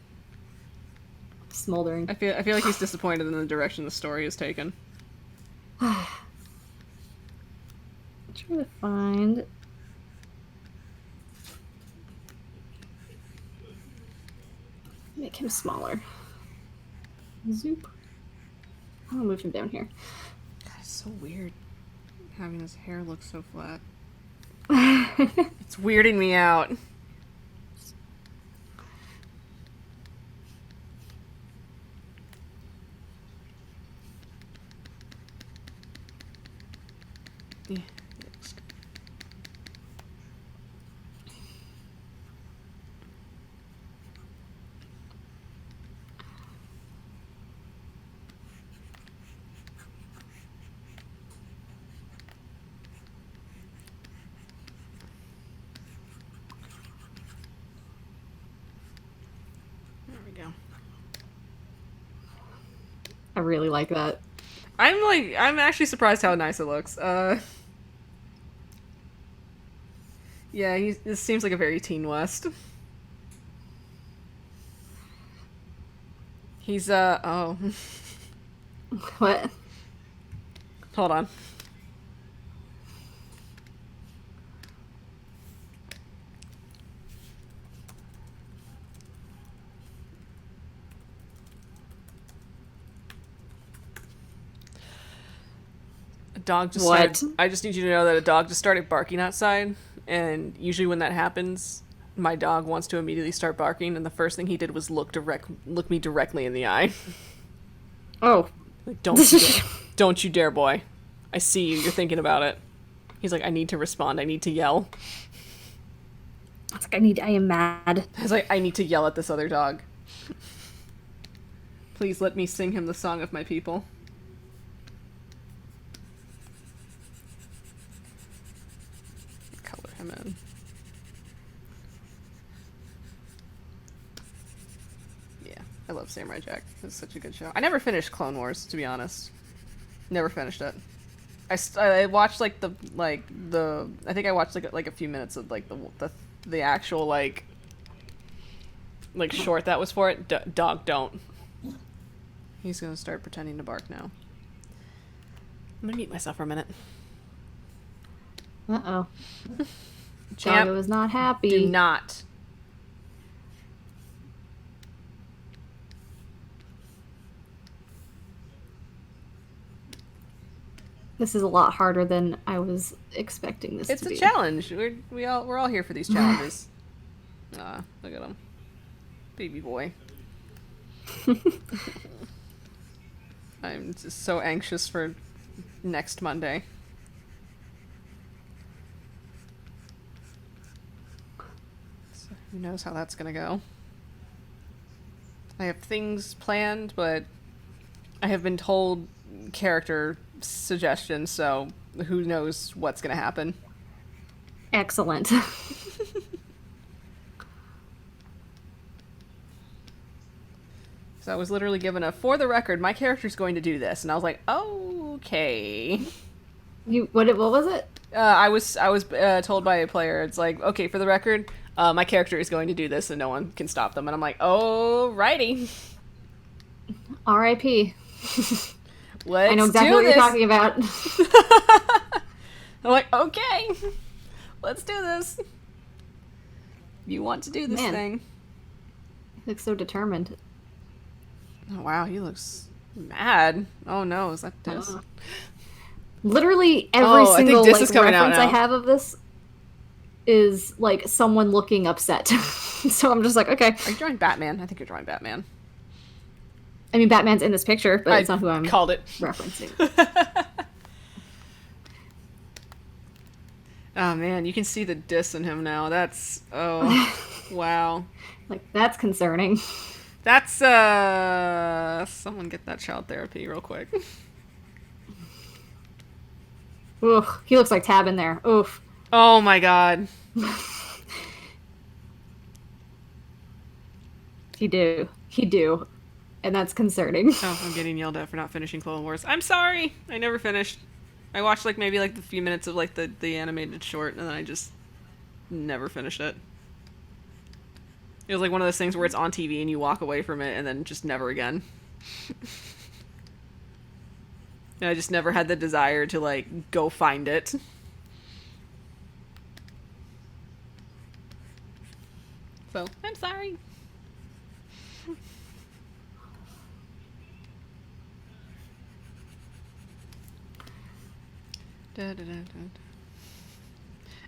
Smoldering. I feel like he's disappointed in the direction the story is taken. I'm trying to find. Make him smaller. Zoop. I'll move him down here. God, it's so weird having his hair look so flat. It's weirding me out. Yeah. I really like that. I'm actually surprised how nice it looks. Yeah, this seems like a very Teen West. He's oh. What? Hold on. A dog just started, I just need you to know that a dog just started barking outside, and usually when that happens, my dog wants to immediately start barking, and the first thing he did was look me directly in the eye. Oh. Like, don't you dare, boy. I see you. You're thinking about it. He's like, I need to respond. I need to yell. It's like, I am mad. I was like, I need to yell at this other dog. Please let me sing him the song of my people. Color him in. Yeah, I love Samurai Jack. It's such a good show. I never finished Clone Wars, to be honest. Never finished it. I watched like I think I watched like a few minutes of like the actual like short that was for it. Dog, don't. He's gonna start pretending to bark now. I'm gonna mute myself for a minute. Uh-oh. Champ, Doggo is not happy. do not. This is a lot harder than I was expecting this to be. It's a challenge. We're all here for these challenges. Look at him. Baby boy. I'm just so anxious for next Monday. Who knows how that's gonna go. I have things planned, but I have been told character suggestions, so who knows what's gonna happen. Excellent. So I was literally given a, for the record, my character's going to do this, and I was like, okay. What was it? I was told by a player, it's like, okay, for the record, my character is going to do this, and no one can stop them. And I'm like, alrighty. R.I.P. Let's I know exactly do what this. you're talking about. I'm like, okay, let's do this. You want to do this Man. thing. He looks so determined. Oh, wow, he looks mad. Oh, no, is that Dis? Literally every Oh, I think single Dis is coming out reference I now. have of this is like someone looking upset. So I'm just like, okay. Are you drawing Batman? I think you're drawing Batman. I mean, Batman's in this picture, but it's not who I'm called it. referencing. Oh, man, you can see the Dis in him now. That's, oh, wow. Like, that's concerning. That's, someone get that child therapy real quick. Oof, he looks like Tab in there. Oof. Oh my god. He do. And that's concerning. Oh, I'm getting yelled at for not finishing Clone Wars. I'm sorry! I never finished. I watched, like, maybe, like, the few minutes of, like, the animated short, and then I just never finished it. It was like one of those things where it's on TV and you walk away from it and then just never again. And I just never had the desire to, like, go find it. So, I'm sorry. Da, da, da, da.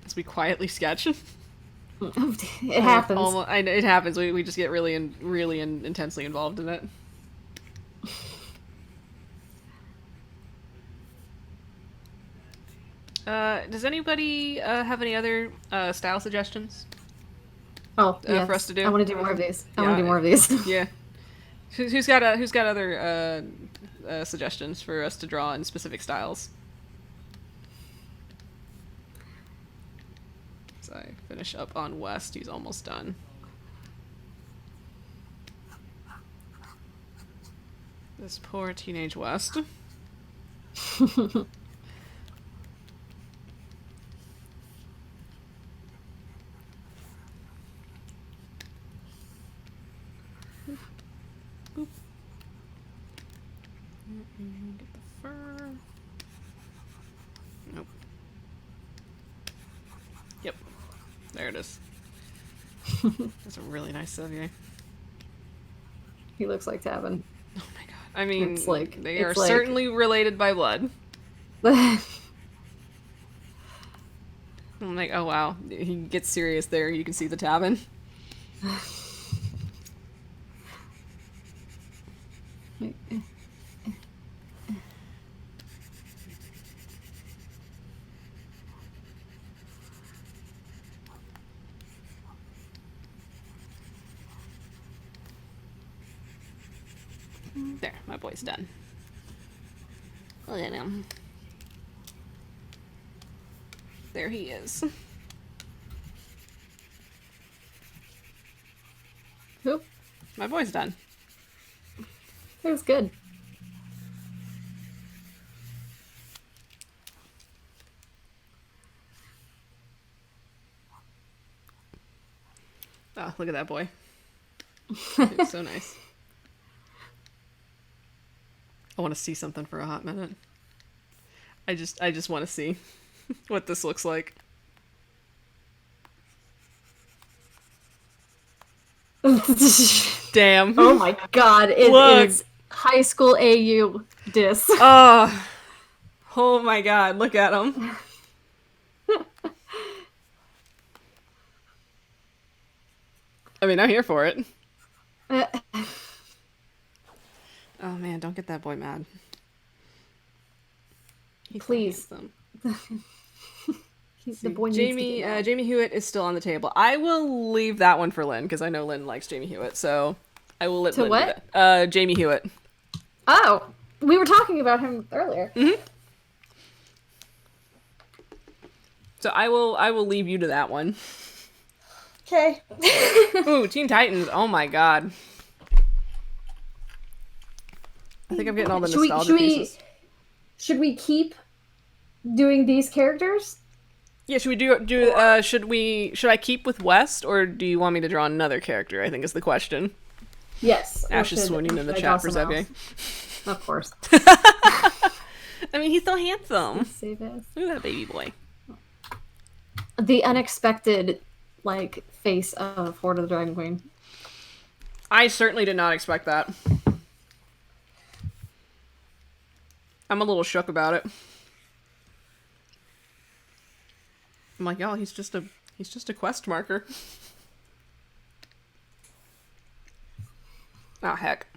As we quietly sketch. It happens. It happens. We just get really intensely involved in it. Does anybody have any other style suggestions? Oh, yes. For us to do? I want to do more of these. I Yeah, want to do more of these. Yeah. Who's got other suggestions for us to draw in specific styles? So I finish up on West. He's almost done. This poor teenage West. Boop. Get the fur. Nope. Yep. There it is. That's a really nice Sevier. He looks like Tavin. Oh my god. I mean, they are it's like- certainly related by blood. I'm like, oh wow. He gets serious there. You can see the Tavin. There, my boy's done. Look at him. There he is. Who? My boy's done. It was good. Oh, look at that boy. It's so nice. I want to see something for a hot minute. I just want to see what this looks like. Damn. Oh my god, it Look. is high school AU dis. Oh. Oh my god, look at him. I mean, I'm here for it. Oh man, don't get that boy mad. He's Please. so handsome. The boy needs to get mad. Jamie Hewitt is still on the table. I will leave that one for Lynn because I know Lynn likes Jamie Hewitt, so I will let To Lynn what? do that. Jamie Hewitt. Oh, we were talking about him earlier. Mm-hmm. So I will leave you to that one. Okay. Ooh, Teen Titans. Oh my god. I think I'm getting all the nostalgia pieces. Should we keep doing these characters? Yeah, should we should I keep with West, or do you want me to draw another character? I think is the question. Yes. Ash is swooning in the chat for Zebby. Of course. I mean, he's so handsome. Say this. Look at that baby boy. The unexpected, like, face of Horde of the Dragon Queen. I certainly did not expect that. I'm a little shook about it. I'm like, oh, he's just a quest marker. Oh heck.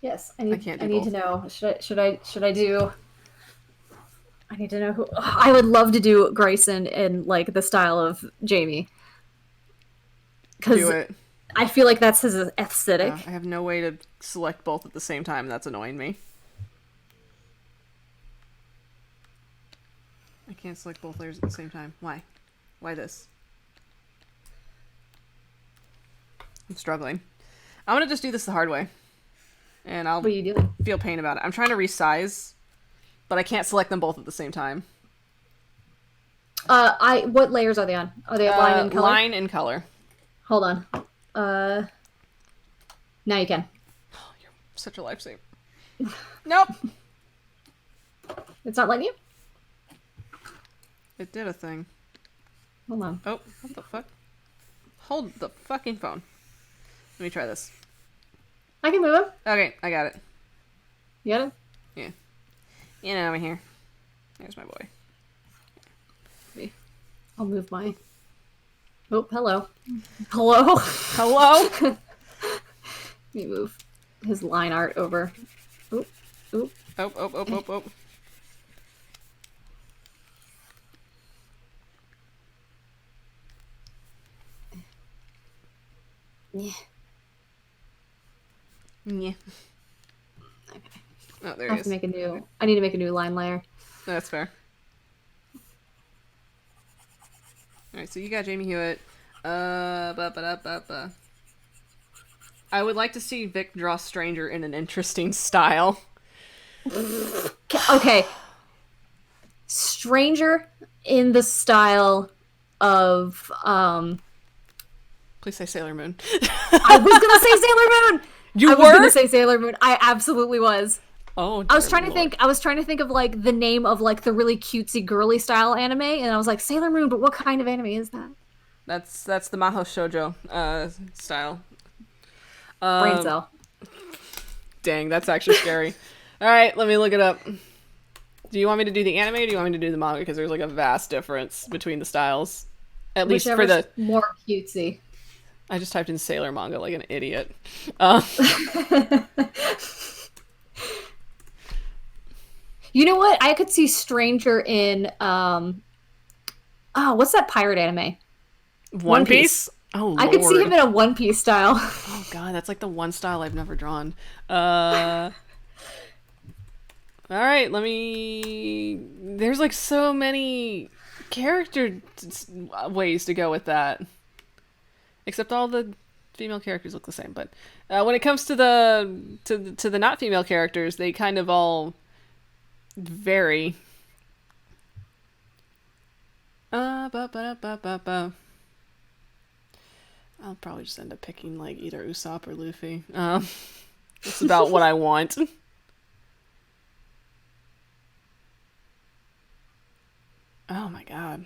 Yes, I need can't to do both. know. Should I do? I need to know who. I would love to do Grayson in like the style of Jamie. Do it. I feel like that's his aesthetic. I have no way to select both at the same time. That's annoying me. I can't select both layers at the same time. Why? Why this? I'm struggling. I'm gonna just do this the hard way. And I'll What are you doing? feel pain about it. I'm trying to resize, but I can't select them both at the same time. What layers are they on? Are they line and color? Line and color. Hold on. Now you can. Oh, you're such a lifesaver. Nope. It's not letting you? It did a thing. Hold on. Oh, what the fuck? Hold the fucking phone. Let me try this. I can move him. Okay, I got it. You got it? Yeah. Get over here. There's my boy. I'll move my... Oh, hello. Hello? Hello? Let me move his line art over. Oop, oop. Oh. Yeah. Yeah. Okay. Oh, there I he have is. to make a new... I need to make a new line layer. That's fair. Alright, so you got Jamie Hewitt. I would like to see Vic draw Stranger in an interesting style. Okay. Stranger in the style of... Please say Sailor Moon. I was gonna say Sailor Moon! You I were? was gonna say Sailor Moon. I absolutely was. Oh, I was trying to Lord. think. I was trying to think of like the name of like the really cutesy girly style anime, and I was like Sailor Moon. But what kind of anime is that? That's the Maho Shoujo style. Brain cell. Dang, that's actually scary. All right, let me look it up. Do you want me to do the anime or do you want me to do the manga? Because there's like a vast difference between the styles. At least for the... more cutesy. I just typed in Sailor manga like an idiot. You know what? I could see Stranger in what's that pirate anime? One Piece? Oh, Lord. I could see him in a One Piece style. Oh, God, that's like the one style I've never drawn. All right, let me... There's like so many character ways to go with that. Except all the female characters look the same. But when it comes to the not female characters, they kind of all vary. I'll probably just end up picking like either Usopp or Luffy. That's about what I want. Oh my god.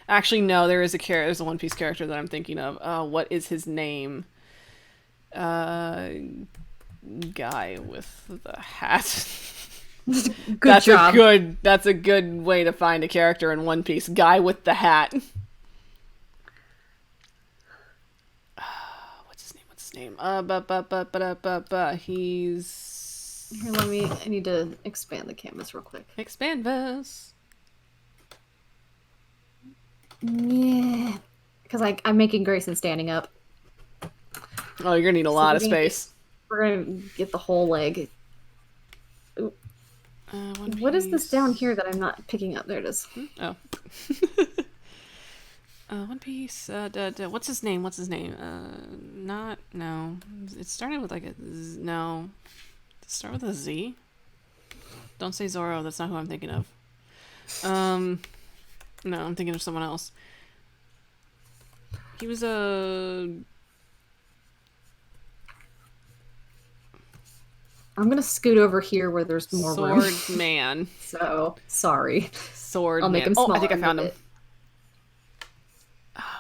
Actually, no. There's a One Piece character that I'm thinking of. What is his name? Guy with the hat. Good job. That's a good way to find a character in One Piece. Guy with the hat. What's his name? He's Here, I need to expand the canvas real quick. Expand this. Yeah. Because I'm making Grayson standing up. Oh, you're gonna need a lot of space. We're gonna get the whole leg. Ooh. What is this down here that I'm not picking up? There it is. Oh. One Piece. What's his name? No. It started with like a no. Start with a Z. Don't say Zoro. That's not who I'm thinking of. No, I'm thinking of someone else. He was a. I'm gonna scoot over here where there's more room. Sword man. So sorry. Sword I'll man. make him smaller. I think I found him. It.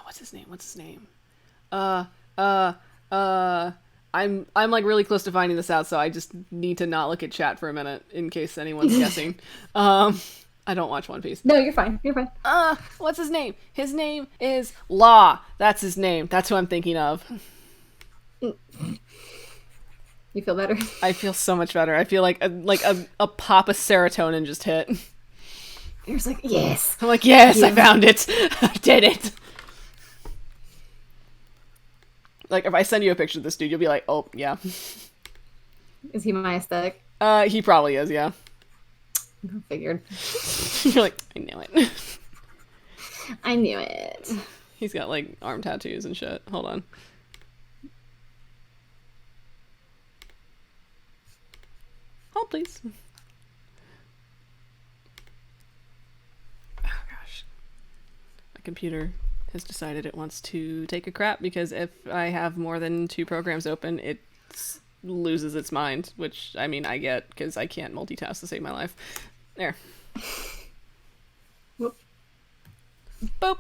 What's his name? I'm like really close to finding this out, so I just need to not look at chat for a minute in case anyone's guessing. I don't watch One Piece. No, you're fine. You're fine. What's his name? His name is Law. That's his name. That's who I'm thinking of. You feel better? I feel so much better. I feel like a pop of serotonin just hit. You're just like, yes. I'm like, yes, I found it. I did it. Like, if I send you a picture of this dude, you'll be like, oh, yeah. Is he my aesthetic? He probably is, yeah. I figured. You're like, I knew it. I knew it. He's got, like, arm tattoos and shit. Hold on. Hold, please. Oh, gosh. My computer has decided it wants to take a crap because if I have more than 2 programs open, it loses its mind, which, I mean, I get because I can't multitask to save my life. There. Whoop. Boop.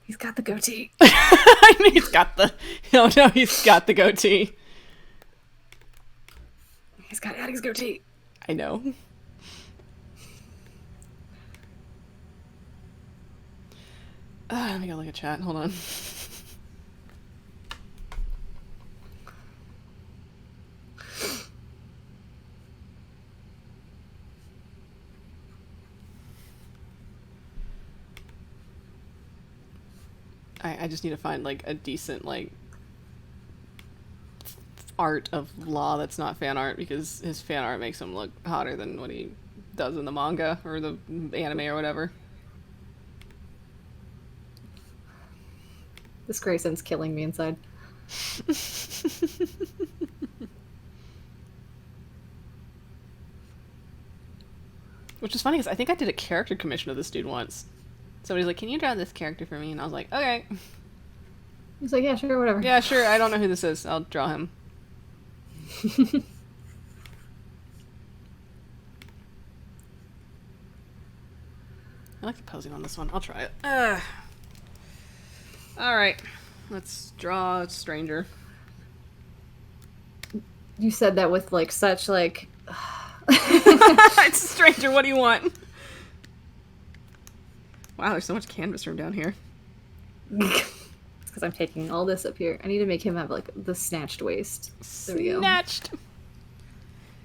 He's got the goatee. I mean, he's got the... No, he's got the goatee. He's got Addie's goatee. I know. Let me go look at chat. Hold on. I just need to find, like, a decent, like, art of Law that's not fan art, because his fan art makes him look hotter than what he does in the manga or the anime or whatever. This Grayson's killing me inside. Which is funny because I think I did a character commission of this dude once. Somebody's like, can you draw this character for me? And I was like, okay. He's like, yeah, sure, whatever. Yeah, sure. I don't know who this is. I'll draw him. I like the posing on this one. I'll try it. Alright. Let's draw a stranger. You said that with, like, such, like... It's a stranger. What do you want? Wow, there's so much canvas room down here. Because I'm taking all this up here. I need to make him have, like, the snatched waist. There we go. Snatched!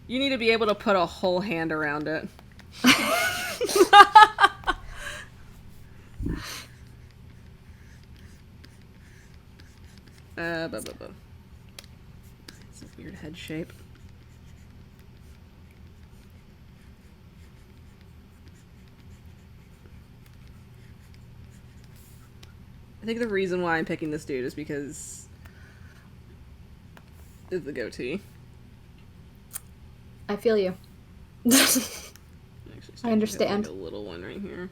You need to be able to put a whole hand around it. It's a weird head shape. I think the reason why I'm picking this dude is because of the goatee. I feel you. I understand. Like a little one right here.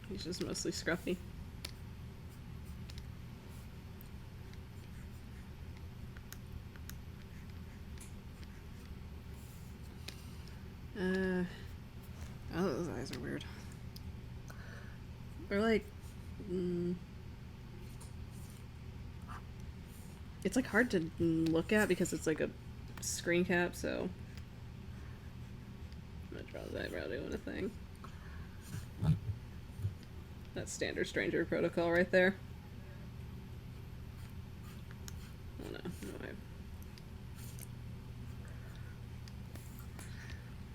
He's just mostly scruffy. Oh, those eyes are weird. They're like, it's like hard to look at because it's like a screen cap, so I'm gonna draw his eyebrow doing a thing. That's standard Stranger protocol right there. Oh no,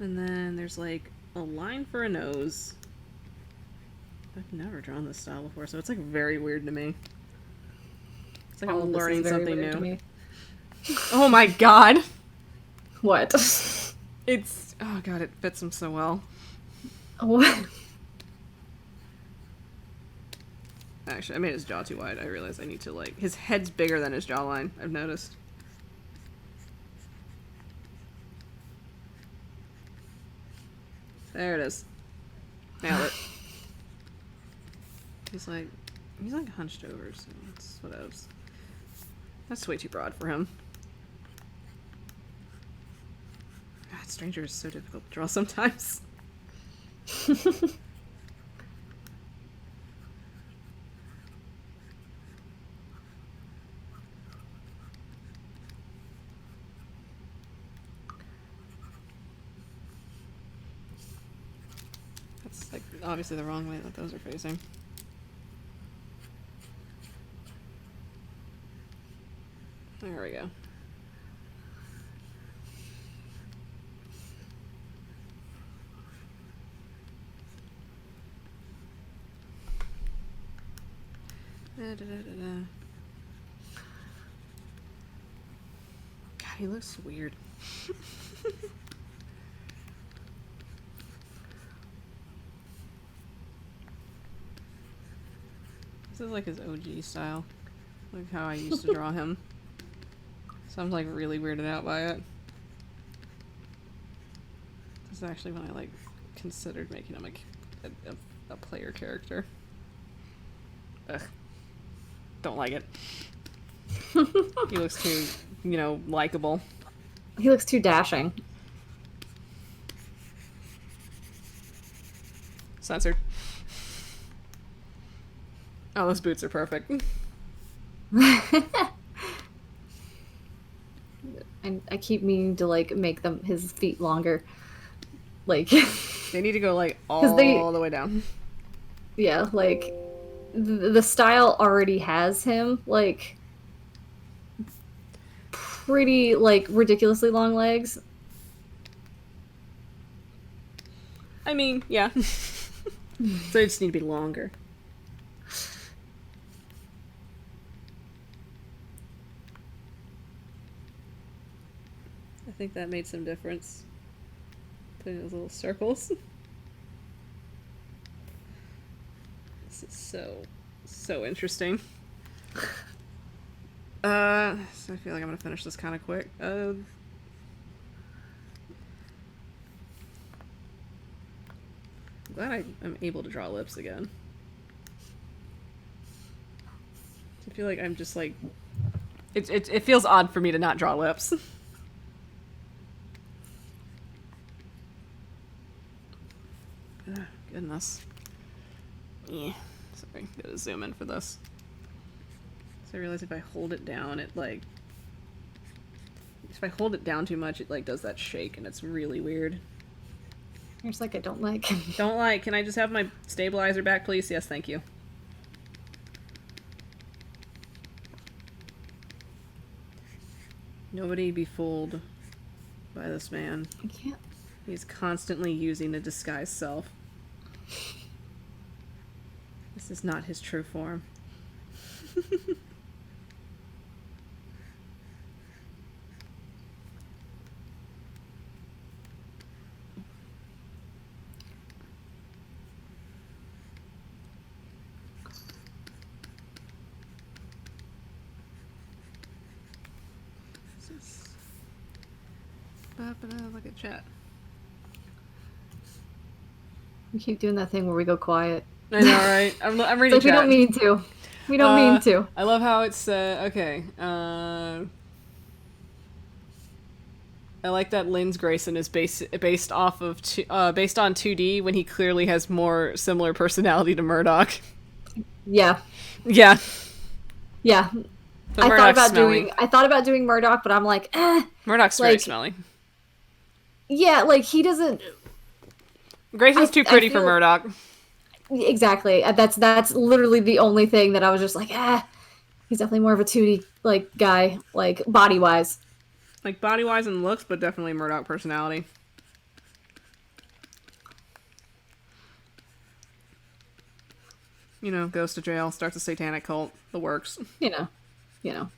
and then there's like a line for a nose. I've never drawn this style before, so it's like very weird to me. It's like I'm learning something new. Oh my god! What? It's... oh god, it fits him so well. What? Actually, I made his jaw too wide. I realized I need to, like... his head's bigger than his jawline, I've noticed. There it is. Nailed it. He's like hunched over, so that's what else. That's way too broad for him. God, Stranger is so difficult to draw sometimes. That's like obviously the wrong way that those are facing. There we go. God, he looks weird. This is like his OG style. Like how I used to draw him. So I'm like really weirded out by it. This is actually when I like considered making him a player character. Ugh. Don't like it. He looks too, you know, likable. He looks too dashing. Censored. Oh, those boots are perfect. And I keep meaning to like make them his feet longer. Like they need to go like all the way down. Yeah, like the style already has him like pretty like ridiculously long legs. I mean, yeah. So they just need to be longer. I think that made some difference. Putting those little circles. This is so interesting. So I feel like I'm gonna finish this kind of quick. I'm glad I'm able to draw lips again. I feel like I'm just like... It feels odd for me to not draw lips. Goodness. Yeah. Sorry, gotta zoom in for this. So I realize if I hold it down, it like... if I hold it down too much, it like does that shake, and it's really weird. You're just like, I don't like. Don't like. Can I just have my stabilizer back, please? Yes, thank you. Nobody be fooled by this man. I can't. He's constantly using a disguised self. This is not his true form. Look at chat. We keep doing that thing where we go quiet. I know, right? I'm reading like, chat. We don't mean to. We don't mean to. I love how it's okay. I like that Lynn's Grayson is based off of based on 2D when he clearly has more similar personality to Murdoch. Yeah. Yeah. Yeah. But I thought about doing Murdoch, but I'm like, Murdoch's very smelly. Yeah, like he doesn't Grayson's too pretty for Murdoch. Exactly. That's literally the only thing that I was just like, he's definitely more of a 2D like guy, like body wise. Like body wise and looks, but definitely Murdoch personality. You know, goes to jail, starts a satanic cult, the works. You know.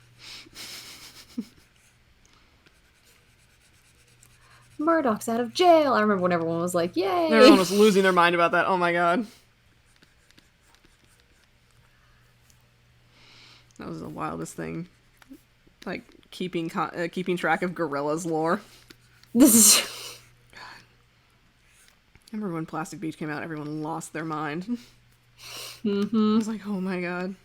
Murdoch's out of jail. I remember when everyone was like, yay! Everyone was losing their mind about that. Oh my god. That was the wildest thing. Like, keeping track of Gorilla's lore. This is... I remember when Plastic Beach came out, everyone lost their mind. Mm-hmm. I was like, oh my god.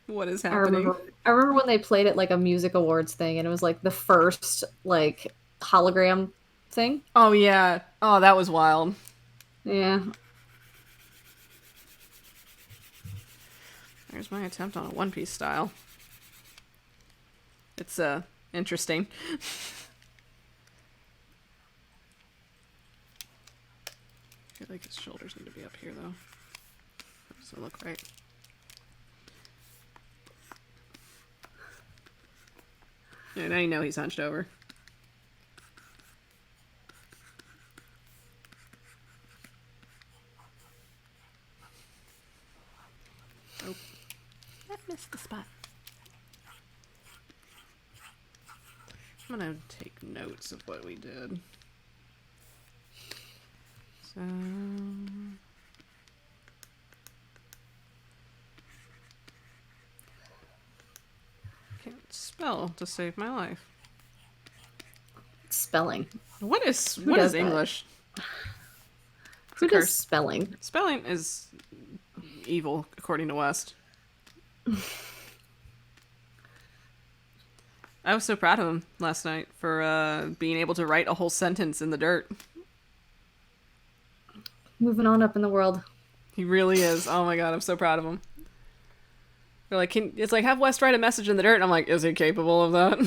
What is happening? I remember when they played it like a music awards thing, and it was like the first, like, hologram thing. Oh yeah. Oh, that was wild. Yeah. There's my attempt on a One Piece style. It's, interesting. I feel like his shoulders need to be up here, though. That doesn't look right. Yeah, now you know he's hunched over. Oh. I missed the spot. I'm gonna take notes of what we did. So... Can't spell to save my life. Spelling. What is does that? English? Who does spelling? Spelling is evil, according to West. I was so proud of him last night for being able to write a whole sentence in the dirt. Moving on up in the world. He really is. Oh my god, I'm so proud of him. They're like, it's like, have West write a message in the dirt. And I'm like, is he capable of that?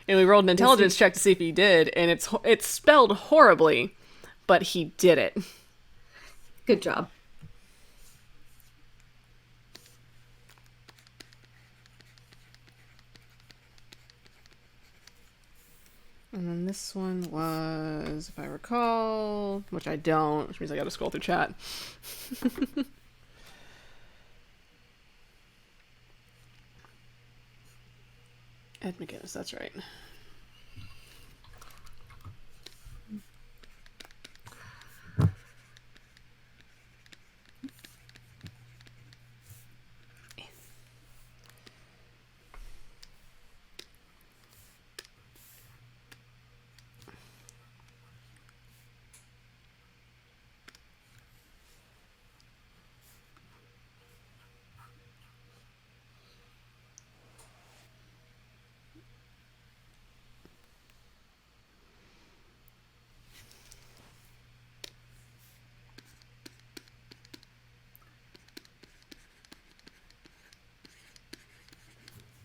And we rolled an intelligence check to see if he did, and it's spelled horribly, but he did it. Good job. And then this one was, if I recall, which I don't, which means I gotta scroll through chat. Ed McGinnis, that's right.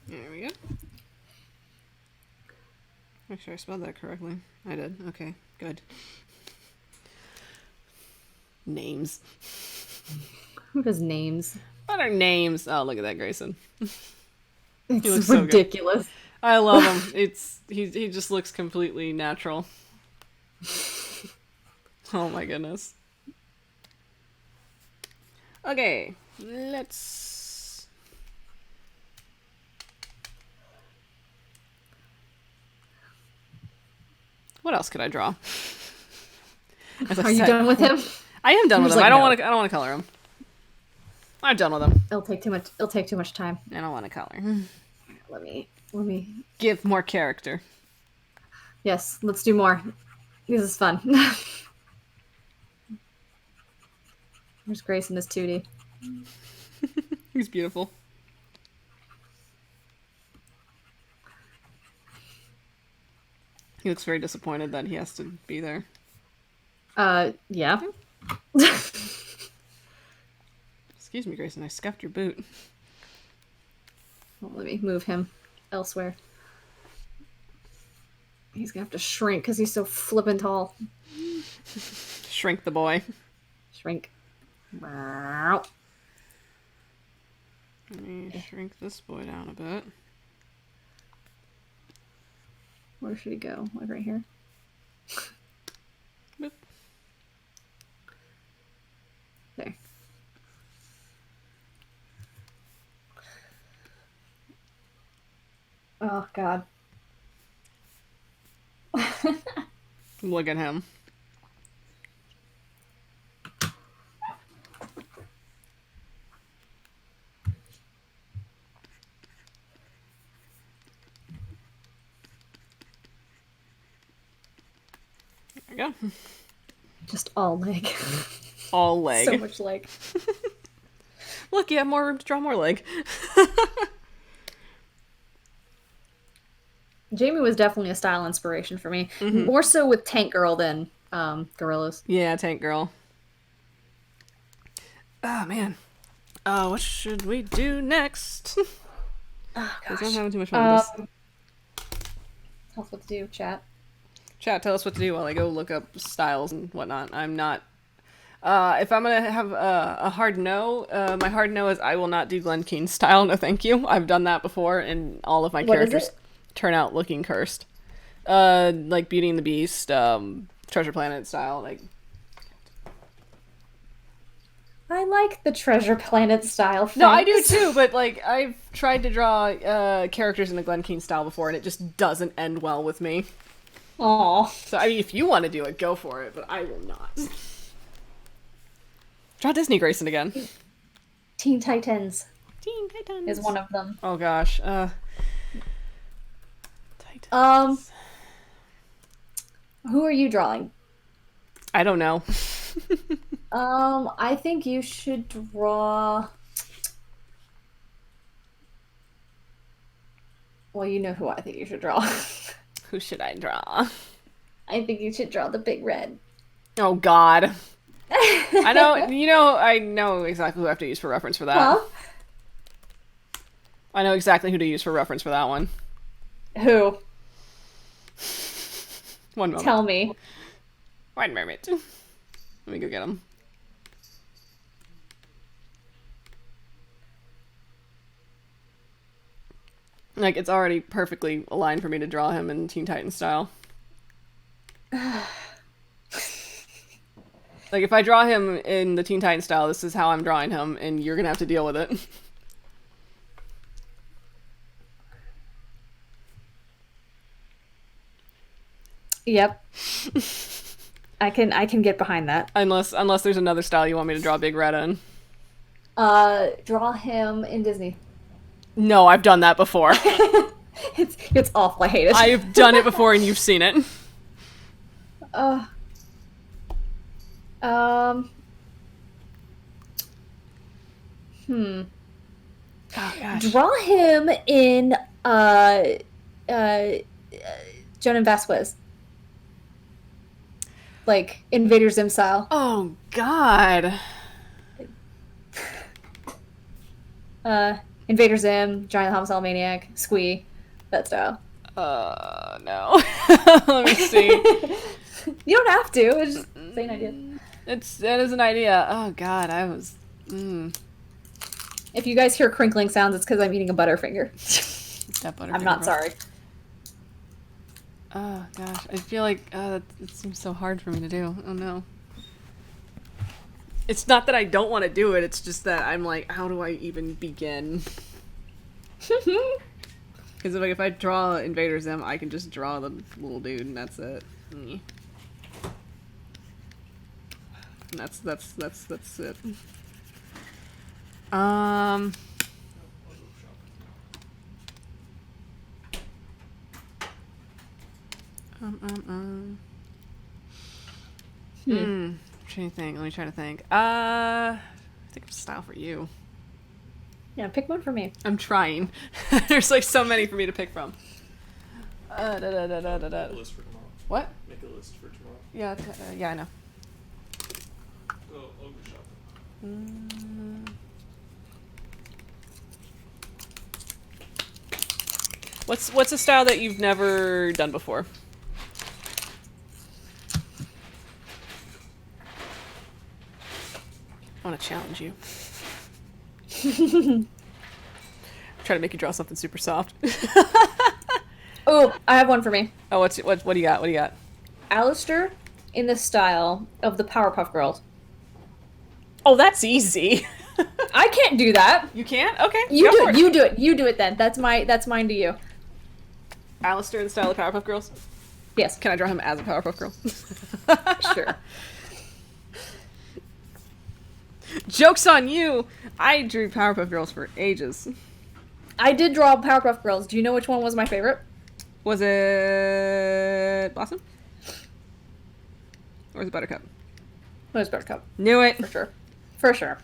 There we go. Make sure I spelled that correctly. I did. Okay, good. Names. Who does names? What are names? Oh, look at that, Grayson. It's looks so good. ridiculous. I love him. He just looks completely natural. Oh my goodness. Okay, let's... What else could I draw? Are you done with him? I am done with him. Like, I don't no. want to color him. I'm done with him. It'll take too much time. I don't want to color. Let me Give more character. Yes, let's do more. This is fun. There's Grace in his 2D. He's beautiful. He looks very disappointed that he has to be there. Yeah. Excuse me, Grayson, I scuffed your boot. Well, let me move him elsewhere. He's gonna have to shrink because he's so flippin' tall. Shrink the boy. Shrink. Let me shrink this boy down a bit. Where should he go? Like right here? Boop. There. Oh, God. Look at him. There we go. Just all leg. All leg. So much leg. Look, you have more room to draw more leg. Jamie was definitely a style inspiration for me. More so with Tank Girl than Gorillas. Yeah, Tank Girl. Oh, man. What should we do next? Oh, Because gosh. I'm having too much fun with this. Tell us what to do, chat. Chat, tell us what to do while I go look up styles and whatnot. I'm not... if I'm gonna have a hard no, my hard no is I will not do Glen Keane's style. No, thank you. I've done that before, and all of my What is characters it? turn out looking cursed. Like Beauty and the Beast, Treasure Planet style. Like, I like the Treasure Planet style. no, I do thanks. too. But like, I've tried to draw characters in the Glen Keane style before, and it just doesn't end well with me. Aw. So I mean, if you want to do it, go for it. But I will not. Draw Disney Grayson again. Teen Titans Teen Titans is one of them. Oh gosh. Um, who are you drawing? I don't know. I think you should draw. Well, you know who I think you should draw. Who should I draw? I think you should draw the Big Red. Oh God. I know. I know exactly who I have to use for reference for that. Huh? I know exactly who to use for reference for that one. Who? One moment. Tell me. One moment. Let me go get him. Like, it's already perfectly aligned for me to draw him in Teen Titans style. Like, if I draw him in the Teen Titans style, this is how I'm drawing him, and you're gonna have to deal with it. Yep. I can get behind that. Unless there's another style you want me to draw Big Red in. Draw him in Disney. No, I've done that before. It's awful. I hate it. I've done it before and you've seen it. Um. Oh gosh. Draw him in Jonan Vasquez. Like Invader Zim style. Oh God. Invader Zim, Giant Homicidal Maniac, Squee, that style. No. Let me see. You don't have to. It's just an idea. That is an idea. Oh God, I was. If you guys hear crinkling sounds, it's because I'm eating a Butterfinger. That Butterfinger. I'm not sorry. Oh gosh, I feel like it seems so hard for me to do. Oh no. It's not that I don't want to do it. It's just that I'm like, how do I even begin? Because like if I draw Invader Zim, I can just draw the little dude, and that's it. And that's it. I'm trying to think. Let me try to think. I think of style for you. Yeah, pick one for me. I'm trying. There's like so many for me to pick from. Make a list for tomorrow. What? Make a list for tomorrow. Yeah, yeah, I know. I'll go shopping. What's a style that you've never done before? I want to challenge you. Try to make you draw something super soft. Oh, I have one for me. Oh, what do you got? What do you got? Alistair in the style of the Powerpuff Girls. Oh, that's easy. I can't do that. You can't? Okay. You go do for it. You do it. You do it then. That's mine to you. Alistair in the style of Powerpuff Girls? Yes. Can I draw him as a Powerpuff Girl? Sure. Joke's on you! I drew Powerpuff Girls for ages. I did draw Powerpuff Girls. Do you know which one was my favorite? Was it Blossom? Or was it Buttercup? It was Buttercup. Knew it! For sure. For sure.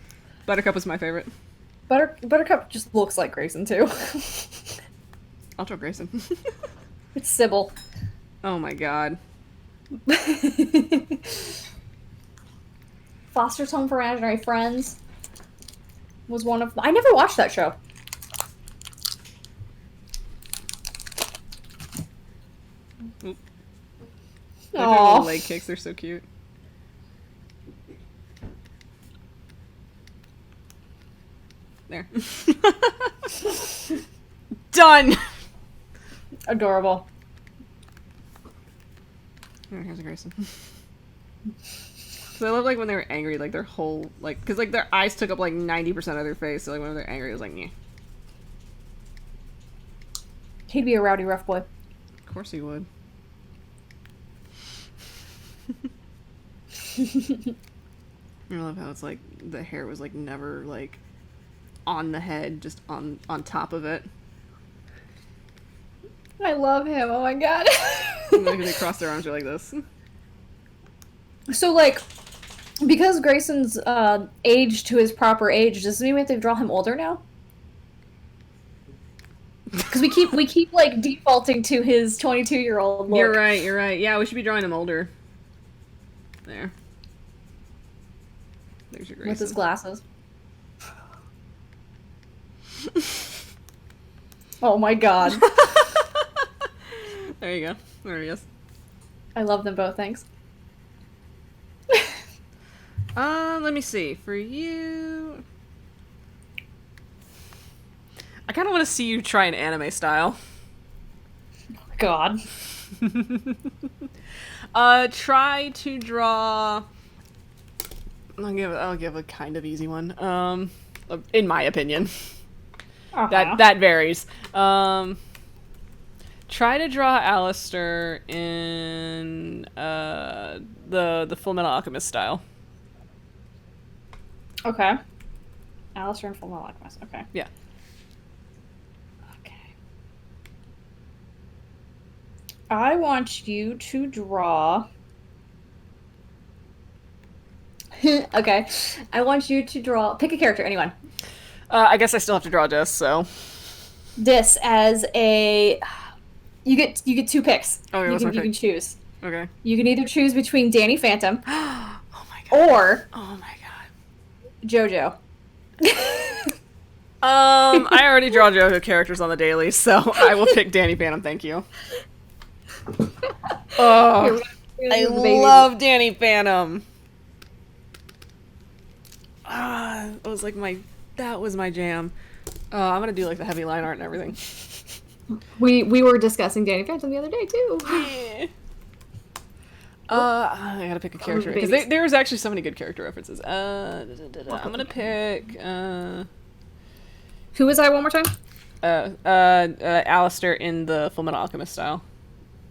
Buttercup was my favorite. Buttercup just looks like Grayson, too. I'll draw Grayson. It's Sybil. Oh my god. Foster's Home for Imaginary Friends was one of... I never watched that show. Oop. Look at their little Aww. leg kicks, they're so cute. There. Done! Adorable. Oh, here's a Grayson. So I love, like, when they were angry, like, their whole, like, because, like, their eyes took up, like, 90% of their face, so, like, when they're angry, it was like, yeah. He'd be a rowdy rough boy. Of course he would. I love how it's, like, the hair was, like, never, like, on the head, just on top of it. I love him. Oh my god. And, like, they cross their arms, are like this. So, like, because Grayson's aged to his proper age, does it mean we have to draw him older now? Because we keep like defaulting to his 22-year-old look. You're right. Yeah, we should be drawing him older. There. There's your Grayson. With his glasses. Oh my god. There you go. There he is. I love them both, thanks. Let me see. For you... I kind of want to see you try an anime style. God. Try to draw... I'll give a kind of easy one. In my opinion. That varies. Try to draw Alistair in the Full Metal Alchemist style. Okay. Alistair and Full Metal Alchemist. Okay. Yeah. Okay. I want you to draw... Okay. I want you to draw... Pick a character, anyone. I guess I still have to draw Jess, so... This as a... You get 2 picks. Okay, what's my pick? You can choose. Okay. You can either choose between Danny Phantom Oh my god. or Oh my god. JoJo. I already draw JoJo characters on the daily, so I will pick Danny Phantom, thank you. Oh, I love Danny Phantom. That was my jam. I'm gonna do like the heavy line art and everything. We were discussing Danny Phantom the other day too. Yeah. I gotta pick a character because there was actually so many good character references. I'm gonna pick. Who was I one more time? Alistair in the Full Metal Alchemist style.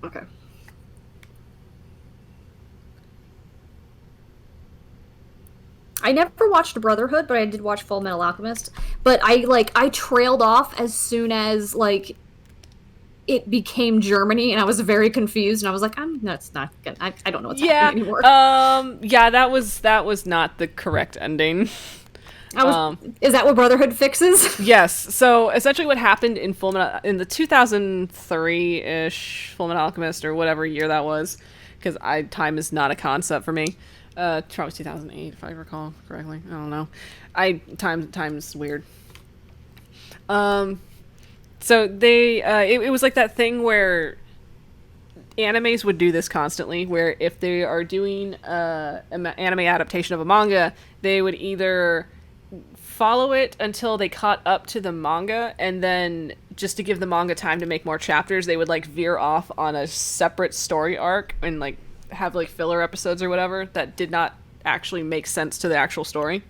Okay. I never watched Brotherhood, but I did watch Full Metal Alchemist. But I trailed off as soon as it became Germany, and I was very confused, and I was like, that's not good. I don't know what's happening anymore. Yeah, that was not the correct ending. Is that what Brotherhood fixes? Yes. So essentially, what happened in in the 2003-ish Full Metal Alchemist or whatever year that was, because time is not a concept for me. Probably 2008 if I recall correctly. I don't know. Time's weird. So they it was like that thing where animes would do this constantly, where if they are doing an anime adaptation of a manga, they would either follow it until they caught up to the manga, and then just to give the manga time to make more chapters, they would like veer off on a separate story arc and like have like filler episodes or whatever that did not actually make sense to the actual story.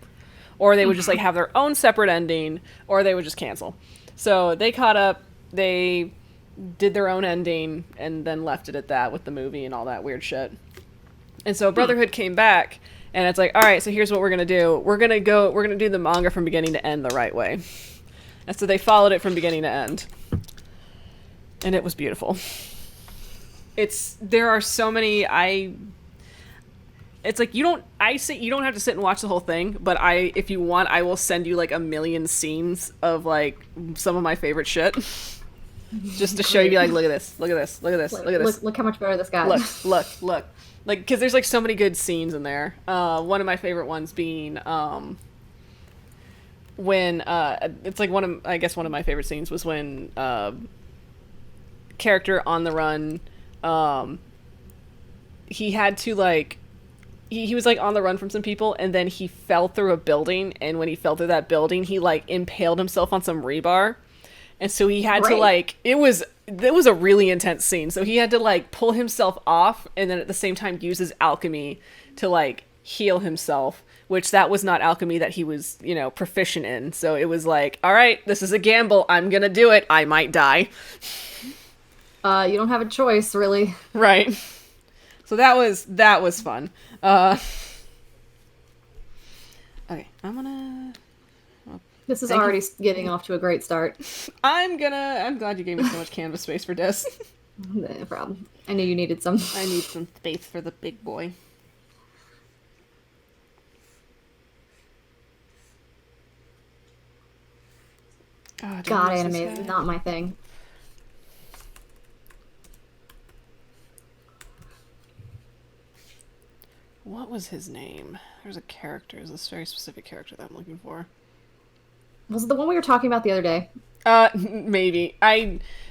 Or they would just like have their own separate ending, or they would just cancel. So they caught up, they did their own ending, and then left it at that with the movie and all that weird shit. And so Brotherhood came back, and it's like, all right, so here's what we're gonna do. We're gonna do the manga from beginning to end the right way. And so they followed it from beginning to end. And it was beautiful. There are so many, it's like you don't have to sit and watch the whole thing, but if you want, I will send you like a million scenes of like some of my favorite shit. Just to show you, like, look at this, look at this, look at this, look at this. Look how much better this got. Look. Like, because there's like so many good scenes in there. One of my favorite ones being when it's like one of my favorite scenes was when character on the run, he had to like he was like on the run from some people, and then he fell through a building, and when he fell through that building, he like impaled himself on some rebar, and so he had to like it was a really intense scene, so he had to like pull himself off and then at the same time use his alchemy to like heal himself, which that was not alchemy that he was, proficient in. So it was like, all right, this is a gamble, I'm gonna do it, I might die. You don't have a choice, really. Right. So that was fun. Okay, I'm gonna... This is already getting off to a great start. I'm glad you gave me so much canvas space for this. No problem. I knew you needed some. I need some space for the big boy. God, anime is not my thing. What was his name? There's a character. There's this very specific character that I'm looking for. Was it the one we were talking about the other day? Maybe.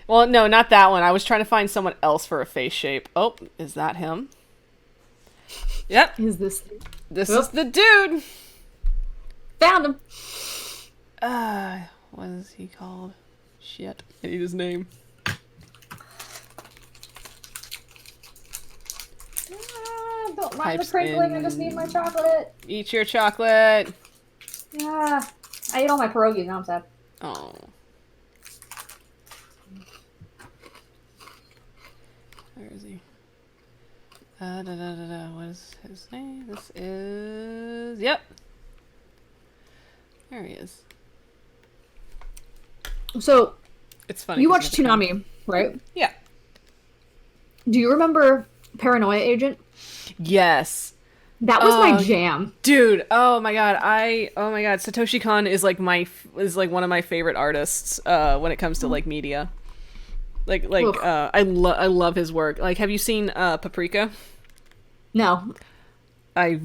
Well, no, not that one. I was trying to find someone else for a face shape. Oh, is that him? Yep. Is this... This is the dude! Found him! What is he called? Shit. I need his name. Don't mind the crinkling, I just need my chocolate. Eat your chocolate! Yeah. I ate all my pierogies, now I'm sad. Oh. Where is he? What is his name? This is... Yep. There he is. So, it's funny. You watched Toonami, right? Yeah. Do you remember Paranoia Agent? Yes. That was my jam. Dude, oh my god, Satoshi Kon is like one of my favorite artists when it comes to like media. I love his work. Like, have you seen Paprika? No. I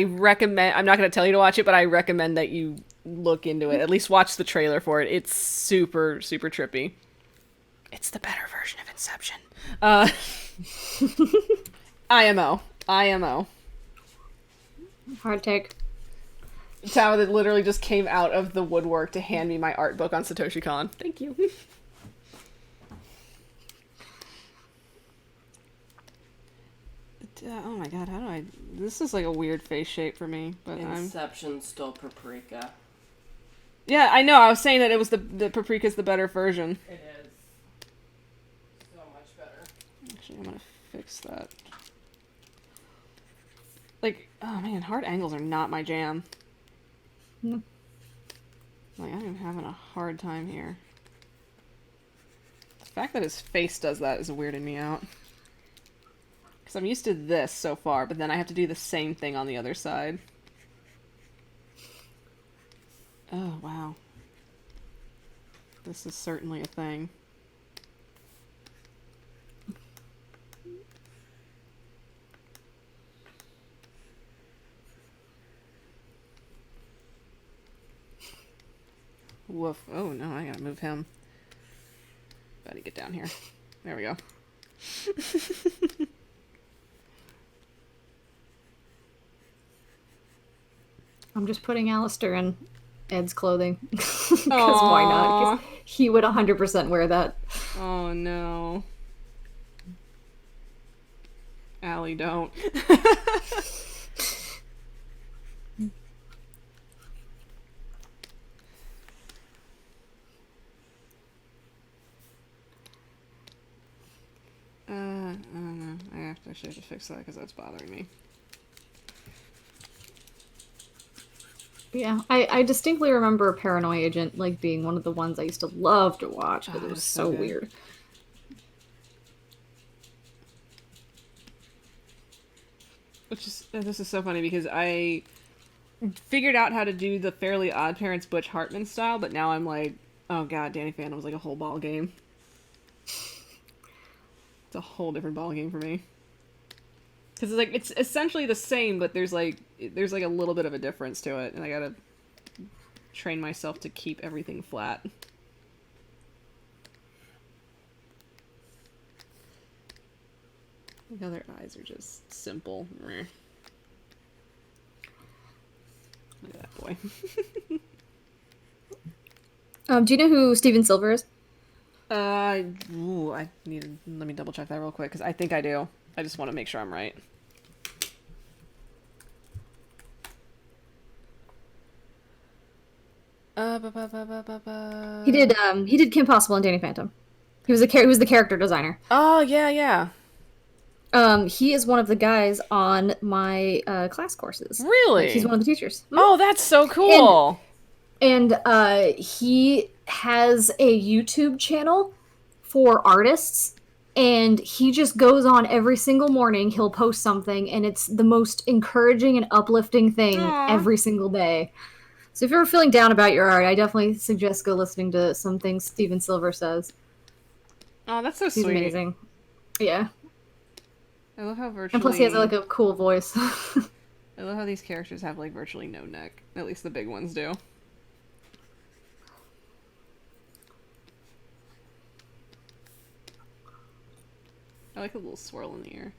recommend, I'm not going to tell you to watch it, but I recommend that you look into it. At least watch the trailer for it. It's super, super trippy. It's the better version of Inception. IMO. Hard take. Tao that literally just came out of the woodwork to hand me my art book on Satoshi Kon. Thank you. Oh my god, how do I... This is like a weird face shape for me, but Inception's still Paprika. Yeah, I know, I was saying that it was the Paprika's the better version. It is. So much better. Actually, I'm gonna fix that. Like, oh man, hard angles are not my jam. No. Like, I'm having a hard time here. The fact that his face does that is weirding me out. Because I'm used to this so far, but then I have to do the same thing on the other side. Oh, wow. This is certainly a thing. Woof. Oh, no, I gotta move him. Gotta get down here. There we go. I'm just putting Alistair in Ed's clothing. Because why not? 'Cause he would 100% wear that. Oh no. Allie, don't. I don't know. I should have to fix that because that's bothering me. Yeah, I distinctly remember Paranoia Agent like being one of the ones I used to love to watch because it was so good. weird. Which is, this is so funny because I figured out how to do the Fairly Odd Parents Butch Hartman style, but now I'm like, oh god, Danny Phantom was like a whole ball game. It's a whole different ball game for me. Because it's like, it's essentially the same, but there's like a little bit of a difference to it, and I gotta train myself to keep everything flat. The other eyes are just simple. Meh. Look at that boy. Do you know who Steven Silver is? Ooh, let me double check that real quick, because I think I do. I just want to make sure I'm right. He did Kim Possible and Danny Phantom. He was the character designer. Oh, yeah, yeah. He is one of the guys on my class courses. Really? Like, he's one of the teachers. Oh, that's so cool. And he has a YouTube channel for artists, and he just goes on every single morning. He'll post something, and it's the most encouraging and uplifting thing every single day. So if you're feeling down about your art, I definitely suggest go listening to some things Steven Silver says. Oh, that's so He's sweet. amazing. Yeah. I love how virtually... And plus he has like a cool voice. I love how these characters have like virtually no neck. At least the big ones do. I like a little swirl in the ear.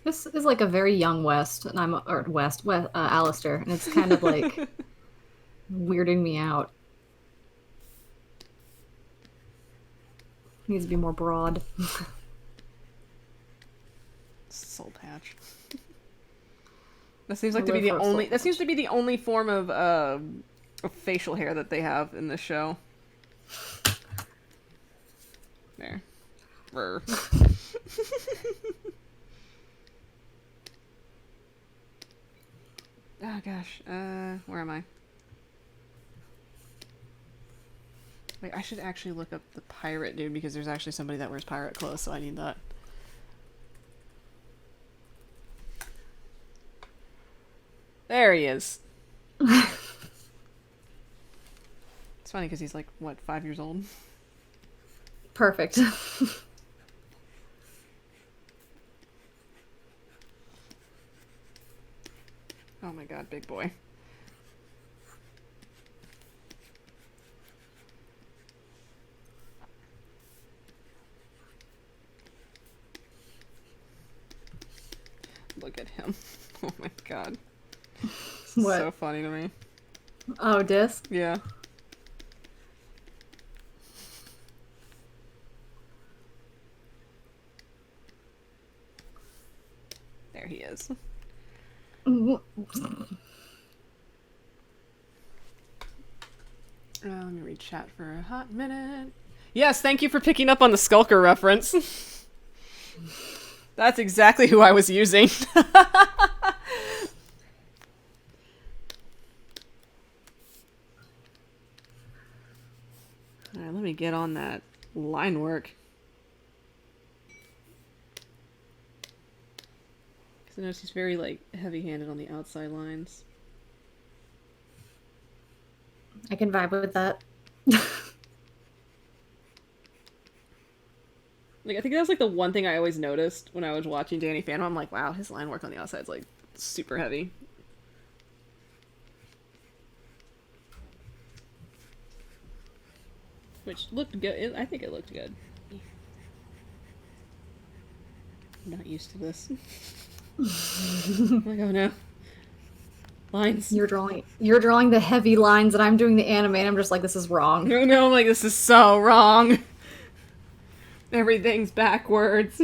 This is like a very young West, and Alistair, and it's kind of like weirding me out. Needs to be more broad. Soul patch. That seems like to be the only. That seems to be the only form of facial hair that they have in this show. There. Brr. Oh gosh. Where am I? Wait, I should actually look up the pirate dude because there's actually somebody that wears pirate clothes, so I need that. There he is. It's funny because he's like, what, 5 years old? Perfect. Oh my god, big boy. Look at him. Oh my god. What? So funny to me. Oh, disc? Yeah. There he is. Let me read chat for a hot minute. Yes, thank you for picking up on the Skulker reference. That's exactly who I was using. Alright, let me get on that line work. Because I notice he's very, like, heavy-handed on the outside lines. I can vibe with that. Like, I think that was, like, the one thing I always noticed when I was watching Danny Phantom. I'm like, wow, his line work on the outside is, like, super heavy. Which looked good. I think it looked good. I'm not used to this. I'm like, oh no. Lines. You're drawing the heavy lines, and I'm doing the anime, and I'm just like, this is wrong. No, I'm like, this is so wrong. Everything's backwards.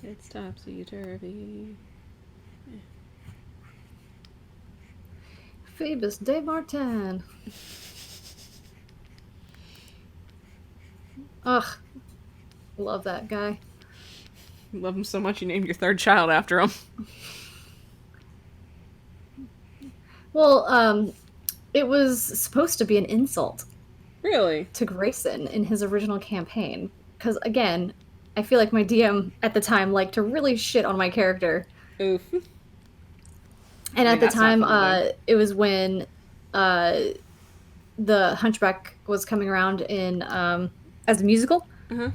It's topsy-turvy. Phoebus de Martin. Ugh. Love that guy. You love him so much you named your third child after him. Well, it was supposed to be an insult Really? to Grayson in his original campaign. Because, again, I feel like my DM at the time liked to really shit on my character. Oof. And I mean, at the that's not time, fun, it was when the Hunchback was coming around in as a musical. Uh-huh.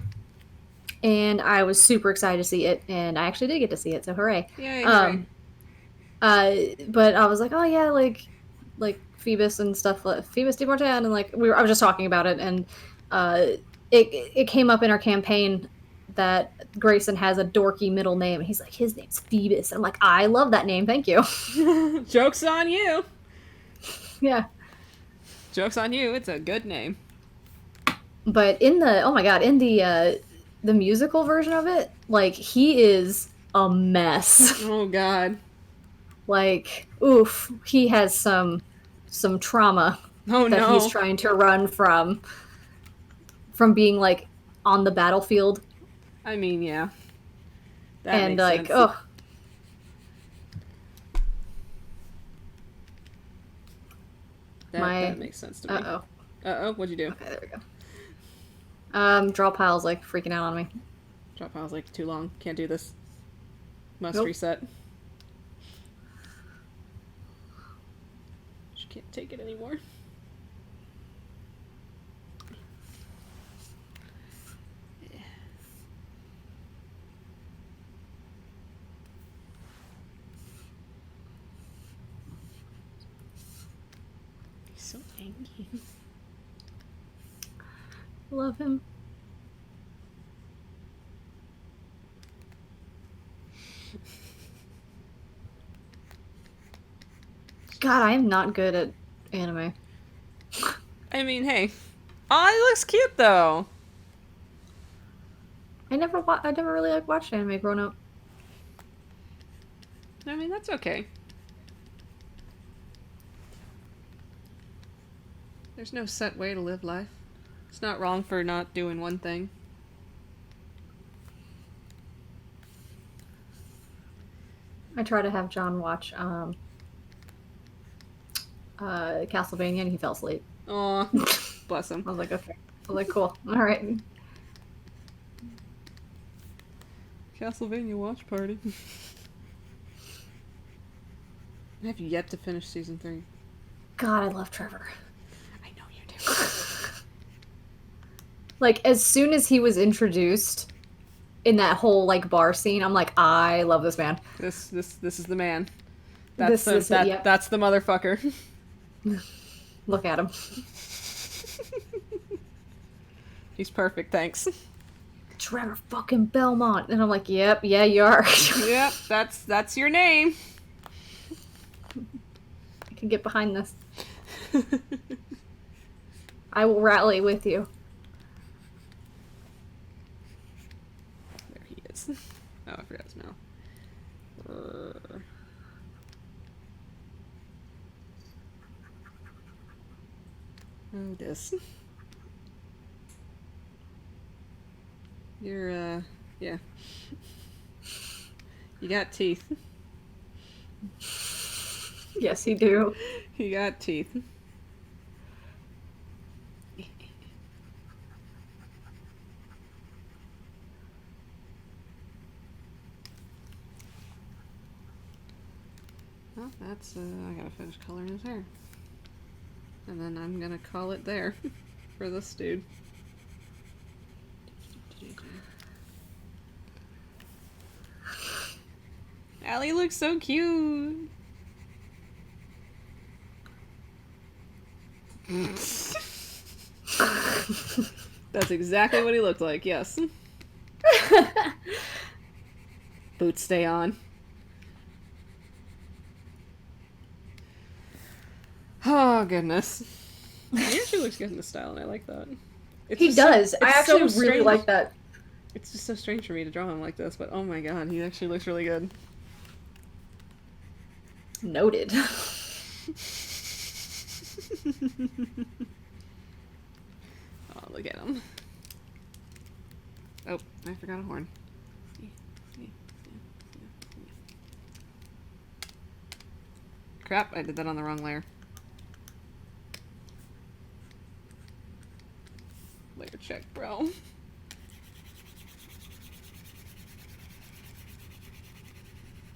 And I was super excited to see it, and I actually did get to see it, so hooray. Yay, hooray. But I was like, oh yeah, like Phoebus and stuff, Phoebus de Martin, and like I was just talking about it, and it came up in our campaign that Grayson has a dorky middle name, and he's like, his name's Phoebus, and I'm like, I love that name, thank you. Joke's on you. Yeah. Joke's on you. It's a good name. But in the musical version of it, like, he is a mess. Oh God. Like, oof, he has some trauma that he's trying to run from being like on the battlefield. I mean, yeah. That And makes like, sense. oh, That makes sense to me. uh-oh. What'd you do? Okay, there we go. Draw pile's like freaking out on me. Drop pile's like too long. Can't do this. Must Nope. reset. She can't take it anymore. Yeah. He's so angry. Love him. God, I am not good at anime. I mean, hey. Oh, he looks cute though. I never really like watched anime growing up. I mean, that's okay. There's no set way to live life. It's not wrong for not doing one thing. I try to have John watch Castlevania, and he fell asleep. Aw, bless him. I was like, okay. I was like, cool. All right. Castlevania watch party. I have yet to finish season 3. God, I love Trevor. I know you do. Like, as soon as he was introduced in that whole like bar scene, I'm like, I love this man. This is the man. This is it, yep. That's the motherfucker. Look at him. He's perfect, thanks. Trevor fucking Belmont. And I'm like, yep, yeah, you are. Yep, that's your name. I can get behind this. I will rally with you. There he is. Oh, I forgot his mouth. Oh, this. You're, yeah. You got teeth. Yes, you do. You got teeth. Well, that's, I gotta finish coloring his hair. And then I'm gonna call it there for this dude. Allie looks so cute. That's exactly what he looked like, yes. Boots stay on. Oh, goodness. He actually looks good in this style, and I like that. It's He just does. I it's actually so really strange. like that. It's just so strange for me to draw him like this, but oh my god, he actually looks really good. Noted. Oh, look at him. Oh, I forgot a horn. Crap, I did that on the wrong layer. Layer check, bro.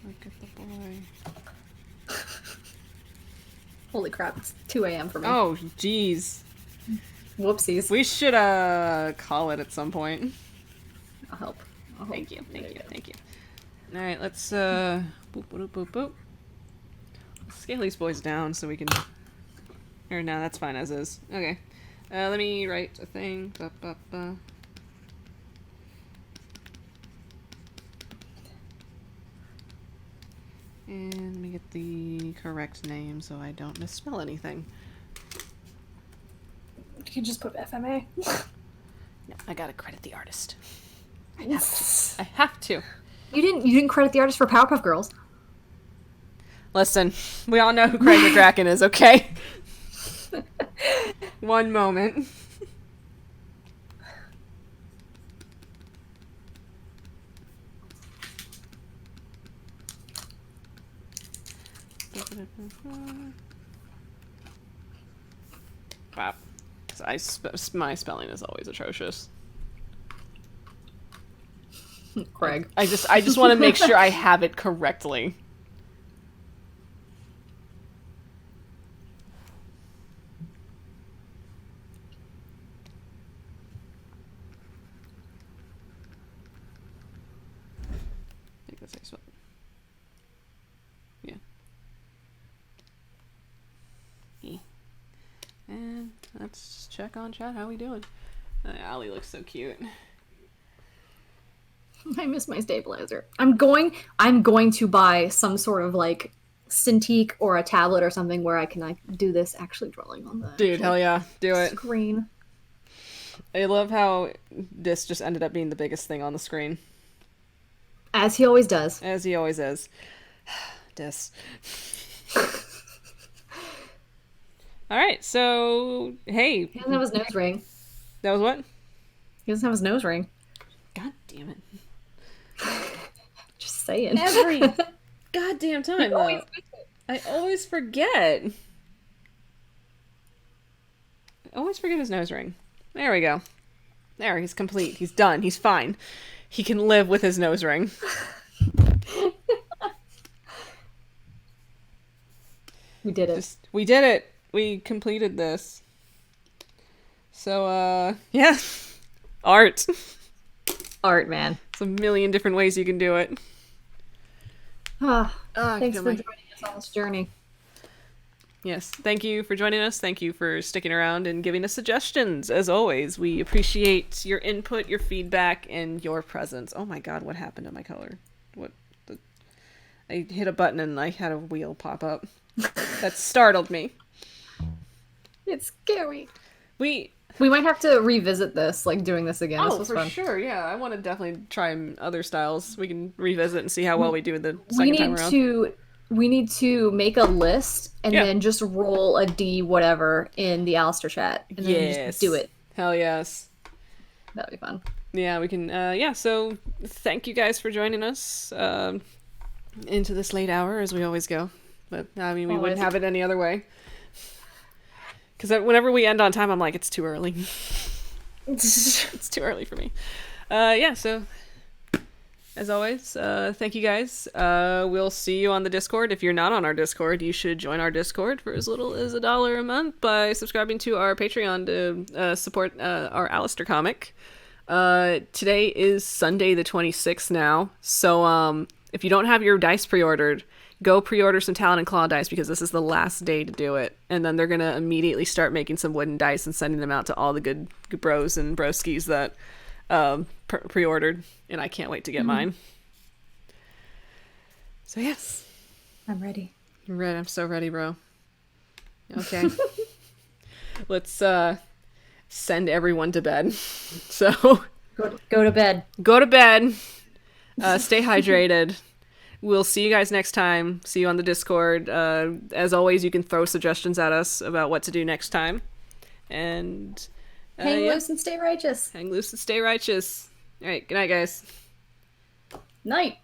Look at the boy. Holy crap, it's 2 a.m. for me. Oh, jeez. Whoopsies. We should, call it at some point. I'll help. Thank you. Alright, let's, boop, boop, boop, boop. Scale these boys down so we can... Or, no, that's fine as is. Okay. Let me write a thing. Ba, ba, ba. And let me get the correct name so I don't misspell anything. You can just put FMA. No, I gotta credit the artist. I I have to. You didn't credit the artist for Powerpuff Girls. Listen, we all know who Craig the Draken is, okay? One moment. Wow. My spelling is always atrocious. Craig. I just want to make sure I have it correctly. I think that's how you spell it. Yeah. E. And let's just check on chat. How we doing? Allie looks so cute. I miss my stabilizer. I'm going to buy some sort of like Cintiq or a tablet or something where I can like do this actually drawing on the Dude, hell yeah. Do it. screen. I love how this just ended up being the biggest thing on the screen. As he always does. As he always is. Dis. Alright, so, hey. He doesn't have his nose ring. That was what? He doesn't have his nose ring. God damn it. Just saying. Every goddamn time, though. I always forget. I always forget his nose ring. There we go. There, he's complete. He's done. He's fine. He can live with his nose ring. We did it. We did it. We completed this. So, yeah. Art. Art, man. It's a million different ways you can do it. Thanks for joining us on this journey. Yes, thank you for joining us. Thank you for sticking around and giving us suggestions. As always, we appreciate your input, your feedback, and your presence. Oh my god, what happened to my color? I hit a button and I had a wheel pop up. That startled me. It's scary. We might have to revisit this, like doing this again. This was for fun. sure, yeah. I want to definitely try other styles. We can revisit and see how well we do the second time around. We need to make a list and then just roll a D whatever in the Alistair chat. And then just do it. Hell yes. That'd be fun. Yeah, we can, so thank you guys for joining us into this late hour, as we always go. But, I mean, we wouldn't have it any other way. Because whenever we end on time, I'm like, it's too early. It's too early for me. So, as always, thank you guys. We'll see you on the Discord. If you're not on our Discord, you should join our Discord for as little as $1 a month by subscribing to our Patreon to support our Alistair comic. Today is Sunday the 26th now, so if you don't have your dice pre-ordered, go pre-order some Talon and Claw dice because this is the last day to do it. And then they're going to immediately start making some wooden dice and sending them out to all the good bros and broskies that pre-ordered. And I can't wait to get mine. So yes. I'm ready. I'm ready. I'm so ready, bro. Okay. Let's send everyone to bed. So Go to bed. go to bed. Stay hydrated. We'll see you guys next time. See you on the Discord. As always, you can throw suggestions at us about what to do next time. And Hang loose and stay righteous. hang loose and stay righteous. All right. Good night, guys. Night.